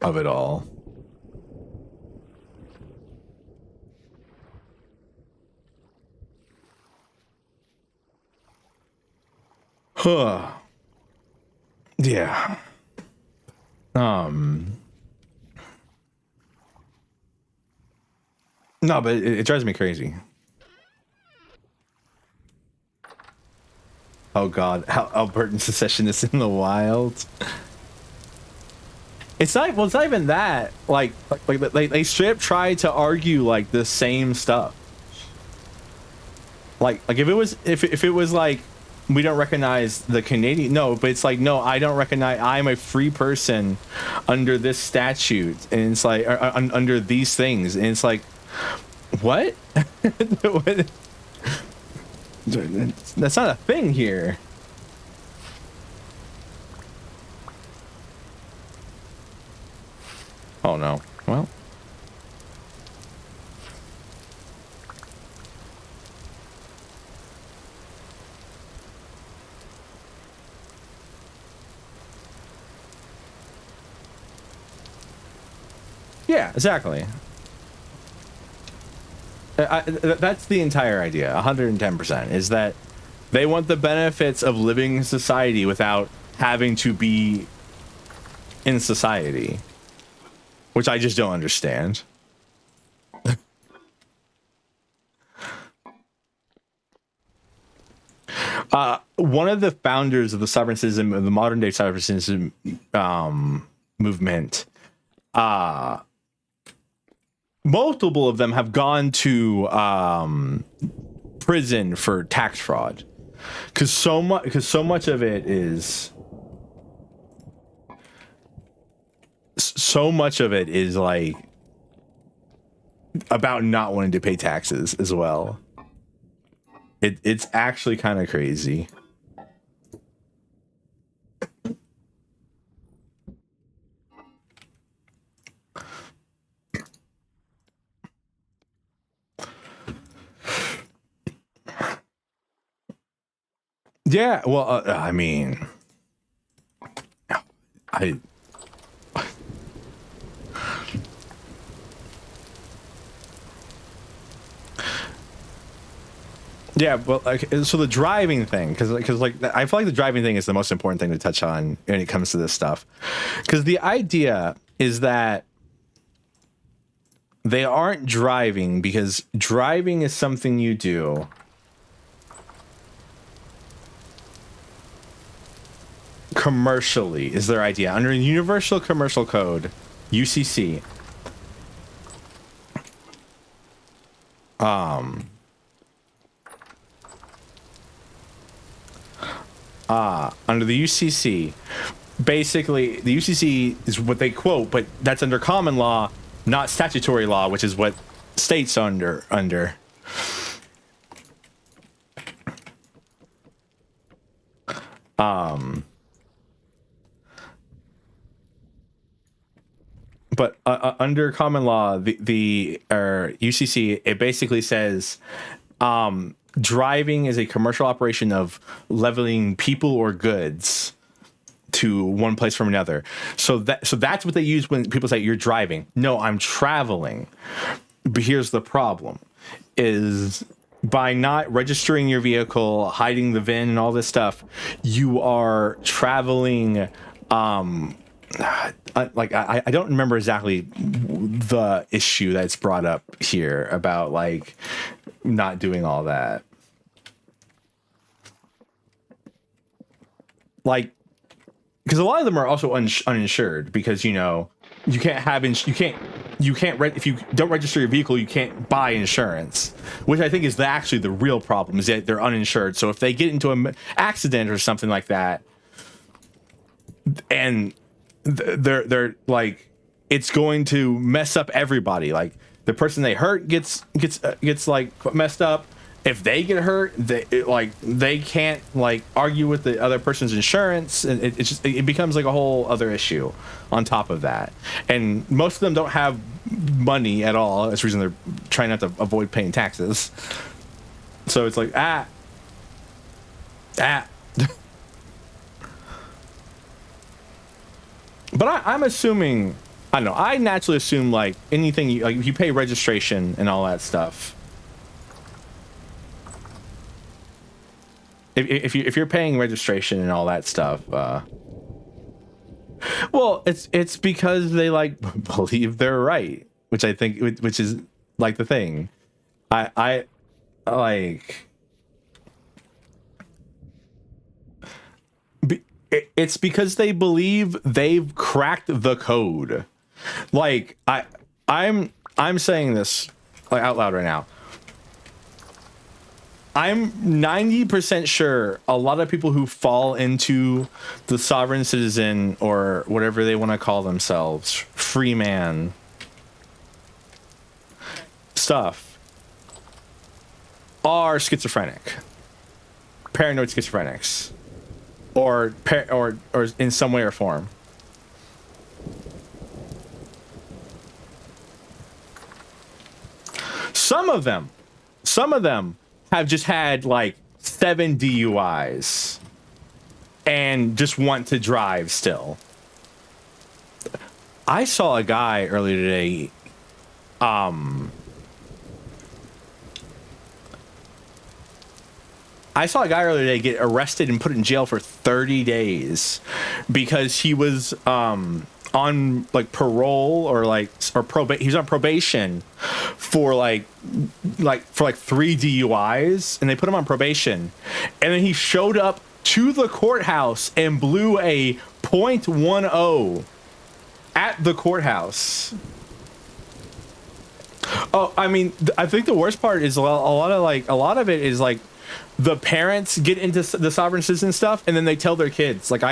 Of it all. Huh. Yeah. No, but it drives me crazy. Oh God, how Albertan secession is in the wild. It's not. Well, it's not even that. Like they straight up try to argue like the same stuff. Like if it was like, we don't recognize the Canadian. No, but it's like, no, I don't recognize. I'm a free person under this statute, and it's like under these things, and it's like, what? What? That's not a thing here. Oh no. Well. Yeah, exactly. That's the entire idea. 110% is that they want the benefits of living in society without having to be in society, which I just don't understand. One of the founders of the sovereign citizen, of the modern day sovereign citizen movement, multiple of them have gone to prison for tax fraud, because so much of it is like about not wanting to pay taxes as well. It's actually kind of crazy. Yeah, well, I mean, yeah, well, so the driving thing, because like I feel like the driving thing is the most important thing to touch on when it comes to this stuff, because the idea is that they aren't driving because driving is something you do commercially, is their idea. Under Universal Commercial Code, UCC, under the UCC, basically the UCC is what they quote, but that's under common law, not statutory law, which is what states under. But under common law, the UCC, it basically says driving is a commercial operation of leveling people or goods to one place from another. So that's what they use when people say you're driving. No, I'm traveling. But here's the problem: is by not registering your vehicle, hiding the VIN, and all this stuff, you are traveling. Like I don't remember exactly the issue that's brought up here about like not doing all that. Like, because a lot of them are also uninsured, because you know you can't have if you don't register your vehicle, you can't buy insurance, which I think is actually the real problem, is that they're uninsured. So if they get into an accident or something like that, and they're like, it's going to mess up everybody. Like the person they hurt gets like messed up. If they get hurt, they can't like argue with the other person's insurance, and it becomes like a whole other issue on top of that. And most of them don't have money at all. That's the reason they're trying not to avoid paying taxes. So it's like But I'm assuming, I don't know, I naturally assume like anything, like if you pay registration and all that stuff, if you're paying registration and all that stuff, well, it's because they like believe they're right, which I think, which is like the thing. I like. It's because they believe they've cracked the code. Like I'm saying this like out loud right now. I'm 90% sure a lot of people who fall into the sovereign citizen or whatever they want to call themselves, free man stuff, are schizophrenic, paranoid schizophrenics. Or in some way or form. Some of them have just had like 7 DUIs and just want to drive still. I saw a guy earlier today I saw a guy earlier today get arrested and put in jail for 30 days because he was on like parole or probation. He was on probation for like 3 DUIs, and they put him on probation. And then he showed up to the courthouse and blew a .10 at the courthouse. Oh, I mean, I think the worst part is a lot of it is like the parents get into the sovereign citizen stuff and then they tell their kids. Like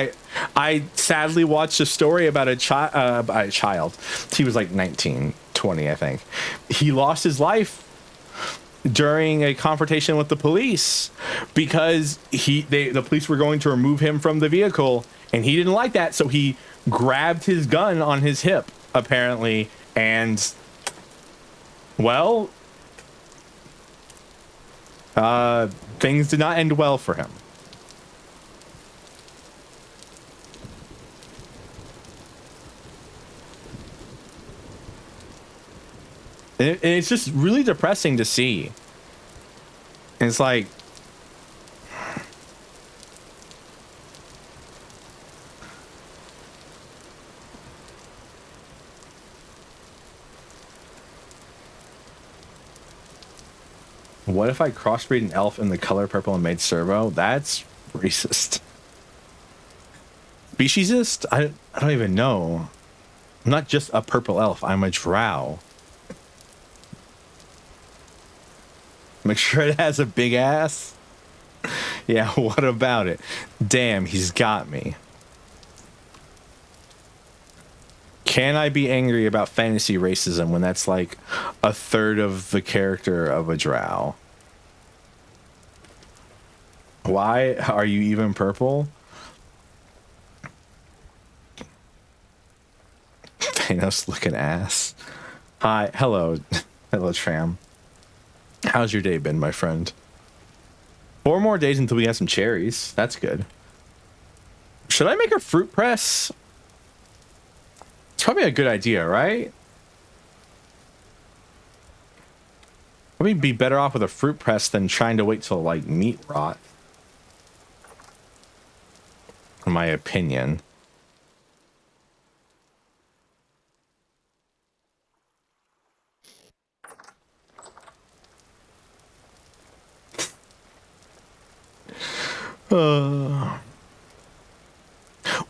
I sadly watched a story about a child. He was like 19, 20, I think. He lost his life during a confrontation with the police because the police were going to remove him from the vehicle and he didn't like that, so he grabbed his gun on his hip apparently, and well, things did not end well for him. And it's just really depressing to see. And it's like, what if I crossbreed an elf in the color purple and made servo? That's racist. Speciesist? I don't even know. I'm not just a purple elf. I'm a drow. Make sure it has a big ass. Yeah, what about it? Damn, he's got me. Can I be angry about fantasy racism when that's like a third of the character of a drow? Why are you even purple? Thanos looking ass. Hi, hello. Hello, Tram. How's your day been, my friend? 4 more days until we have some cherries. That's good. Should I make a fruit press? It's probably a good idea, right? Probably be better off with a fruit press than trying to wait till like meat rot. In my opinion.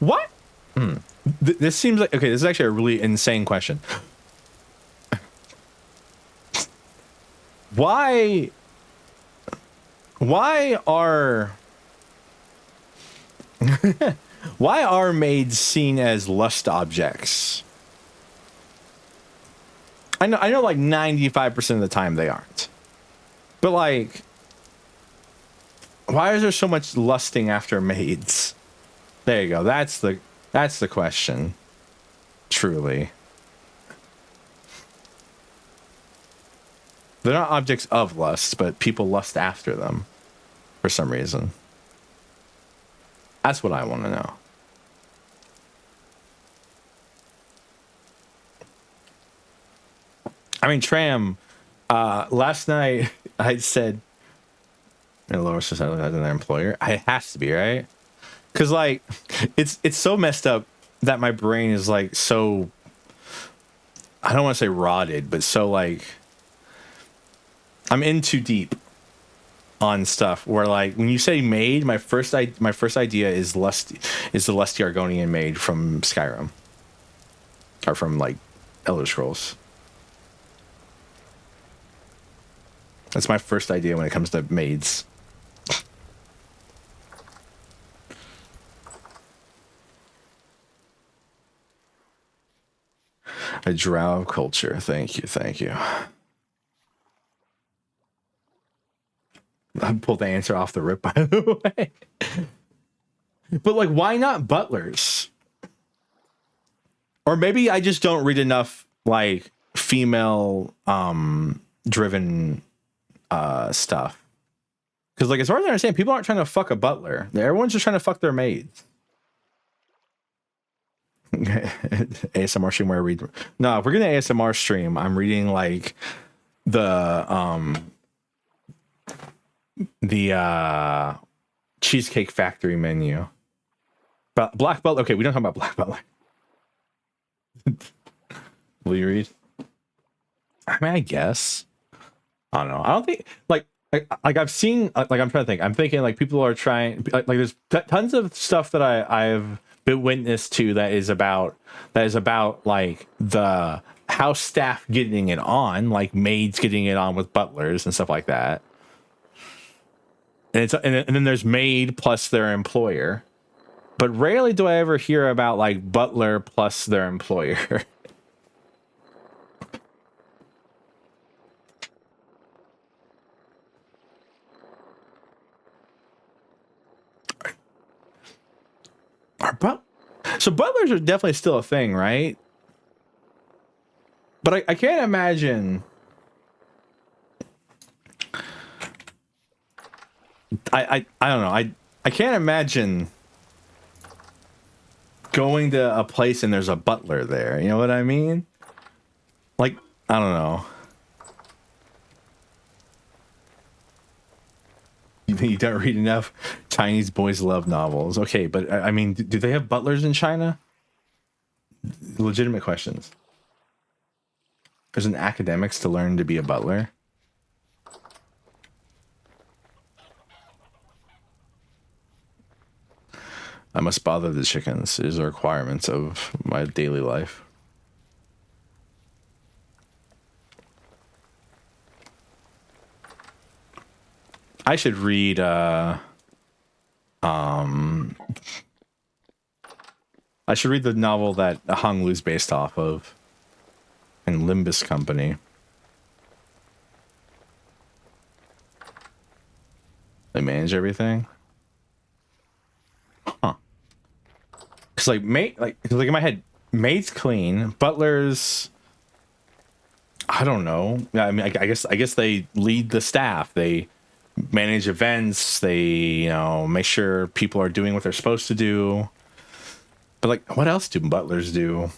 What? This seems like, okay, this is actually a really insane question. Why are why are maids seen as lust objects? I know like 95% of the time they aren't. But like, why is there so much lusting after maids? There you go. That's the question. Truly. They're not objects of lust, but people lust after them for some reason. That's what I want to know. I mean, Tram, last night I said, lower society than their employer. It has to be, right? Because like, it's so messed up that my brain is like so, I don't want to say rotted, but so like, I'm in too deep on stuff where like when you say maid, my first idea is the lusty Argonian maid from Skyrim or from like Elder Scrolls. That's my first idea when it comes to maids. A drow culture. Thank you. I pulled the answer off the rip, by the way. But like, why not butlers? Or maybe I just don't read enough like female driven stuff. Because like, as far as I understand, people aren't trying to fuck a butler. Everyone's just trying to fuck their maids. ASMR stream where I read. No, if we're gonna ASMR stream, I'm reading like the the Cheesecake Factory menu. Black Butler. Okay, we don't talk about Black Butler. Will you read? I mean, I guess. I don't know. I don't think like I've seen like I'm trying to think. I'm thinking like people are trying like there's tons of stuff that I've been witness to that is about like the house staff getting it on, like maids getting it on with butlers and stuff like that. And then there's maid plus their employer. But rarely do I ever hear about like butler plus their employer. So butlers are definitely still a thing, right? But I can't imagine. I don't know. I can't imagine going to a place and there's a butler there. You know what I mean? Like, I don't know. You don't read enough Chinese boys love novels. Okay, but I mean, do they have butlers in China? Legitimate questions. There's an academics to learn to be a butler. I must bother the chickens. It is a requirement of my daily life. I should read I should read the novel that Hong Lu's based off of in Limbus Company. They manage everything. Huh. Cause like in my head, maid's clean, butlers. I don't know. I mean, I guess they lead the staff. They manage events. They make sure people are doing what they're supposed to do. But like, what else do butlers do?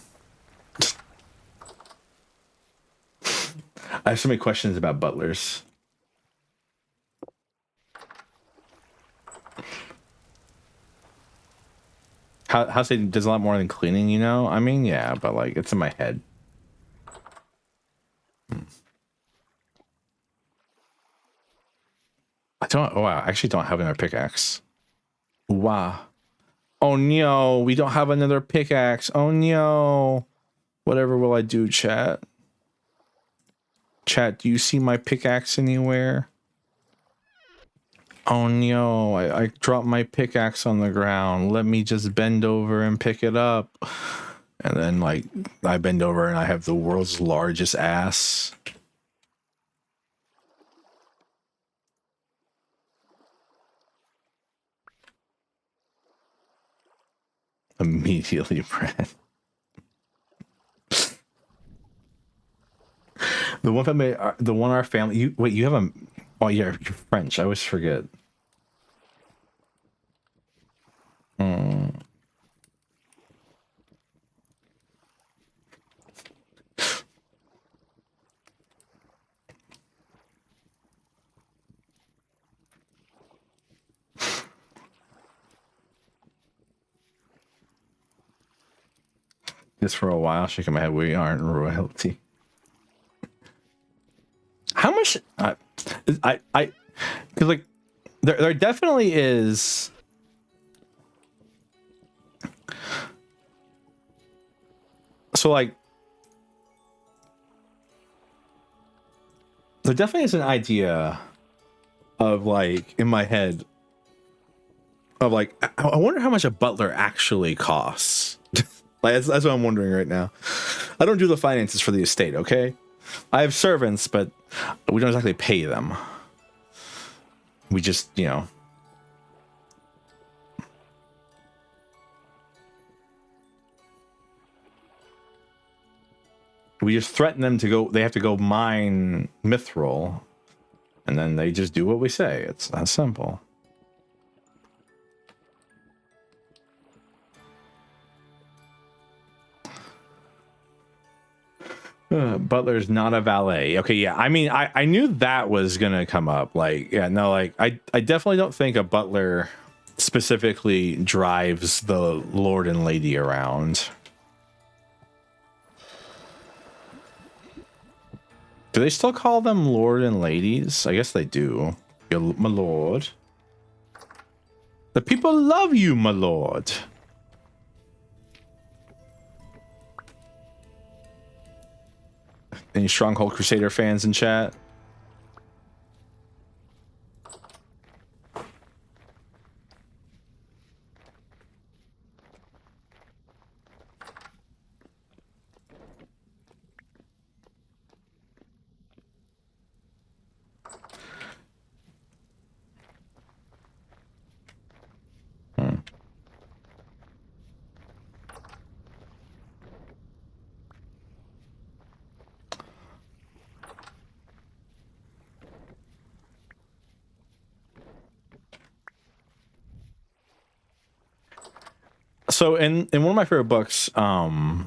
I have so many questions about butlers. House does a lot more than cleaning, you know? I mean, yeah, but like, it's in my head. I actually don't have another pickaxe. Wow. Oh no, we don't have another pickaxe. Oh no. Whatever will I do, chat? Chat, do you see my pickaxe anywhere? Oh no, I dropped my pickaxe on the ground. Let me just bend over and pick it up. And then like I bend over and I have the world's largest ass. Immediately, Brad. The one family, our family. You have a. Oh yeah, you're French. I always forget. Just for a while, shaking my head. We aren't royalty. How much? Because like, there definitely is. So like, there definitely is an idea of like in my head of like I wonder how much a butler actually costs. Like that's what I'm wondering right now. I don't do the finances for the estate, okay? I have servants, but we don't exactly pay them. We just, we just threaten them to go. They have to go mine mithril, and then they just do what we say. It's that simple. Butler's not a valet. Okay, yeah. I mean, I knew that was gonna come up. Like, yeah, no, like I definitely don't think a butler specifically drives the lord and lady around. Do they still call them lord and ladies? I guess they do. My lord. The people love you, my lord. Any Stronghold Crusader fans in chat? So in one of my favorite books, the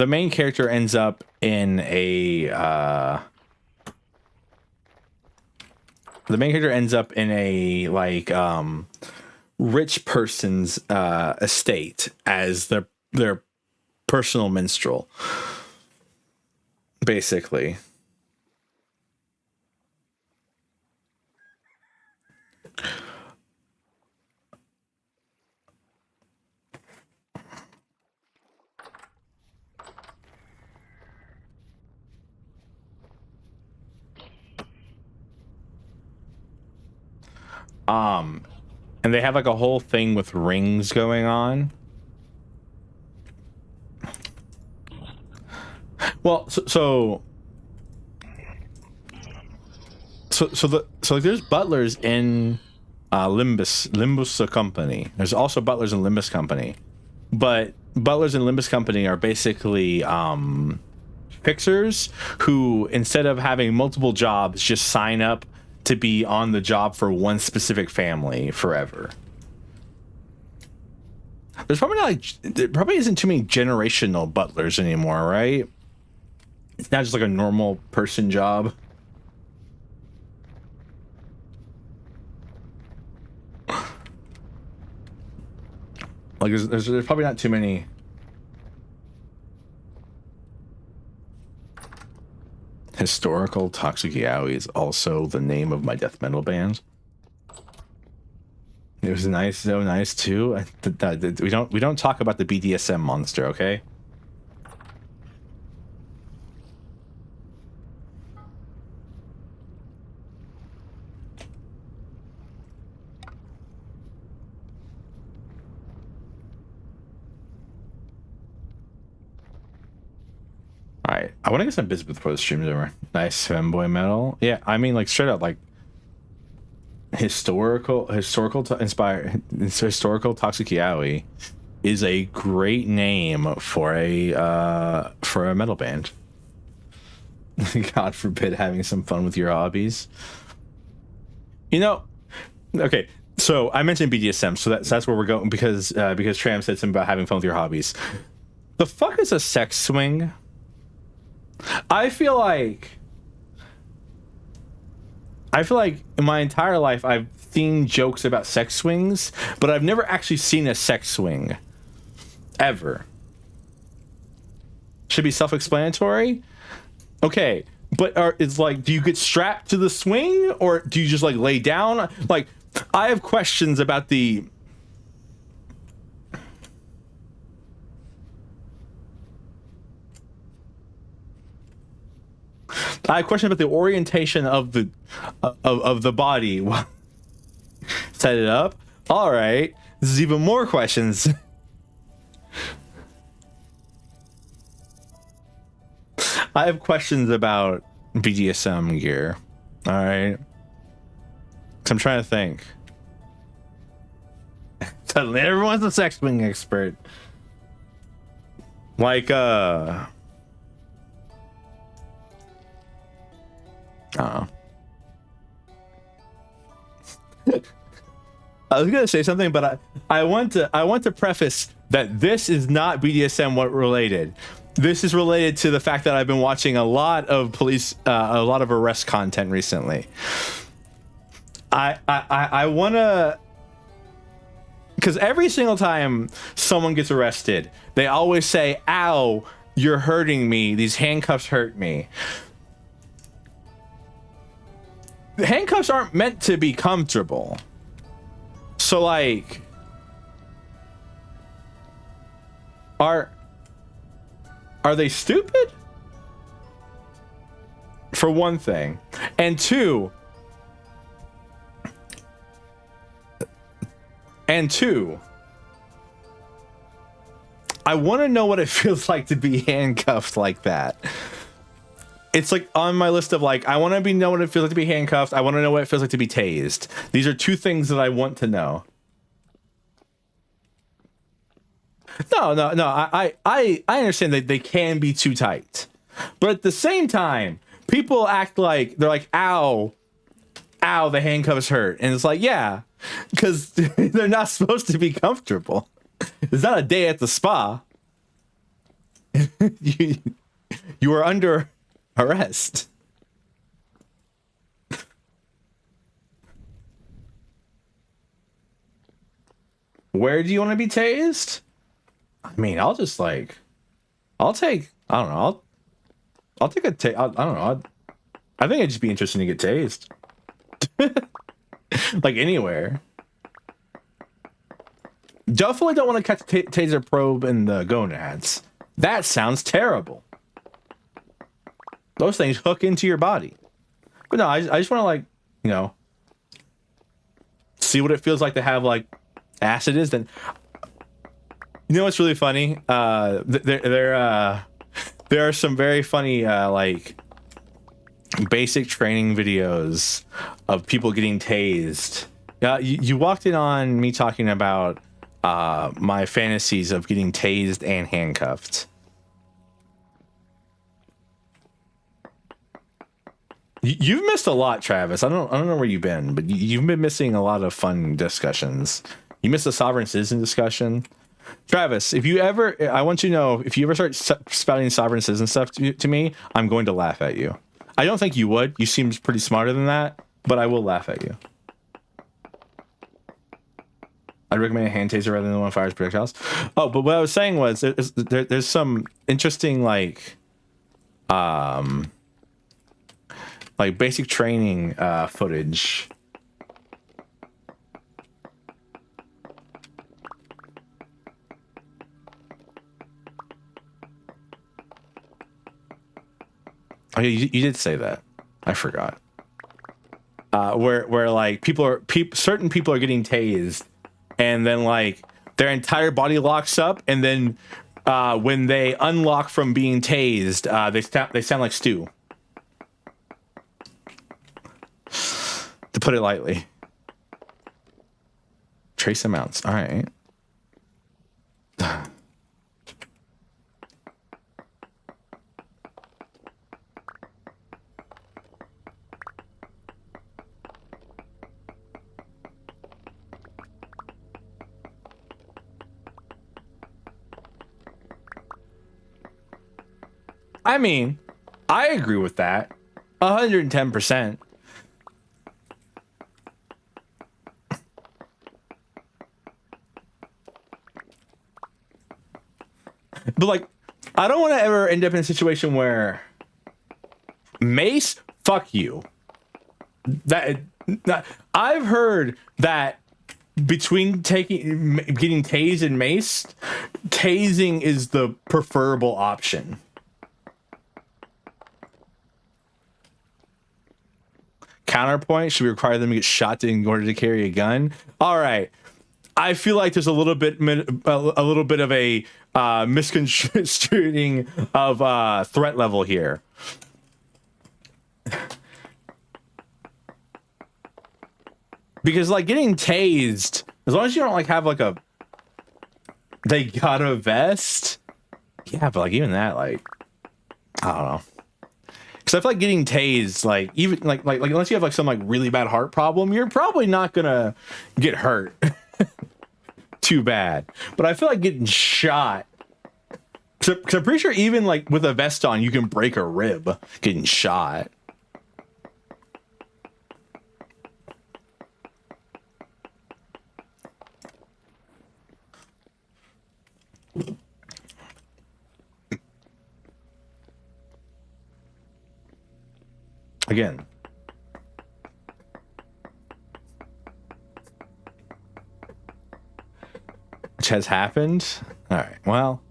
main character ends up in a like rich person's estate as their personal minstrel, basically. And they have like a whole thing with rings going on. Well, so there's butlers in Limbus Company. There's also butlers in Limbus Company, but butlers in Limbus Company are basically fixers who, instead of having multiple jobs, just sign up to be on the job for one specific family forever. There's probably not there probably isn't too many generational butlers anymore, right? It's not just like a normal person job. Like there's probably not too many. Historical Toxic Yaoi is also the name of my death metal band. It was nice, so nice too. We don't talk about the BDSM monster, okay? All right, I want to get some business before the stream's over. Nice femboy metal. Yeah, I mean, like straight up, like historical inspired historical Toxic Yaoi is a great name for a metal band. God forbid having some fun with your hobbies. You know, okay. So I mentioned BDSM, so that's where we're going because Tram said something about having fun with your hobbies. The fuck is a sex swing? I feel like in my entire life I've seen jokes about sex swings, but I've never actually seen a sex swing. Ever. Should be self-explanatory. Okay, but it's like, do you get strapped to the swing or do you just like lay down? Like, I have questions about the orientation of the body. Set it up. All right, this is even more questions. I have questions about BDSM gear. All right, I'm trying to think. Suddenly, everyone's a sex swing expert. Like, I don't know. I was gonna say something, but I want to preface that this is not BDSM related. This is related to the fact that I've been watching a lot of a lot of arrest content recently. I wanna, because every single time someone gets arrested, they always say, "Ow, you're hurting me. These handcuffs hurt me." The handcuffs aren't meant to be comfortable. So like, are they stupid? For one thing. And two, I want to know what it feels like to be handcuffed like that. It's like on my list of like, I want to know what it feels like to be handcuffed. I want to know what it feels like to be tased. These are two things that I want to know. No. I understand that they can be too tight, but at the same time, people act like they're like, "Ow, the handcuffs hurt," and it's like, yeah, because they're not supposed to be comfortable. It's not a day at the spa. You are under arrest. Where do you want to be tased? I mean, I'll take a I don't know. I think it'd just be interesting to get tased. Like anywhere. Definitely don't want to catch a taser probe in the gonads. That sounds terrible. Those things hook into your body. But no, I just want to, like, you know, see what it feels like to have like acid is. Then, you know what's really funny? There are some very funny like basic training videos of people getting tased. You walked in on me talking about my fantasies of getting tased and handcuffed. You've missed a lot, Travis. I don't know where you've been, but you've been missing a lot of fun discussions. You missed the sovereign citizen discussion. Travis, I want you to know, if you ever start spouting sovereign citizen stuff to me, I'm going to laugh at you. I don't think you would. You seem pretty smarter than that, but I will laugh at you. I'd recommend a hand taser rather than one that fires projectiles. Oh, but what I was saying was there's some interesting like basic training footage. Oh, yeah, you did say that. I forgot. Where like certain people are getting tased, and then like their entire body locks up, and then when they unlock from being tased, they sound like stew. To put it lightly. Trace amounts. All right. I mean, I agree with that 110%. But like, I don't want to ever end up in a situation where mace, fuck you. That I've heard that between getting tased and maced, tasing is the preferable option. Counterpoint: should we require them to get shot in order to carry a gun? All right. I feel like there's a little bit of a misconstruing of threat level here. Because like getting tased, as long as you don't like have like they got a vest. Yeah, but like even that, like, I don't know. Because I feel like getting tased, like even like unless you have like some like really bad heart problem, you're probably not gonna get hurt too bad. But I feel like getting shot. Because I'm pretty sure even like with a vest on, you can break a rib getting shot. Again. Which has happened. All right. Well,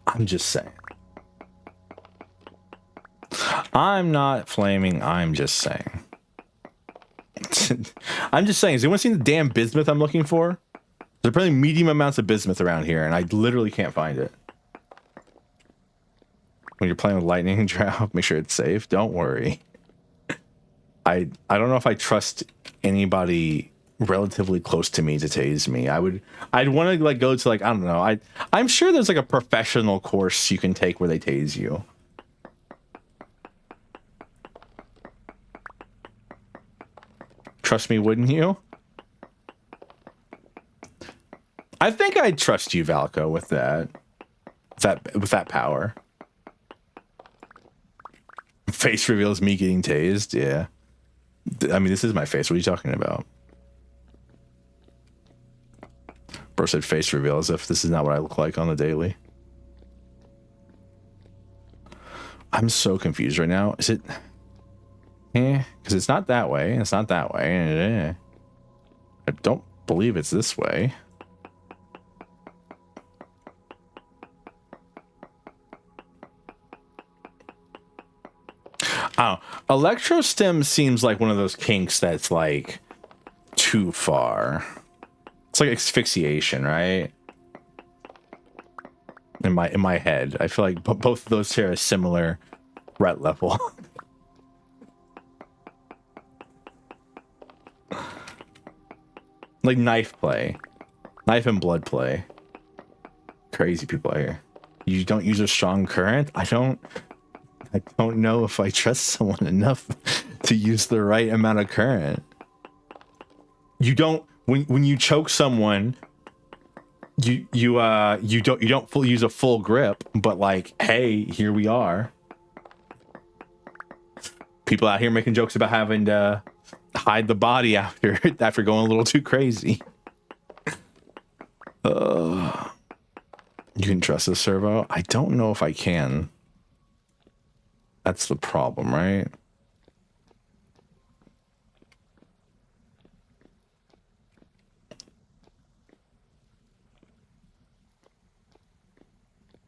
I'm just saying. I'm not flaming. I'm just saying. I'm just saying. Has anyone seen the damn bismuth I'm looking for? There's probably medium amounts of bismuth around here, and I literally can't find it. When you're playing with lightning drought, make sure it's safe. Don't worry. I don't know if I trust anybody relatively close to me to tase me. I'd want to like go to like, I don't know. I'm sure there's like a professional course you can take where they tase you. Trust me, wouldn't you? I think I'd trust you, Valko, with that power. Face reveals me getting tased. Yeah. I mean, this is my face. What are you talking about? Bro said face reveal as if this is not what I look like on the daily. I'm so confused right now. Is it? Because it's not that way. It's not that way. I don't believe it's this way. Oh, electrostim seems like one of those kinks that's like too far. It's like asphyxiation, right? In my head, I feel like both of those share a similar threat level. Like knife play, knife and blood play. Crazy people out here. You don't use a strong current. I don't know if I trust someone enough to use the right amount of current. You don't when you choke someone, you don't use a full grip, but like, hey, here we are. People out here making jokes about having to hide the body after going a little too crazy. You can trust the servo? I don't know if I can. That's the problem, right?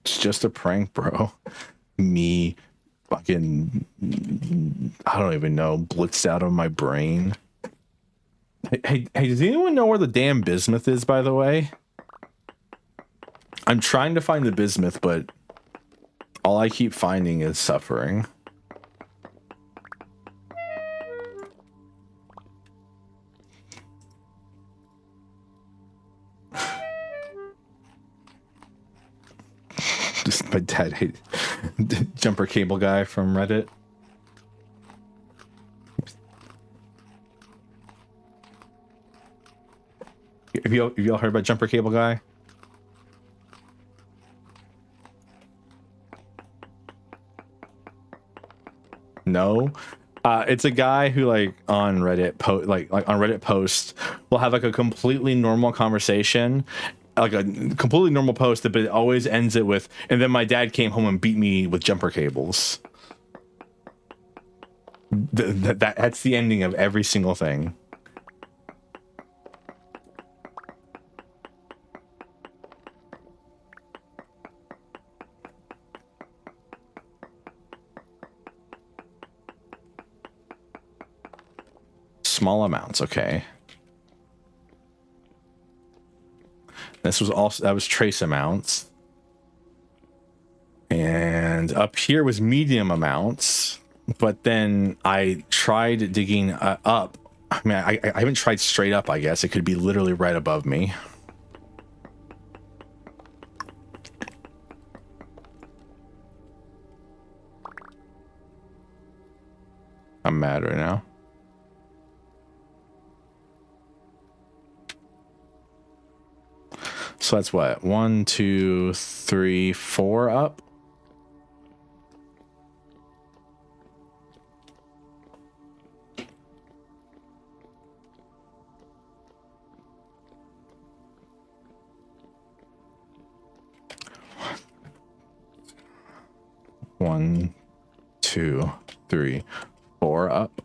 It's just a prank, bro. Me fucking, I don't even know, blitzed out of my brain. Hey, does anyone know where the damn bismuth is, by the way? I'm trying to find the bismuth, but all I keep finding is suffering. Just my dad hate jumper cable guy from Reddit. Have y'all heard about jumper cable guy? No. It's a guy who like on Reddit on Reddit posts will have like a completely normal conversation, like a completely normal post, but it always ends it with, and then my dad came home and beat me with jumper cables. That's the ending of every single thing. Small amounts, okay. That was trace amounts. And up here was medium amounts, but then I tried digging up. I mean, I haven't tried straight up, I guess. It could be literally right above me. I'm mad right now. So that's what? 1, 2, 3, 4 up. One, 2, 3, 4 up.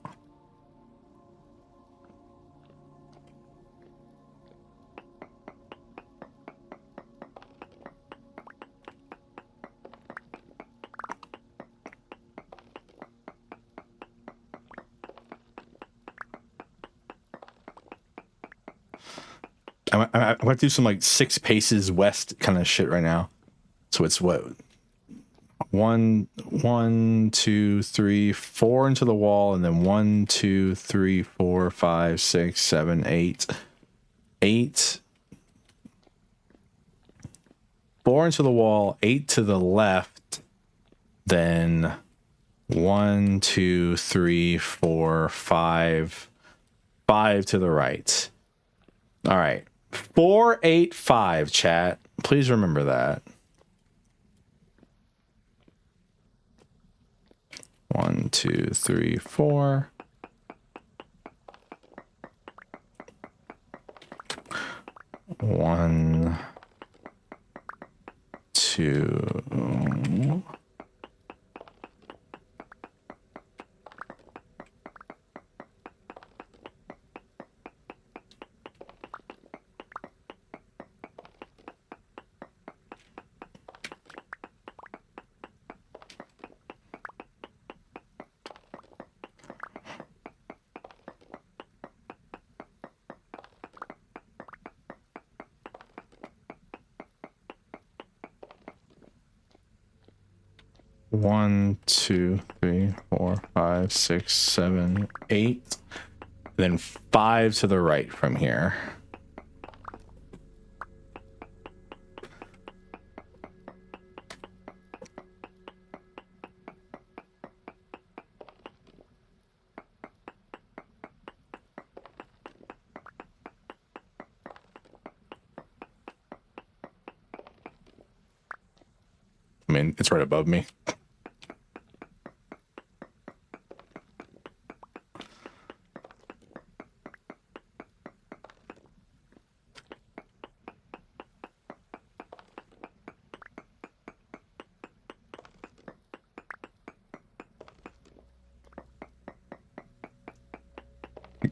I want to do some like 6 paces west kind of shit right now. So it's what? 1, 2, 3, 4 into the wall, and then 1, 2, 3, 4, 5, 6, 7, 8. 8. 4 into the wall, 8 to the left, then 1, 2, 3, 4, 5, 5 to the right. All right. 4, 8, 5, chat. Please remember that. 1, 2, 3, 4. One, 2. One, 2, 3, 4, 5, 6, 7, 8. Then 5 to the right from here. I mean, it's right above me.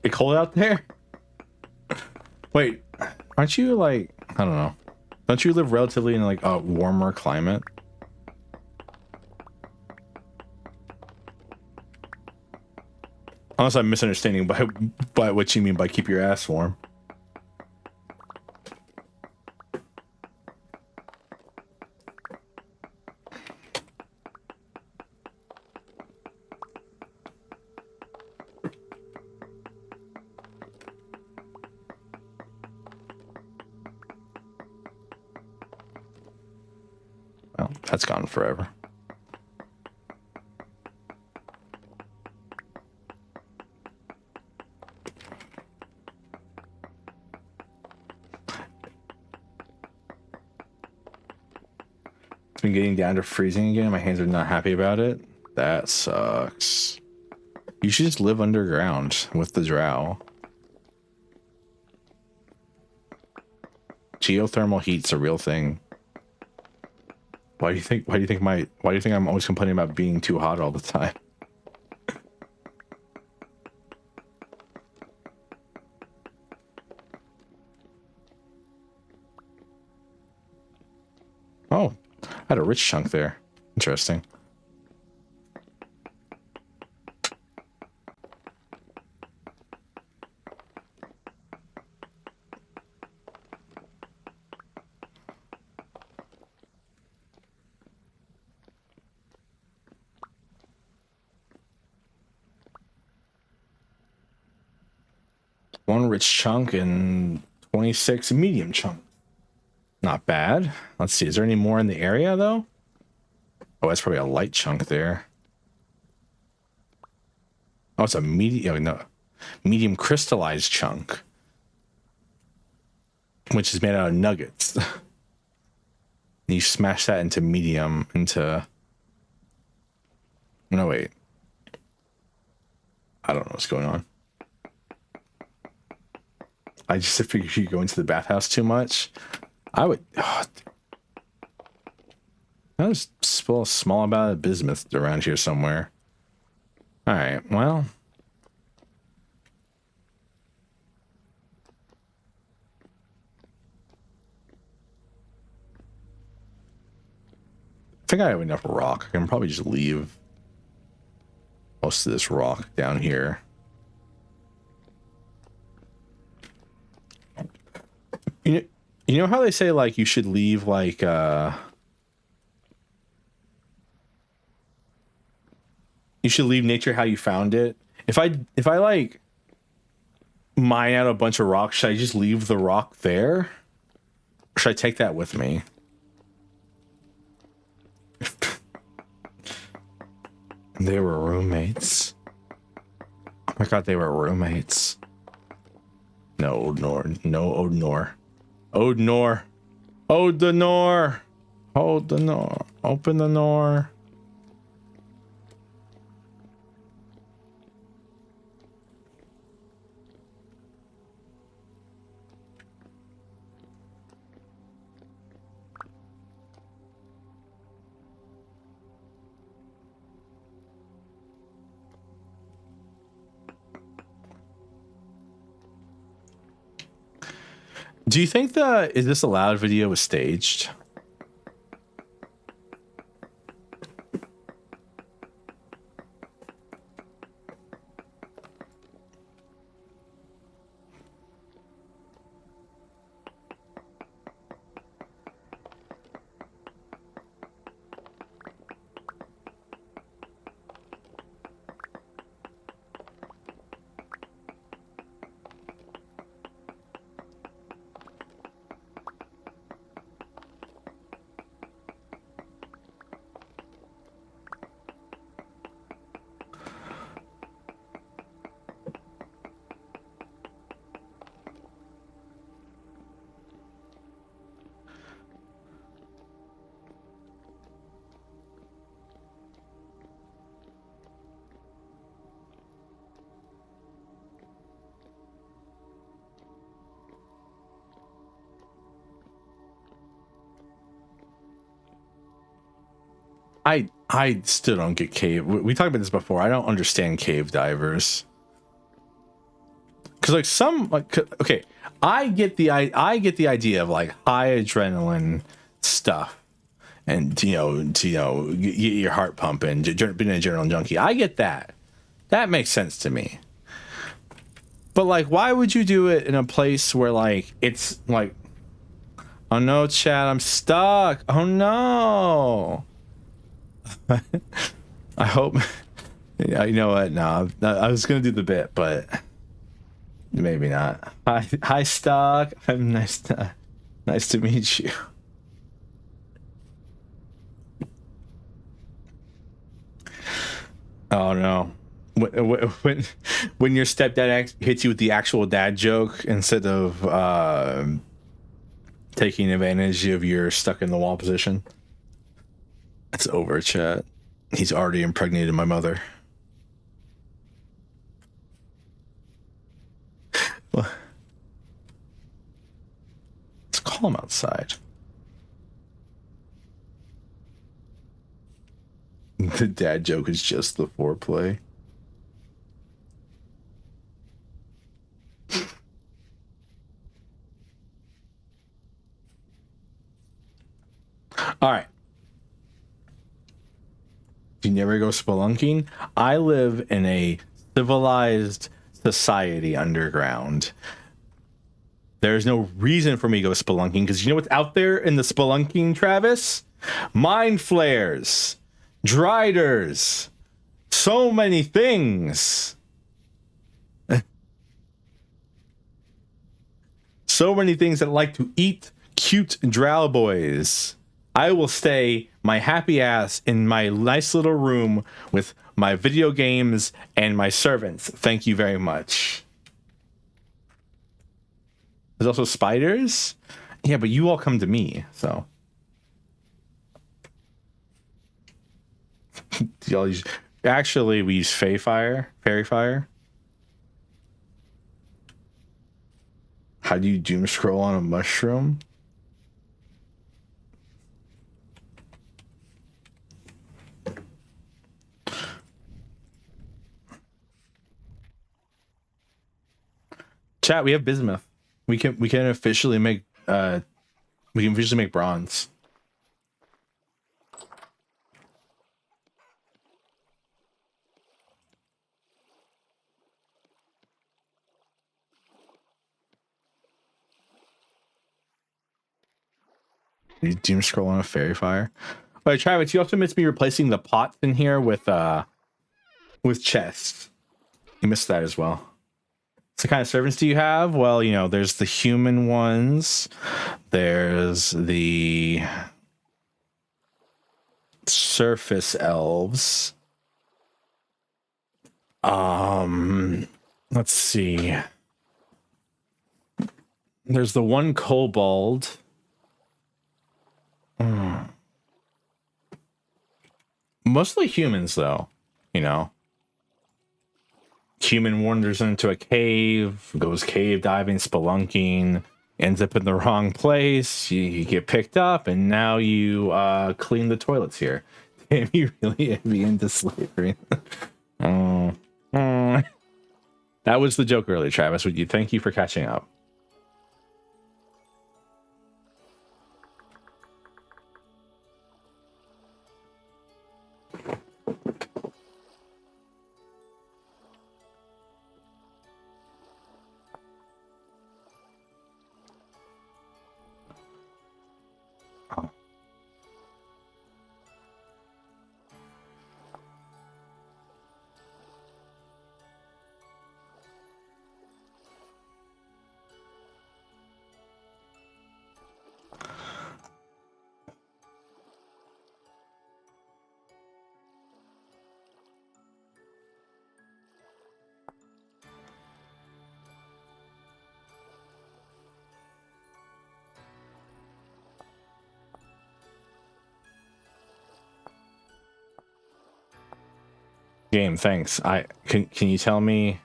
It cold out there? Wait, aren't you like, I don't know. Don't you live relatively in like a warmer climate? Unless I'm misunderstanding by what you mean by keep your ass warm. Well, that's gone forever. It's been getting down to freezing again. My hands are not happy about it. That sucks. You should just live underground with the drow. Geothermal heat's a real thing. Why do you think I'm always complaining about being too hot all the time? Oh, I had a rich chunk there. Interesting. One rich chunk and 26 medium chunk. Not bad. Let's see. Is there any more in the area though? Oh, that's probably a light chunk there. Oh, it's a medium, no, medium crystallized chunk, which is made out of nuggets. You smash that into medium, into... No, wait. I don't know what's going on. I just figured you go into the bathhouse too much. I would... Oh, there's a small amount of bismuth around here somewhere. Alright, well... I think I have enough rock. I can probably just leave most of this rock down here. You know how they say, like, you should leave, like, you should leave nature how you found it? If I like, mine out a bunch of rocks, should I just leave the rock there? Or should I take that with me? They were roommates. Oh my god, they were roommates. No, Odnor. No, Odnor. Odnor. Odnor. Hold the door. Open the door. Do you think the Is This Allowed video was staged? I still don't get cave. We talked about this before. I don't understand cave divers. Cause like some like okay, I get the idea of like high adrenaline stuff, and to get your heart pumping, being a adrenaline junkie. I get that. That makes sense to me. But like, why would you do it in a place where like it's like, oh no, Chad, I'm stuck. Oh no. I hope. Yeah, you know what? No, I was gonna do the bit, but maybe not. Hi, Stock. I'm nice to meet you. Oh no! When your stepdad hits you with the actual dad joke instead of taking advantage of your stuck in the wall position. It's over, chat. He's already impregnated my mother. Well, let's call him outside. The dad joke is just the foreplay. All right. You never go spelunking? I live in a civilized society underground. There's no reason for me to go spelunking because you know what's out there in the spelunking, Travis? Mind flares, driders, so many things. So many things that like to eat cute drow boys. I will stay my happy ass in my nice little room with my video games, and my servants. Thank you very much. There's also spiders. Yeah, but you all come to me, so. Y'all use, actually, we use fairy fire. How do you doom scroll on a mushroom? Chat, we have bismuth. We can officially make bronze. You doom scroll on a fairy fire. But Travis, you also missed me replacing the pots in here with chests. You missed that as well. So what kind of servants do you have? Well, you know, there's the human ones. There's the surface elves. Let's see. There's the one kobold. Mostly humans, though. You know. Human wanders into a cave, goes cave diving, spelunking, ends up in the wrong place. You get picked up, and now you clean the toilets here. Damn, you really be into slavery. That was the joke earlier, Travis. Would you thank you for catching up? Game, thanks. Can you tell me?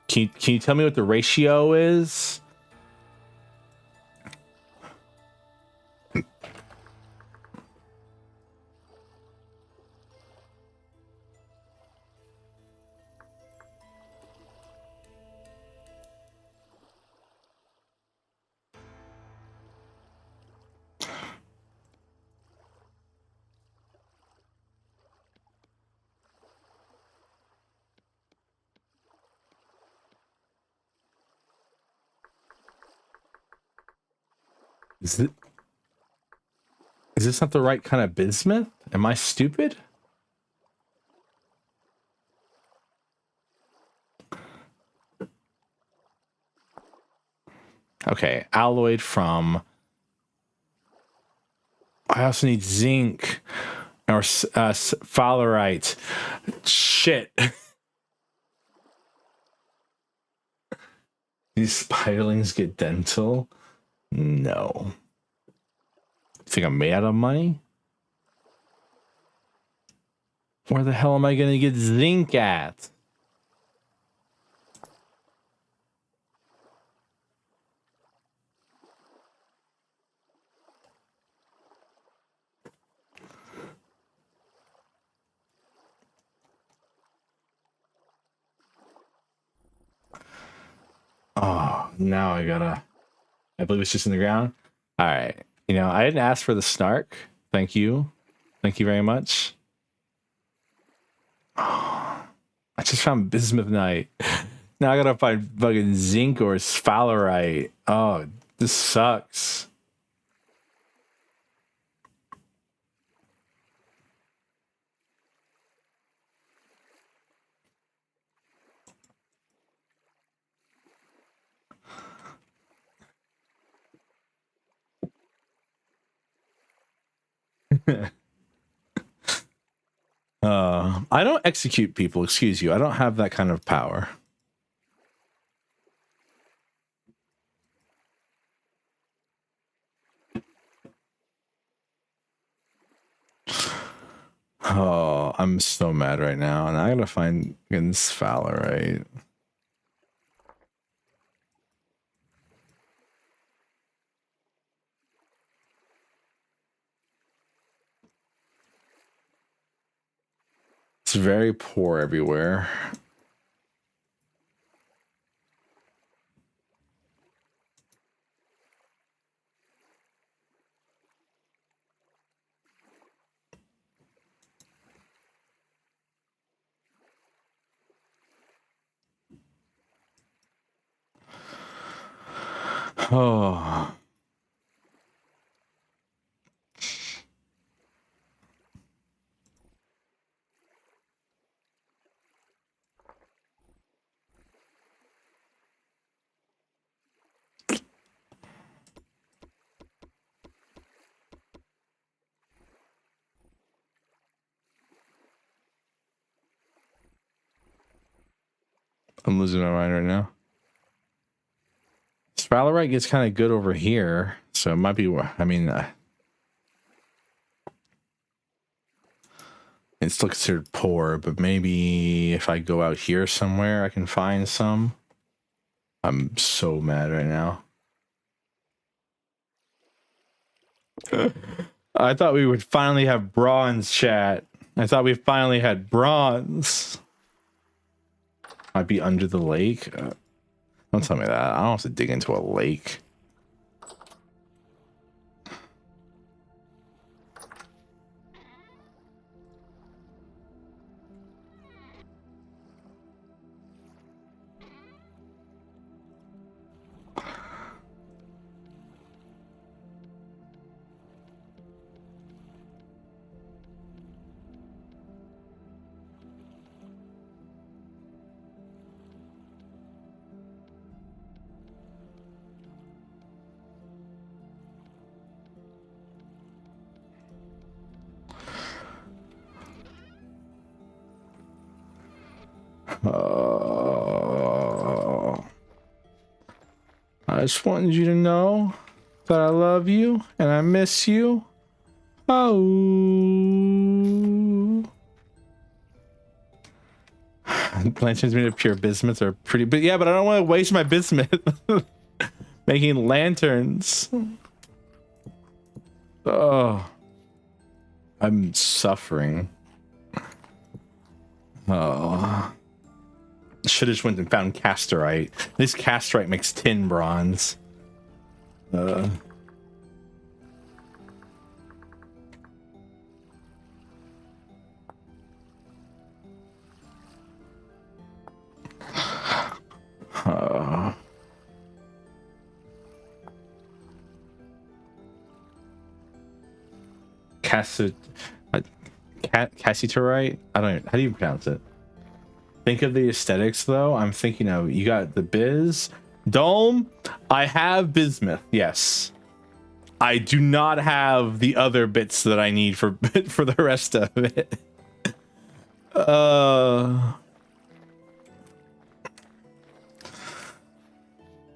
Can you tell me what the ratio is? Is this not the right kind of bismuth? Am I stupid? Okay, alloyed from. I also need zinc or fowlerite. Shit. These spiderlings get dental? No. Think I'm made out of money? Where the hell am I gonna get zinc at? Oh, now I believe it's just in the ground. All right. You know, I didn't ask for the snark. Thank you. Thank you very much. Oh, I just found bismuthnite. Now I gotta find fucking zinc or sphalerite. Oh, this sucks. I don't execute people, excuse you. I don't have that kind of power. Oh, I'm so mad right now, and I gotta find this Fowler, right? It's very poor everywhere. Oh. I'm losing my mind right now. Sphalerite gets kind of good over here, so it might be, I mean, it's still considered poor, but maybe if I go out here somewhere, I can find some. I'm so mad right now. I thought we would finally have bronze, chat. I thought we finally had bronze. Might be under the lake. Don't tell me that. I don't have to dig into a lake. I just wanted you to know that I love you and I miss you. Oh. Lanterns made of pure bismuth are pretty, but yeah, but I don't want to waste my bismuth making lanterns. Oh, I'm suffering. Oh. Should have just went and found casterite. This casterite makes tin bronze. Cassiterite? I don't know. How do you pronounce it? Think of the aesthetics though. I'm thinking of, you got the biz dome. I have bismuth, yes. I do not have the other bits that I need for the rest of it.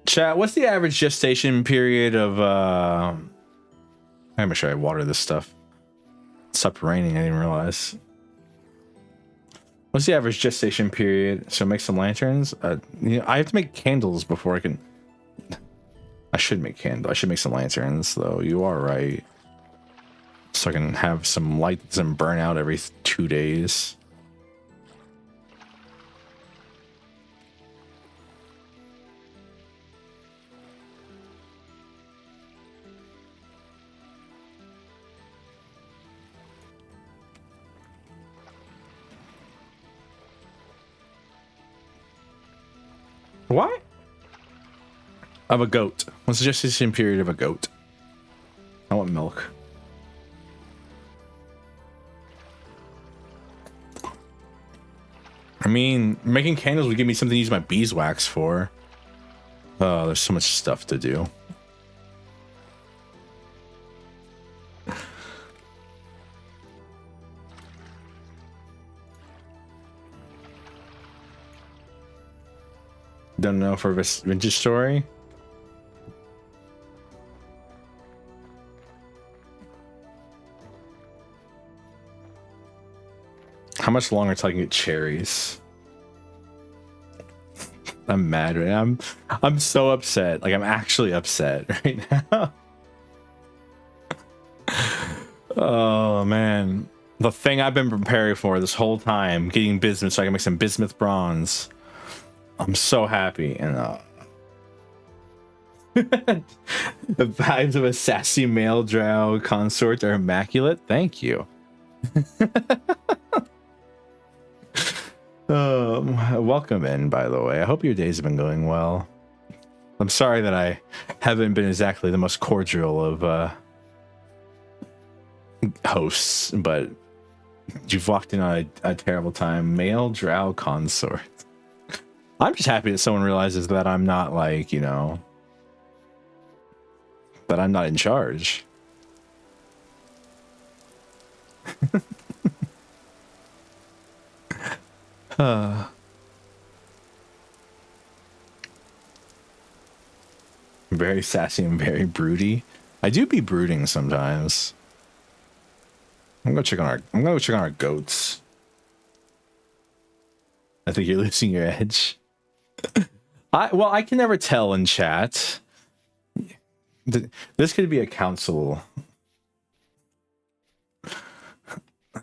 Chat, what's the average gestation period of I'm sure I water this stuff. It stopped raining, I didn't realize. What's the average gestation period? So make some lanterns. You know, I have to make candles before I can. I should make candles. I should make some lanterns, though. You are right. So I can have some light that doesn't burn out every 2 days. What? Of a goat. What's the gestation period of a goat? I want milk. I mean, making candles would give me something to use my beeswax for. Oh, there's so much stuff to do. know, for a vintage story. How much longer till I can get cherries? I'm mad right now. I'm so upset. Like, I'm actually upset right now. Oh man, the thing I've been preparing for this whole time, getting bismuth so I can make some bismuth bronze. I'm so happy. And the vibes of a sassy male drow consort are immaculate. Thank you. Welcome in, by the way. I hope your days have been going well. I'm sorry that I haven't been exactly the most cordial of hosts, but you've walked in on a terrible time. Male drow consort. I'm just happy that someone realizes that I'm not, like, you know, that I'm not in charge. Very sassy and very broody. I do be brooding sometimes. I'm gonna go check on our goats. I think you're losing your edge. I can never tell in chat. This could be a council. I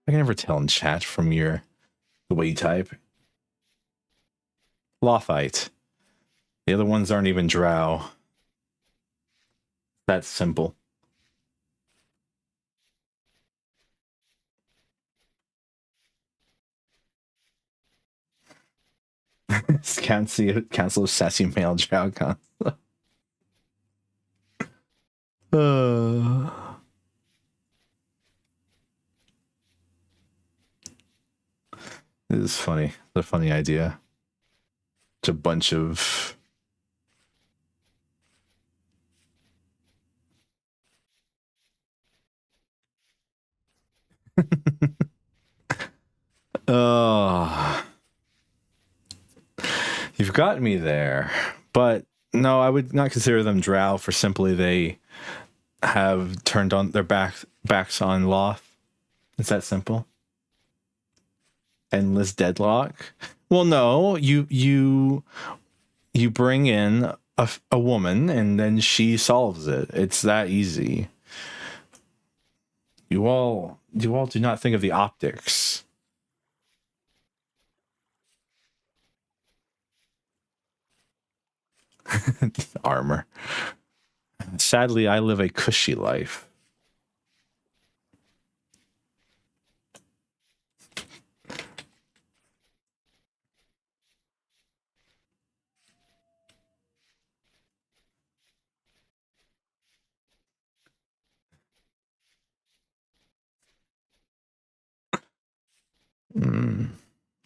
can never tell in chat from the way you type. Lothite. The other ones aren't even drow. That's simple. Council of Sassy Male Drow Council. This is funny. It's a funny idea. It's a bunch of oh, you've got me there. But no, I would not consider them drow for simply they have turned on their backs on Loth. It's that simple. Endless deadlock. Well, no, you bring in a woman and then she solves it. It's that easy. You all do not think of the optics. Armor. Sadly, I live a cushy life.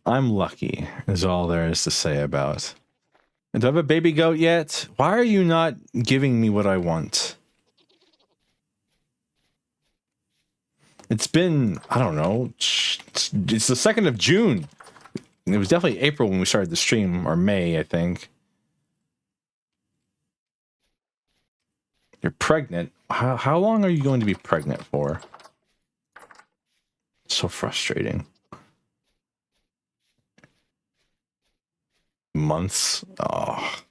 I'm lucky, is all there is to say about. And do I have a baby goat yet? Why are you not giving me what I want? It's been, I don't know, it's the 2nd of June. It was definitely April when we started the stream, or May, I think. You're pregnant? How long are you going to be pregnant for? So frustrating. Months? Oh.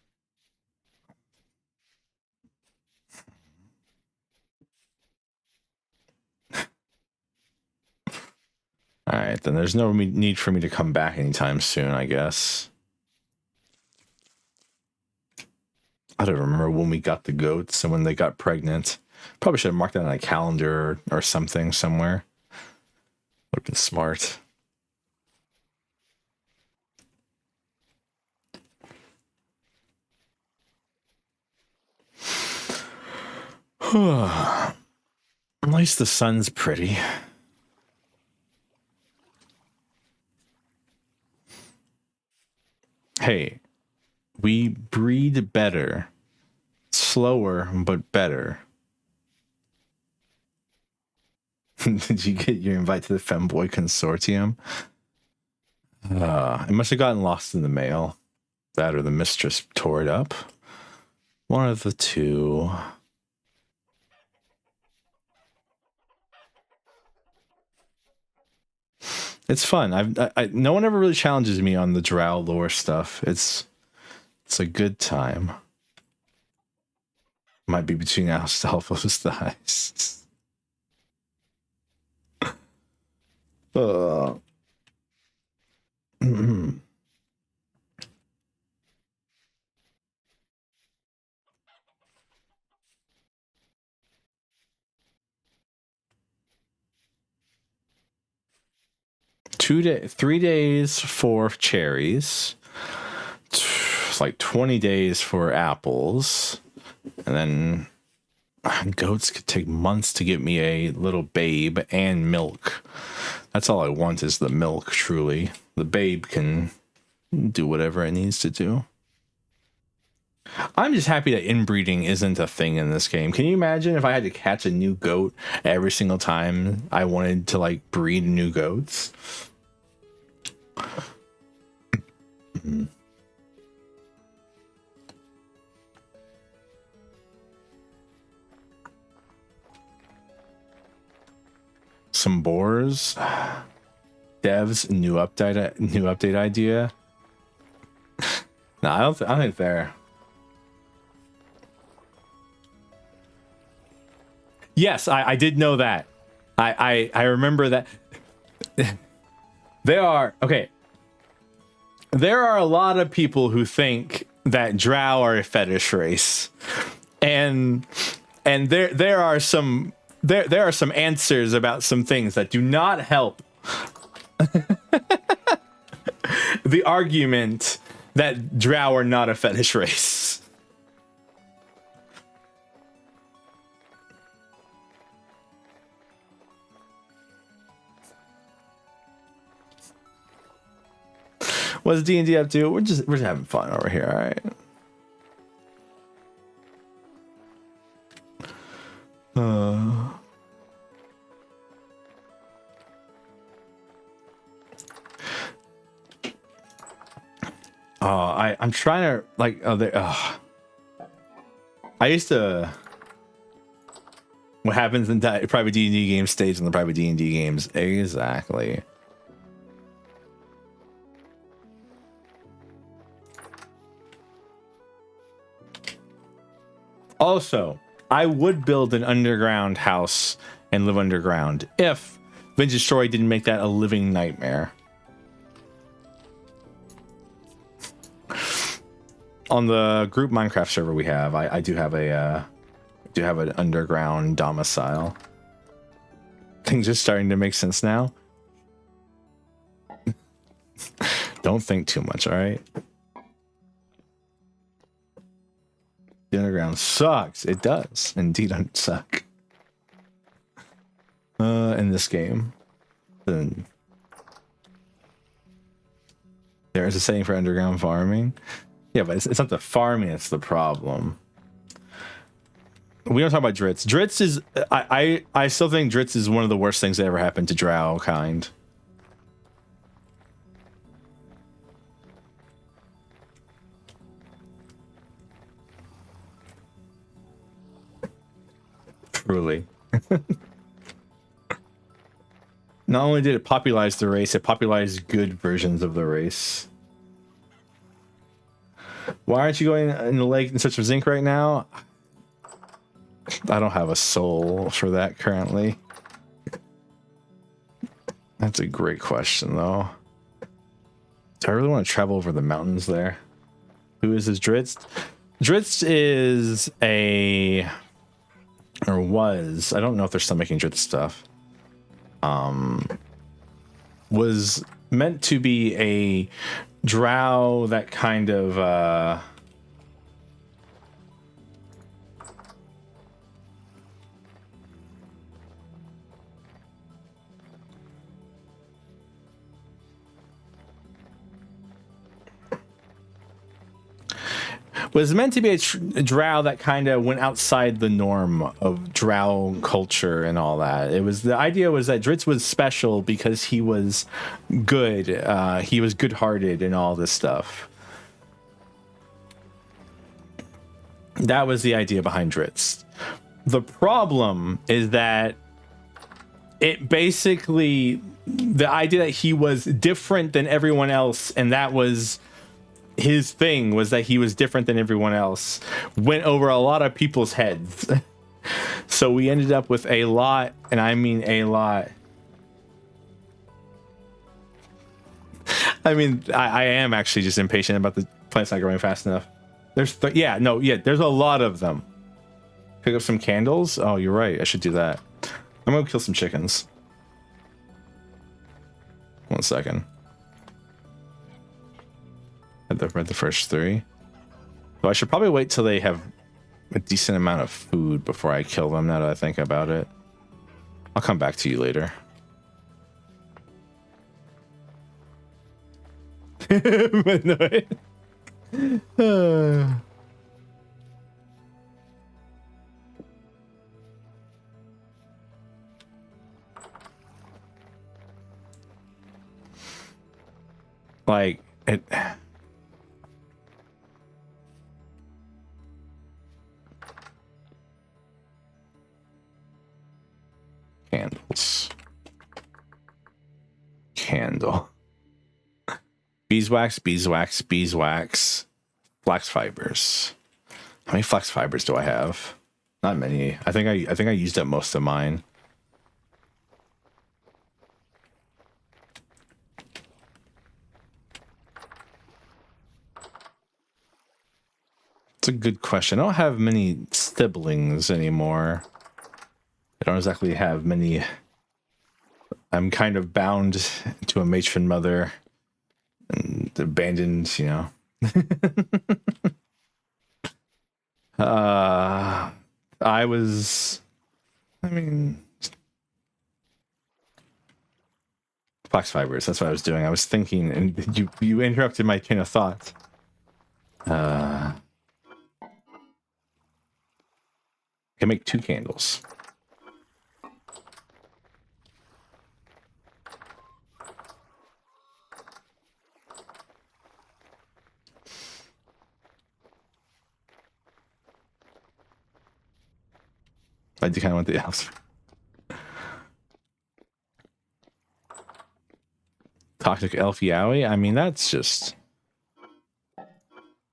Alright, then there's no need for me to come back anytime soon, I guess. I don't remember when we got the goats and when they got pregnant. Probably should have marked that on a calendar or something somewhere. Looking smart. At least the sun's pretty. Hey, we breed better. Slower, but better. Did you get your invite to the Femboy Consortium? It must have gotten lost in the mail. That or the mistress tore it up. One of the two. It's fun. No one ever really challenges me on the drow lore stuff. It's a good time. Might be between Astolfo's thighs. 3 days for cherries. It's like 20 days for apples. And then goats could take months to get me a little babe and milk. That's all I want is the milk, truly. The babe can do whatever it needs to do. I'm just happy that inbreeding isn't a thing in this game. Can you imagine if I had to catch a new goat every single time I wanted to like breed new goats? Some boars. Devs new update idea. No, I don't think they're. Yes, I did know that. I remember that. There are a lot of people who think that drow are a fetish race, and there are some answers about some things that do not help the argument that drow are not a fetish race. What's D&D up to? We're just having fun over here, all right? I'm trying to like. I used to. What happens in private D&D games stays in the private D&D games. Exactly. Also, I would build an underground house and live underground if Vintage Story didn't make that a living nightmare. On the group Minecraft server we have, I do have an underground domicile. Things are starting to make sense now. Don't think too much, all right? The underground sucks. It does indeed suck. In this game, then there is a setting for underground farming. Yeah, but it's not the farming that's the problem. We don't talk about Dritz. Dritz is I still think Dritz is one of the worst things that ever happened to drow kind. Truly. Not only did it popularize the race, it popularized good versions of the race. Why aren't you going in the lake in search of zinc right now? I don't have a soul for that currently. That's a great question, though. Do I really want to travel over the mountains there? Who is this Dritz? Dritz is a... or was... I don't know if they're still making Dritz stuff. Was meant to be a drow that kind of... was meant to be a drow that kind of went outside the norm of drow culture and all that. It was the idea was that Dritz was special because he was good. He was good-hearted and all this stuff. That was the idea behind Dritz. The problem is that it basically, the idea that he was different than everyone else, and that was his thing, was that he was different than everyone else, went over a lot of people's heads. So we ended up with a lot, and I mean a lot. I mean, I am actually just impatient about the plants not growing fast enough. There's there's a lot of them. Pick up some candles. Oh, you're right. I should do that. I'm gonna kill some chickens. 1 second. At the first 3. So I should probably wait till they have a decent amount of food before I kill them, now that I think about it. I'll come back to you later. Like it. Candles. Candle. Beeswax, beeswax, beeswax. Flax fibers. How many flax fibers do I have? Not many. I think I used up most of mine. It's a good question. I don't have many siblings anymore. I don't exactly have many. I'm kind of bound to a matron mother and abandoned, you know. I mean, flax fibers, that's what I was doing. I was thinking, and you interrupted my train of thought. I can make 2 candles. I do kind of want the elves. Toxic elf yaoi? I mean, that's just...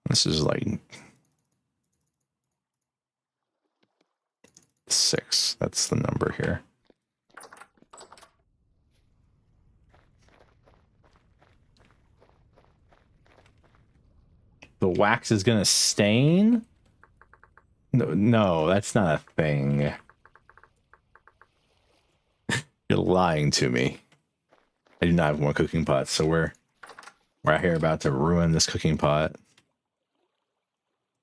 This is like... 6. That's the number here. The wax is gonna stain? No, that's not a thing. You're lying to me. I do not have more cooking pots, so we're out here about to ruin this cooking pot.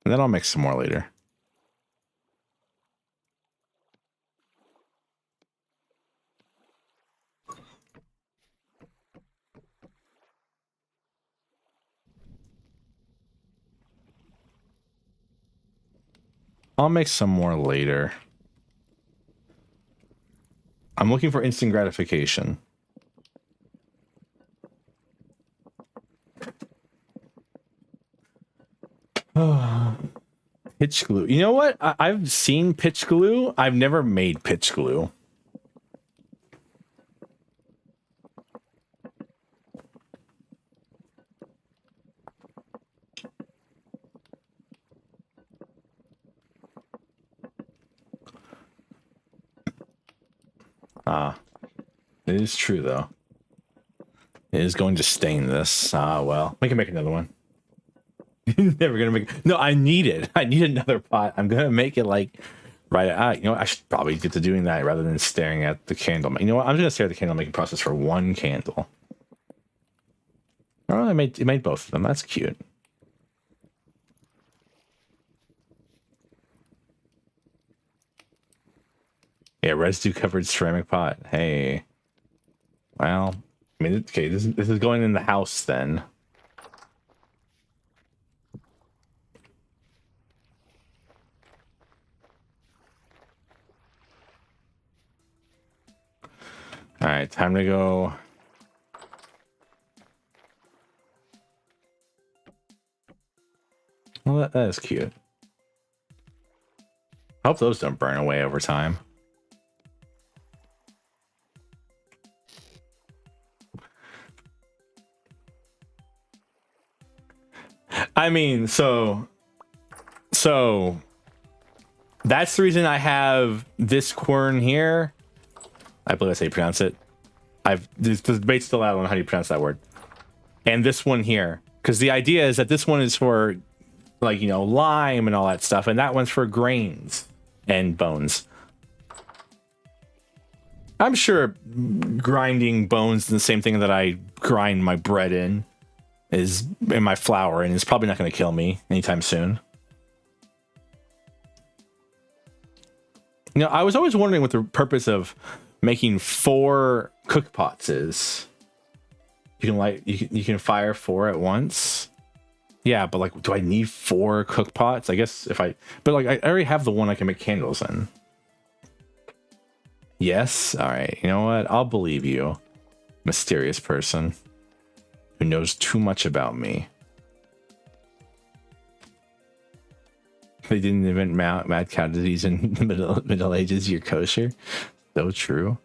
And then I'll make some more later. I'll make some more later. I'm looking for instant gratification. Pitch glue. You know what? I've seen pitch glue. I've never made pitch glue. It is true, though. It is going to stain this. Well, we can make another one. Never gonna make. No, I need it. I need another pot. I'm gonna make it like right. You know, I should probably get to doing that rather than staring at the candle. You know what? I'm just gonna stare at the candle making process for 1 candle. Oh, it made both of them. That's cute. Yeah, residue covered ceramic pot. Hey. Well, I mean, okay, this is going in the house then. All right, time to go. Well, that is cute. I hope those don't burn away over time. I mean, so that's the reason I have this quern here. I believe that's how you pronounce it. The debate's still out on how you pronounce that word. And this one here, because the idea is that this one is for, like, you know, lime and all that stuff, and that one's for grains and bones. I'm sure grinding bones is the same thing that I grind my bread in my flour, and it's probably not going to kill me anytime soon. You know, I was always wondering what the purpose of making 4 cook pots is. You can you can fire 4 at once. Yeah, but like, do I need 4 cook pots? I guess but like, I already have the one I can make candles in. Yes. All right. You know what? I'll believe you, mysterious person who knows too much about me. They didn't invent mad cow disease in the Middle Ages. You're kosher. So true.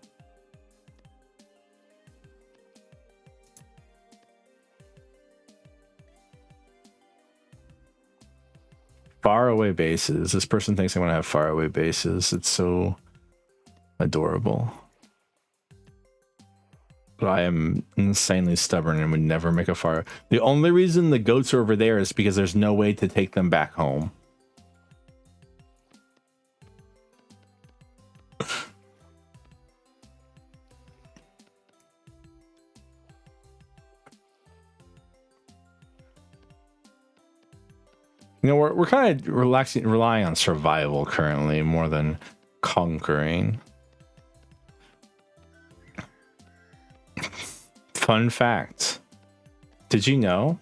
Faraway bases. This person thinks I want to have faraway bases. It's so adorable. But I am insanely stubborn and would never make a fire. The only reason the goats are over there is because there's no way to take them back home. You know, we're kind of relying on survival currently more than conquering. Fun fact. Did you know?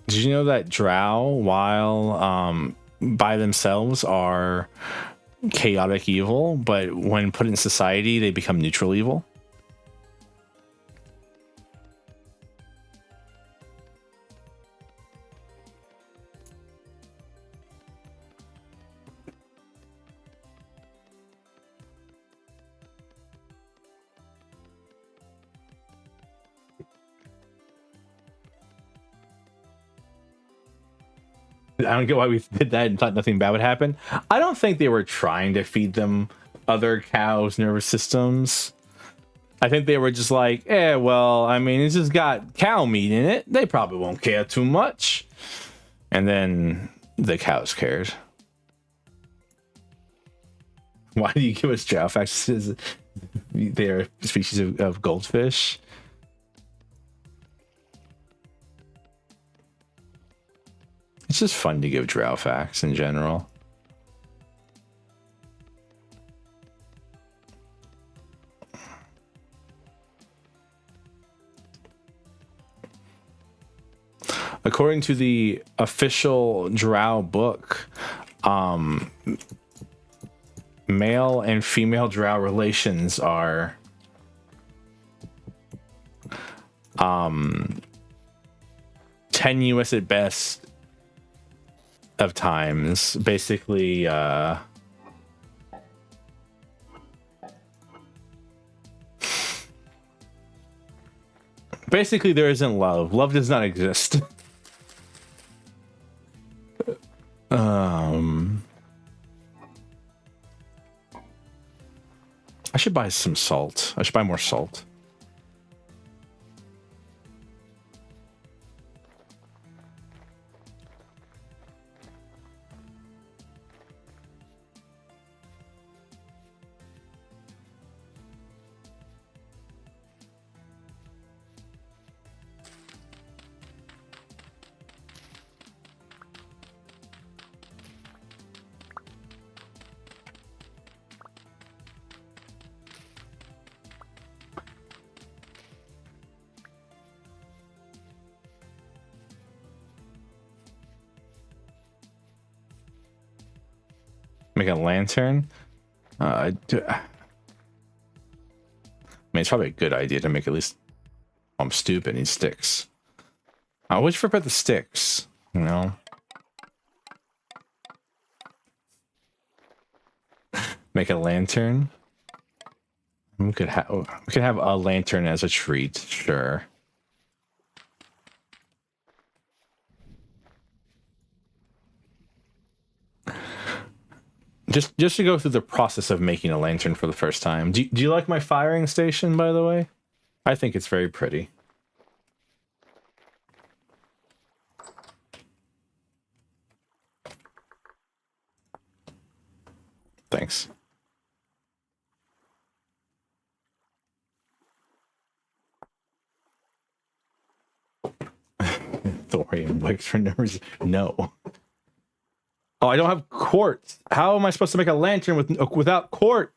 Did you know that drow, while by themselves, are chaotic evil, but when put in society, they become neutral evil? I don't get why we did that and thought nothing bad would happen. I don't think they were trying to feed them other cows' nervous systems. I think they were just like, well, I mean, it's just got cow meat in it. They probably won't care too much. And then the cows cared. Why do you give us drow facts? They're a species of goldfish. It's just fun to give drow facts in general. According to the official drow book, male and female drow relations are tenuous at best of times. Basically, there isn't love. Love does not exist. I should buy some salt. I should buy more salt. Make a lantern. I mean, it's probably a good idea to make at least. I'm stupid. Need sticks. I always forget the sticks. You know. Make a lantern. We could have a lantern as a treat. Sure. Just to go through the process of making a lantern for the first time. Do you like my firing station, by the way? I think it's very pretty. Thanks. Thorium wicks for numbers. No. Oh, I don't have quartz. How am I supposed to make a lantern without quartz?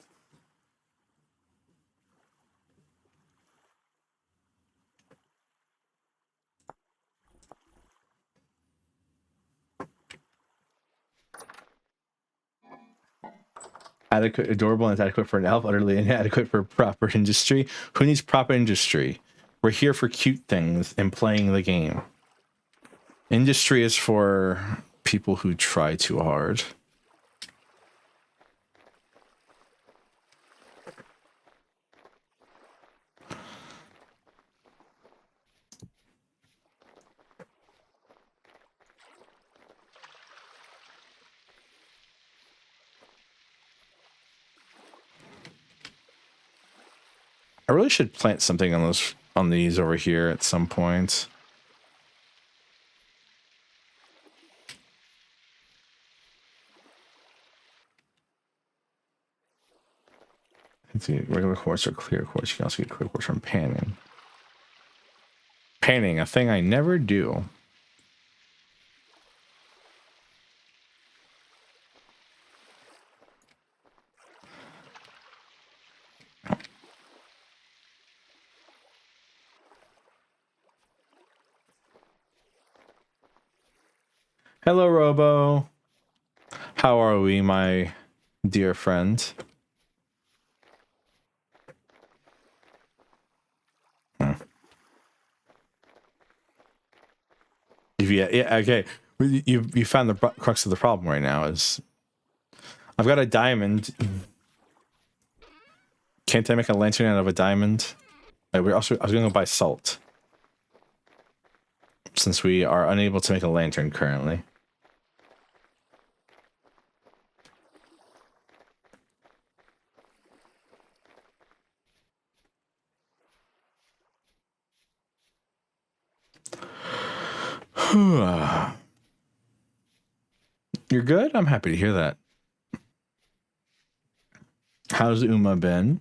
Adequate, adorable, and adequate for an elf. Utterly inadequate for proper industry. Who needs proper industry? We're here for cute things and playing the game. Industry is for people who try too hard. I really should plant something on these over here at some point. Let's see, regular quartz or clear quartz. You can also get clear quartz from panning. Panning, a thing I never do. Hello, Robo. How are we, my dear friend? Yeah, okay. You found the crux of the problem right now. Is I've got a diamond. Can't I make a lantern out of a diamond? I was going to buy salt, since we are unable to make a lantern currently. You're good? I'm happy to hear that. How's Uma been?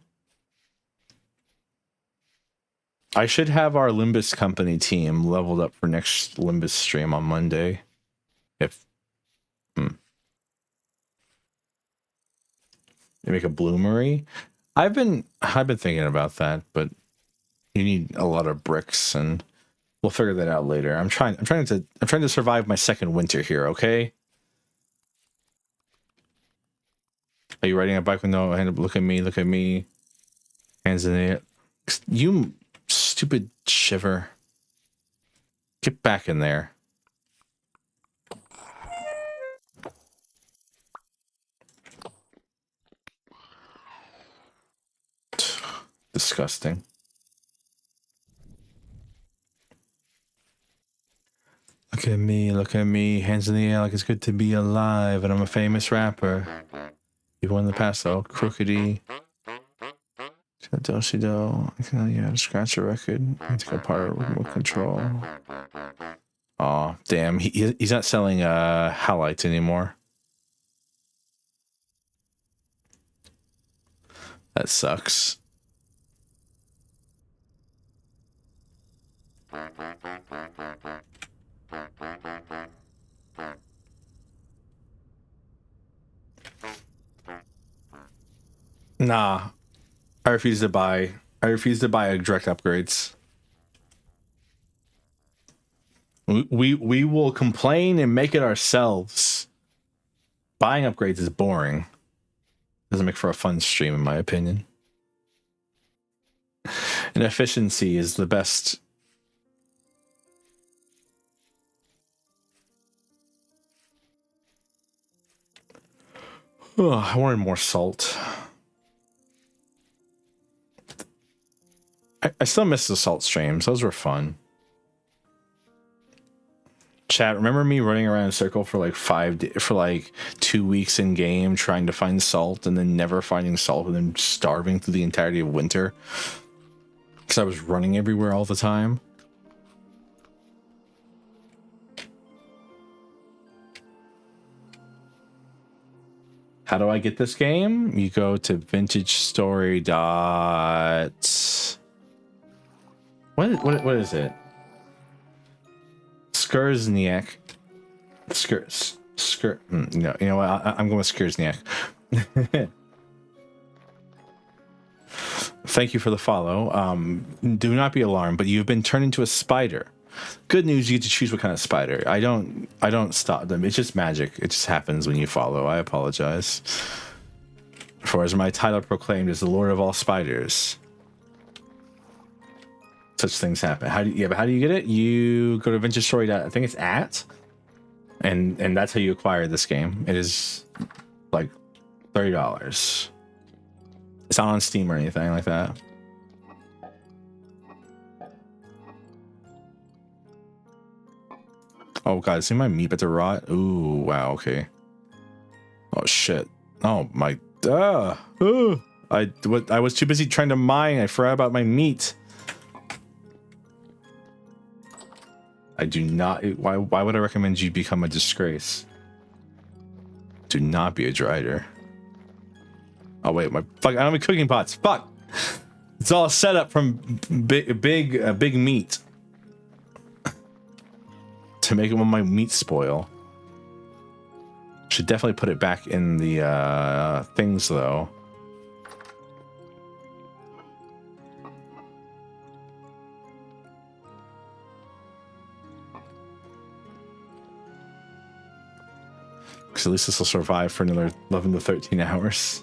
I should have our Limbus company team leveled up for next Limbus stream on Monday. If they make a bloomery. I've been thinking about that, but you need a lot of bricks, and we'll figure that out later. I'm trying to survive my second winter here, okay? Are you riding a bike with no hand? Look at me. Hands in the air. You stupid shiver. Get back in there. Disgusting. Look at me, hands in the air like it's good to be alive, and I'm a famous rapper. Even in the past, though, crookedy. Do-si-do. I can tell you how to scratch a record. I take apart remote control. Aw, damn, he's not selling halites anymore. That sucks. Nah, I refuse to buy direct upgrades. We will complain and make it ourselves. Buying upgrades is boring. Doesn't make for a fun stream, in my opinion. And efficiency is the best. Oh, I wanted more salt. I still miss the salt streams. Those were fun. Chat, remember me running around in a circle for like 2 weeks in game trying to find salt and then never finding salt and then starving through the entirety of winter? Because I was running everywhere all the time. How do I get this game? You go to vintage story dot... What is it? Skurzniak. No, you know what? I'm going with Skurzniak. Thank you for the follow. Do not be alarmed, but you've been turned into a spider. Good news, you get to choose what kind of spider. I don't stop them. It's just magic. It just happens when you follow. I apologize. For as my title proclaimed is the Lord of all spiders. Such things happen. But how do you get it? You go to vintage story. I think it's at, and that's how you acquire this game. It is like $30. It's not on Steam or anything like that. Oh god, see my meat about to rot? Ooh, wow, okay. Oh shit. Oh my I was too busy trying to mine, I forgot about my meat. I do not why would I recommend you become a disgrace? Do not be a drider. Oh wait, fuck, I don't have cooking pots. Fuck! It's all set up from big meat. To make it when my meat spoil. Should definitely put it back in the things though. Because at least this will survive for another 11 to 13 hours.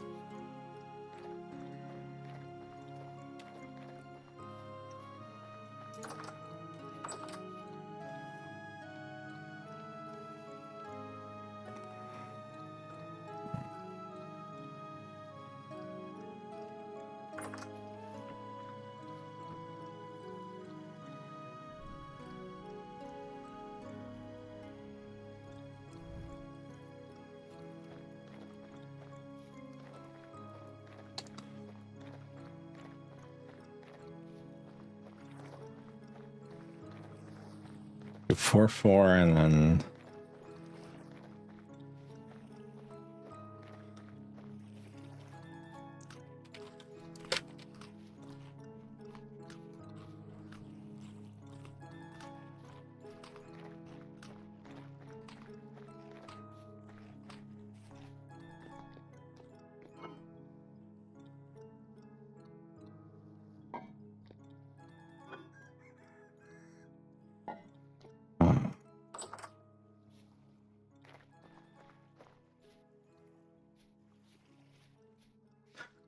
Four, and then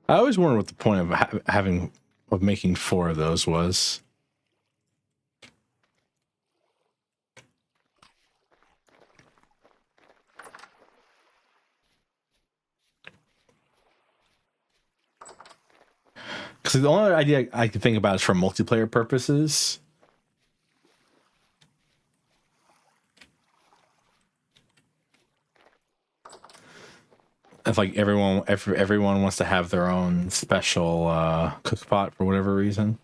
I always wondered what the point of making 4 of those was. Because the only idea I can think about is for multiplayer purposes. If like everyone wants to have their own special cook pot for whatever reason.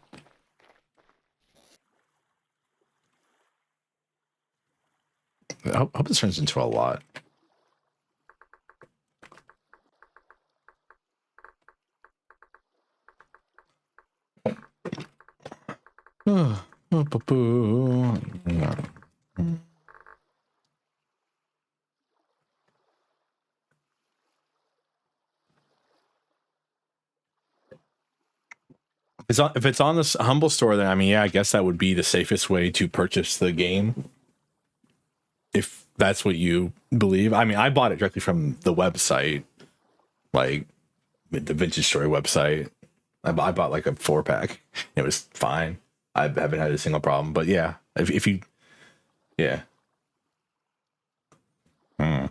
I hope this turns into a lot. If it's on this Humble Store, then I mean, yeah, I guess that would be the safest way to purchase the game. If that's what you believe. I mean, I bought it directly from the website. Like, the Vintage Story website. I bought like a 4-pack. It was fine. I haven't had a single problem. But yeah, if you, yeah. Hmm.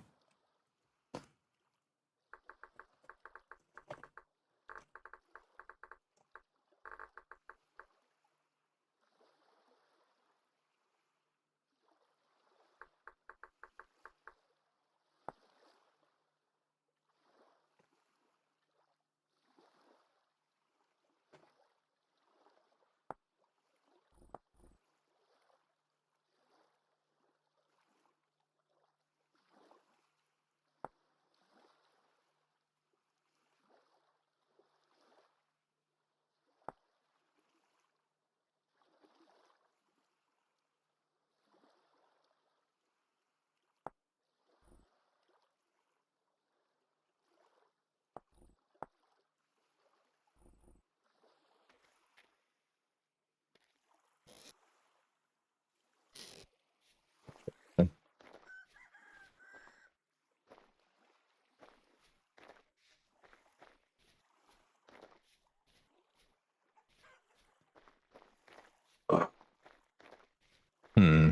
Hmm.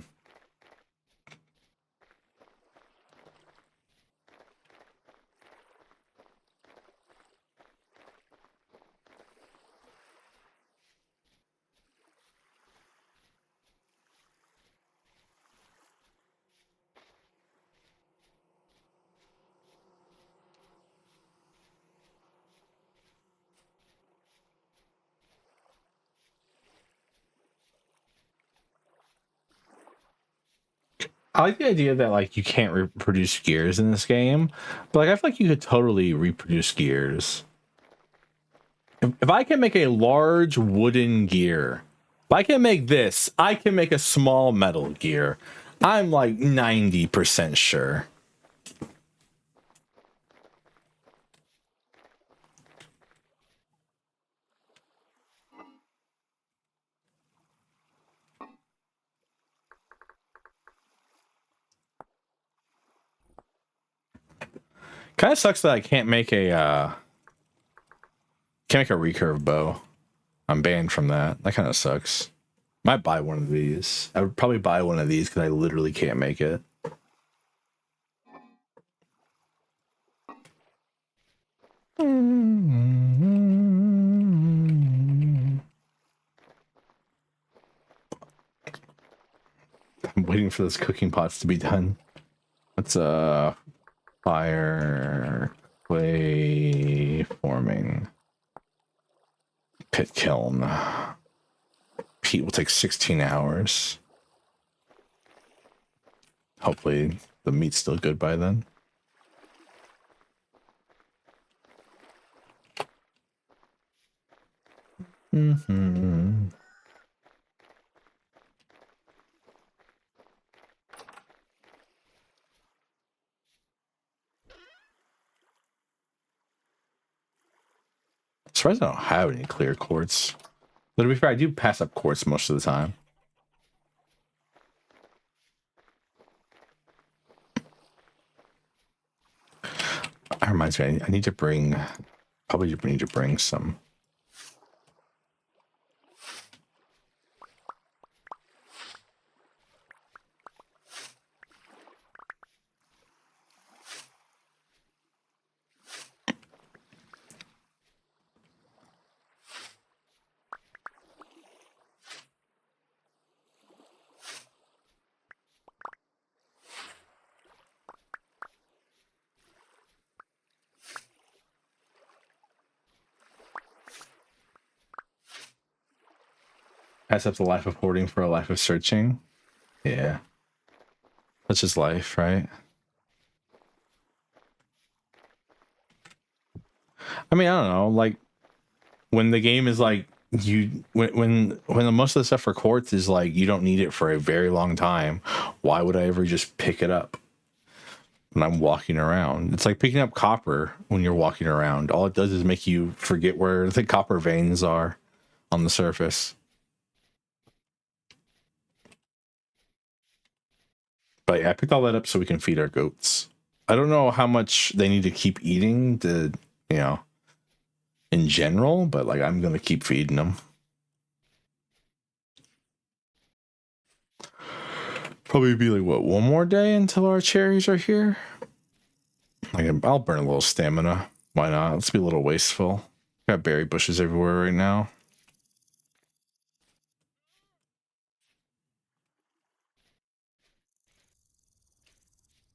I like the idea that like you can't reproduce gears in this game, but like I feel like you could totally reproduce gears. If I can make a large wooden gear, if I can make this, I can make a small metal gear. I'm like 90% sure. Kind of sucks that I can't make a recurve bow. I'm banned from that. That kind of sucks. Might buy one of these. I would probably buy one of these because I literally can't make it. I'm waiting for those cooking pots to be done. Let's fire clay forming pit kiln. Peat will take 16 hours. Hopefully the meat's still good by then. Mm-hmm. Surprised I don't have any clear quartz. But to be fair, I do pass up quartz most of the time. That reminds me, I need to bring, probably need to bring some. Pass up the life of hoarding for a life of searching. Yeah. That's just life, right? I mean, I don't know. Like, when the game is like, when most of the stuff for quartz is like, you don't need it for a very long time, why would I ever just pick it up when I'm walking around? It's like picking up copper when you're walking around. All it does is make you forget where the copper veins are on the surface. But yeah, I picked all that up so we can feed our goats. I don't know how much they need to keep eating to, you know, in general, but like I'm gonna keep feeding them. Probably be like what, one more day until our cherries are here. Like I'll burn a little stamina. Why not? Let's be a little wasteful. Got berry bushes everywhere right now.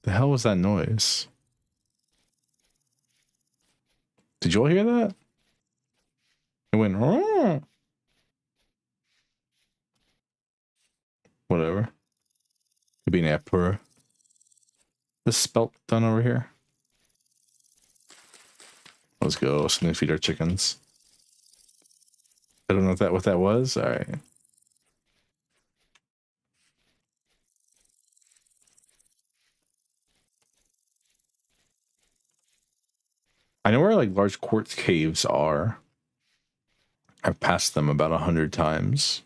The hell was that noise? Did you all hear that? It went, oh. Whatever. Could be an apura. This spelt done over here. Let's go. So gonna feed our chickens. I don't know what that was. All right. I know where like large quartz caves are. I've passed them about 100 times.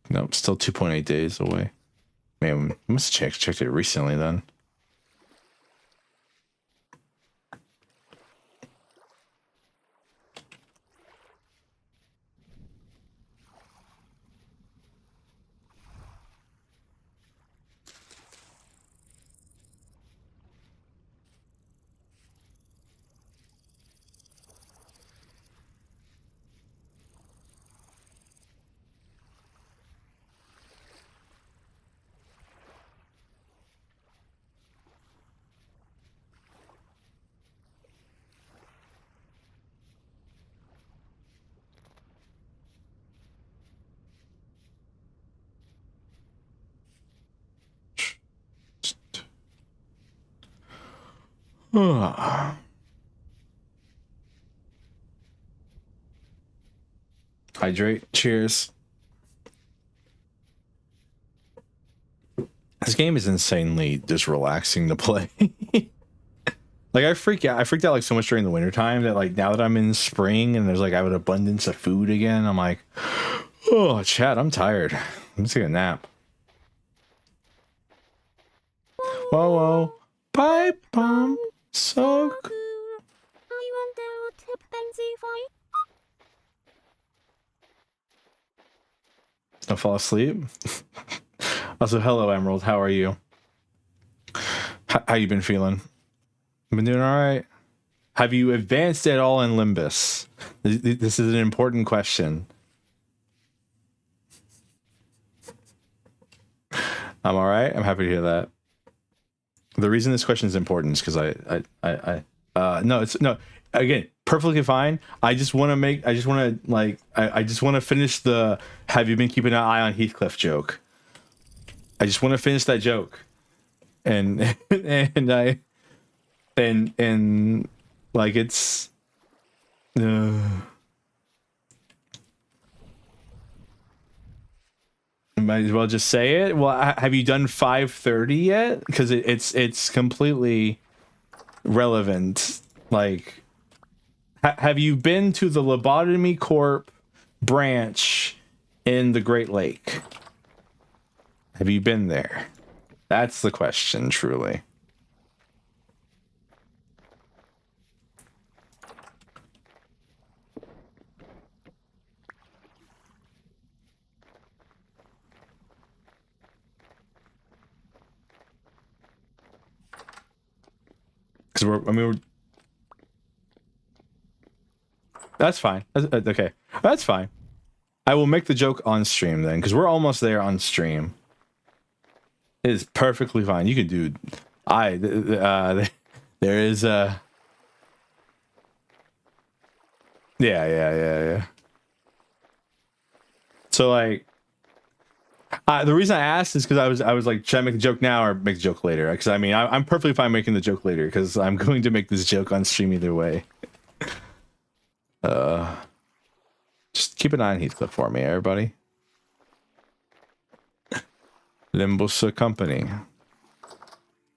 Nope, still 2.8 days away. Man, I must have checked it recently then. Hydrate. Cheers. This game is insanely just relaxing to play. Like I freaked out like so much during the wintertime that like now that I'm in spring and there's like I have an abundance of food again, I'm like, oh chat, I'm tired. I'm just taking a nap. Whoa whoa. Pipe bomb. Soak. Don't fall asleep. Also, hello Emerald, how are you? How you been feeling? Been doing all right. Have you advanced at all in Limbus? This is an important question. I'm all right. I'm happy to hear that. The reason this question is important is because no, again, perfectly fine. I just want to finish the have you been keeping an eye on Heathcliff joke. I just want to finish that joke. And like it's might as well just say it. Well, have you done 530 yet? Because it's completely relevant. Like, have you been to the Lobotomy Corp branch in the Great Lake? Have you been there? That's the question, truly. Because we're that's fine. Okay, that's fine. I will make the joke on stream then, because we're almost there on stream. It is perfectly fine. You can do. There is a. Yeah. So like, the reason I asked is because I was like, should I make the joke now or make the joke later? Because I mean, I'm perfectly fine making the joke later because I'm going to make this joke on stream either way. Just keep an eye on Heathcliff for me, everybody. Limbus Company.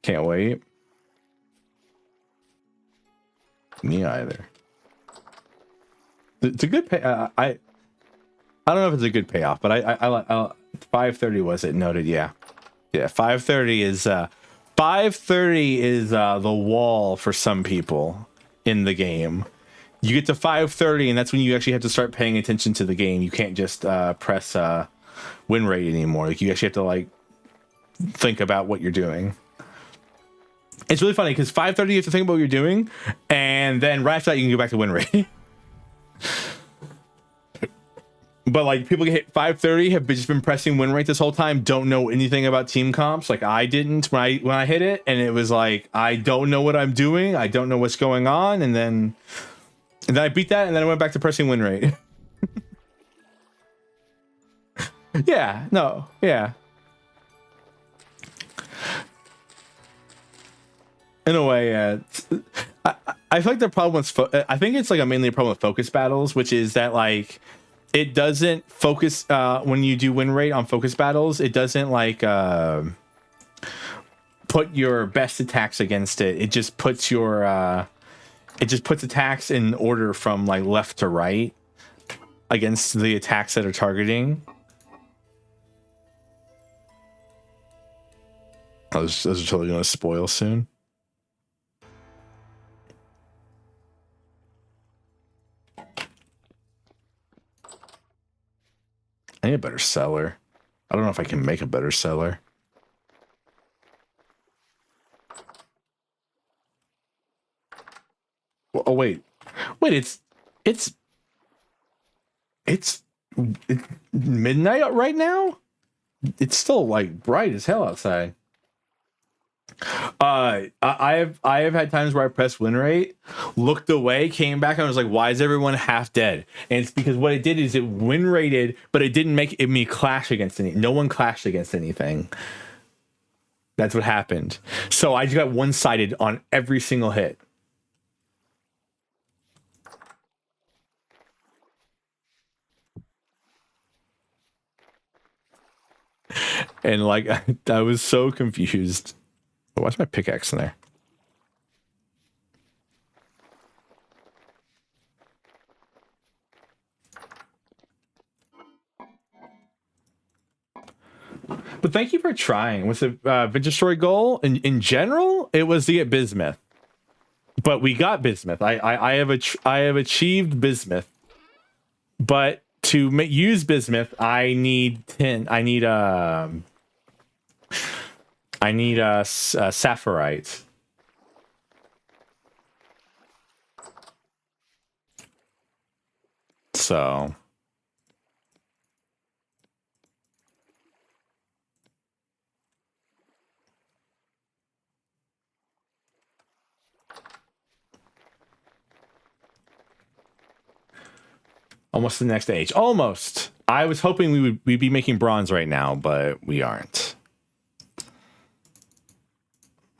Can't wait. Me either. It's a good pay. I don't know if it's a good payoff, but I 530 was it noted? Yeah. Yeah, 530 is 530 is the wall for some people in the game. You get to 530 and that's when you actually have to start paying attention to the game. You can't just press win rate anymore. Like you actually have to like think about what you're doing. It's really funny because 530 you have to think about what you're doing, and then right after that you can go back to win rate. But like people get hit 530 have just been pressing win rate this whole time, don't know anything about team comps. Like I didn't when I hit it, and it was like I don't know what I'm doing, I don't know what's going on, and then I beat that, and then I went back to pressing win rate. Yeah, no, yeah. In a way, I feel like the problem with I think it's like mainly a problem with focus battles, which is that like it doesn't focus when you do win rate on focus battles. It doesn't like put your best attacks against it. It just puts your attacks in order from like left to right against the attacks that are targeting. Those are totally gonna spoil soon. I need a better cellar. I don't know if I can make a better cellar. Oh wait, it's midnight right now. It's still like bright as hell outside. I have had times where I pressed win rate, looked away, came back, and I was like, why is everyone half dead? And it's because what it did is it win rated, but it didn't make me clash against any. No one clashed against anything. That's what happened. So I just got one-sided on every single hit. And like I was so confused. Why's my pickaxe in there? But thank you for trying. Was the Vintage Story goal in general? It was to get bismuth, but we got bismuth. I have achieved bismuth, but to use bismuth, I need tin. I need sapphirite. So almost the next age. Almost. I was hoping we'd be making bronze right now, but we aren't.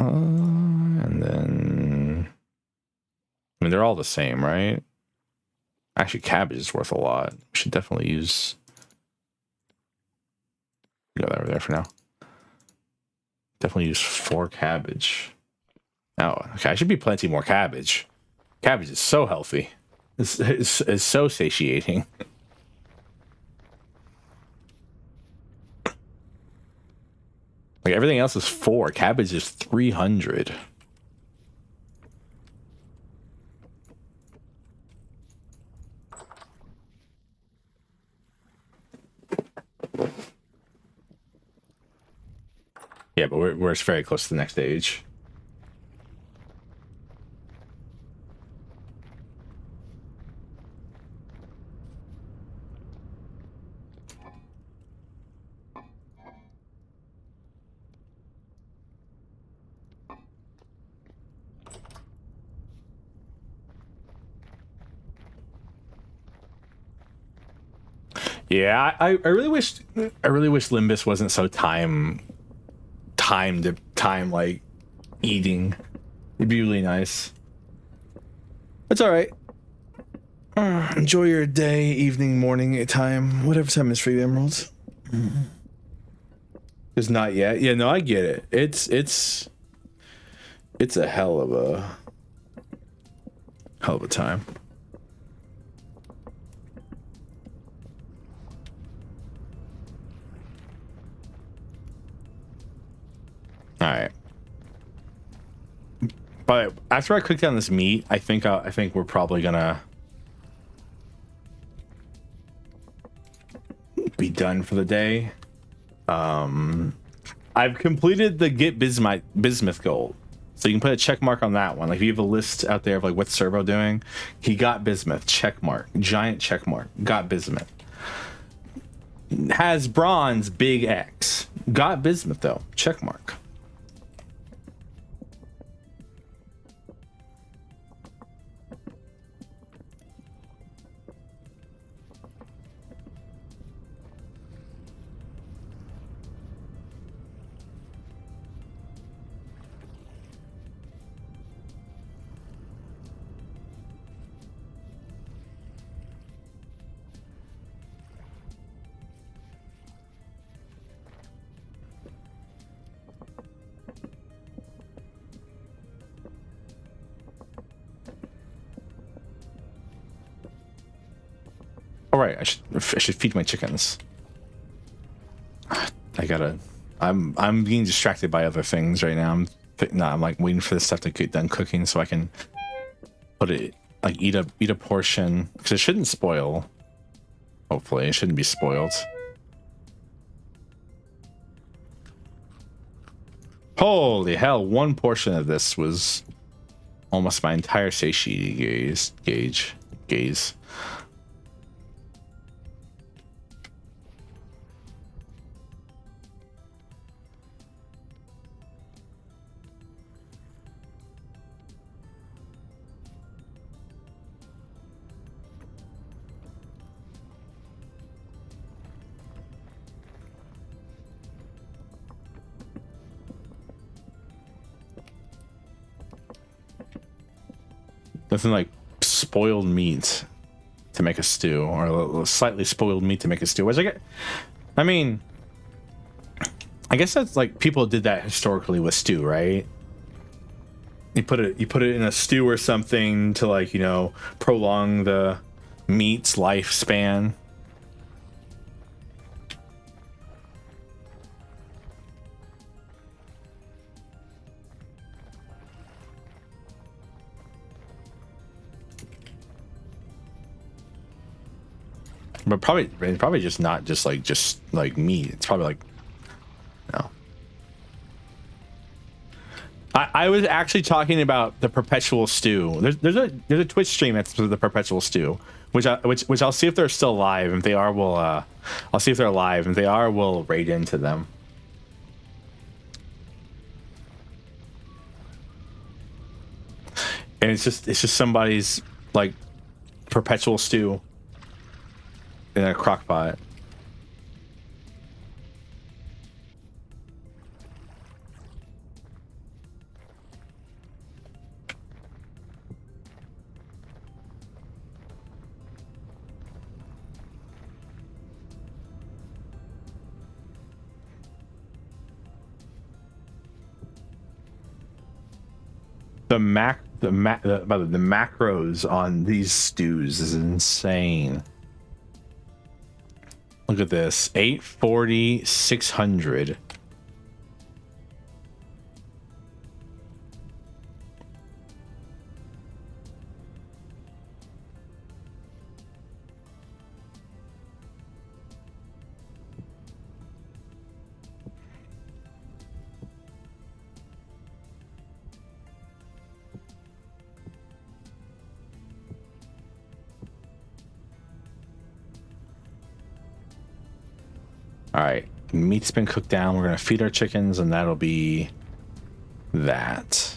And then I mean they're all the same, right? Actually, cabbage is worth a lot. We should definitely use. Go that over there for now. Definitely use 4 cabbage. Oh, okay. I should be plenty more cabbage. Cabbage is so healthy. It's so satiating. Like everything else is 4. Cabbage is 300. Yeah, but we're very close to the next stage. Yeah, I really wish Limbus wasn't so time like eating. It'd be really nice. It's all right. Enjoy your day, evening, morning time, whatever time it is for you, Emeralds. It's not yet. Yeah, no, I get it. It's a hell of a time. All right. But after I cook down this meat, I think we're probably gonna be done for the day. I've completed the get bismuth gold, so you can put a check mark on that one. Like if you have a list out there of like what's Servo doing, he got bismuth, check mark, giant check mark, got bismuth. Has bronze, big X, got bismuth though, check mark. All right, I should feed my chickens. I'm being distracted by other things right now. I'm like waiting for this stuff to get done cooking so I can put it, like eat a portion, because it shouldn't spoil. Hopefully it shouldn't be spoiled. Holy hell, one portion of this was almost my entire satiety gaze. Nothing like spoiled meat to make a stew, or slightly spoiled meat to make a stew. Which I mean, I guess that's like people did that historically with stew, right? You put it in a stew or something to, like, you know, prolong the meat's lifespan. But probably just not just like meat. It's probably like, no. I was actually talking about the perpetual stew. There's a Twitch stream that's the perpetual stew, which I'll see if they're still alive. If they are, I'll see if they're alive. If they are, we'll raid into them. And it's just somebody's like perpetual stew in a crock pot. The macros on these stews is insane. Look at this, 840, 600. All right, meat's been cooked down. We're gonna feed our chickens, and that'll be that.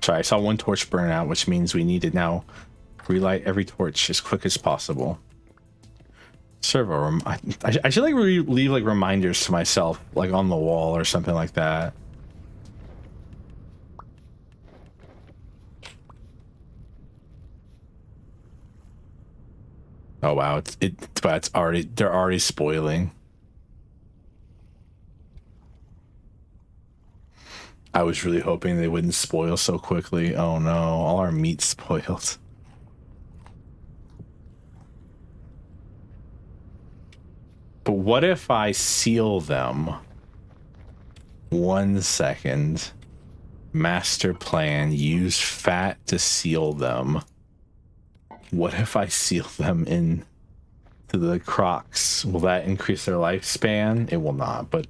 Sorry, I saw one torch burn out, which means we need to now relight every torch as quick as possible. Servo, I should like leave like reminders to myself, like on the wall or something like that. Oh wow, but they're already spoiling. I was really hoping they wouldn't spoil so quickly. Oh no, all our meat's spoiled. But what if I seal them? 1 second. Master plan, use fat to seal them. What if I seal them in to the crocs? Will that increase their lifespan? It will not, but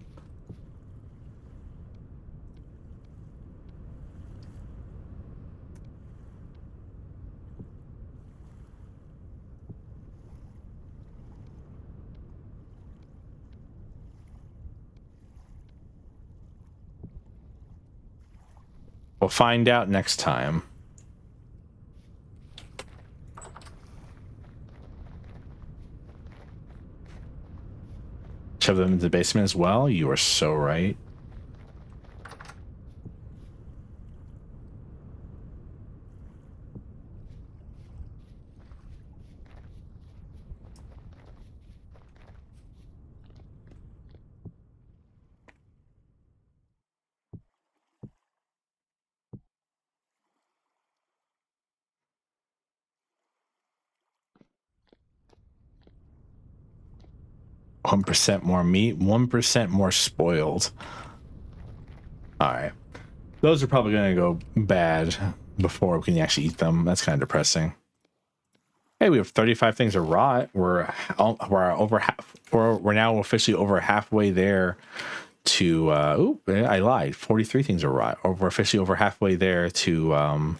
we'll find out next time. Shove them into the basement as well? You are so right. One 1% more meat, 1% more spoiled. All right. Those are probably going to go bad before we can actually eat them. That's kind of depressing. Hey, we have 35 things to rot. We're over half. We're now officially over halfway there to. I lied. 43 things to rot. We're officially over halfway there to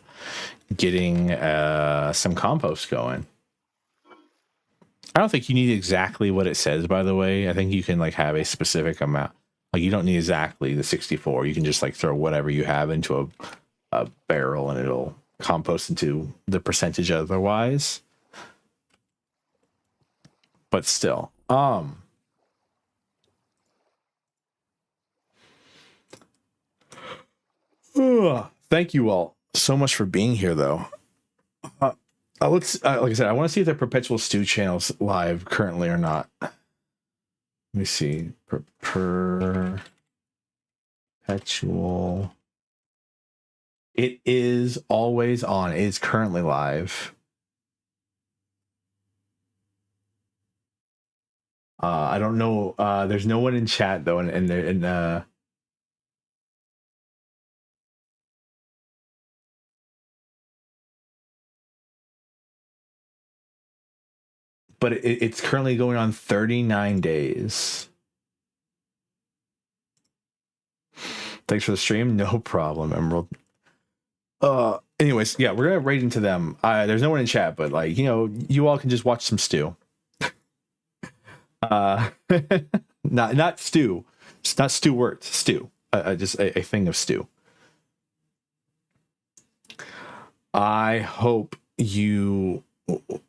getting some compost going. I don't think you need exactly what it says. By the way, I think you can like have a specific amount. Like you don't need exactly the 64. You can just like throw whatever you have into a barrel and it'll compost into the percentage otherwise. But still, thank you all so much for being here though. Let's like I said, I want to see if the Perpetual Stew channel's live currently or not. Let me see. Perpetual. It is always on. It is currently live. I don't know. There's no one in chat though, and but it's currently going on 39 days. Thanks for the stream. No problem, Emerald. Anyways, yeah, we're gonna raid into them. There's no one in chat, but like, you know, you all can just watch some stew. Not stew. It's not Stewart. Stew. Just a thing of stew. I hope you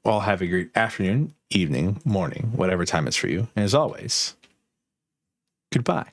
all have a great afternoon, evening, morning, whatever time it's for you. And as always, goodbye.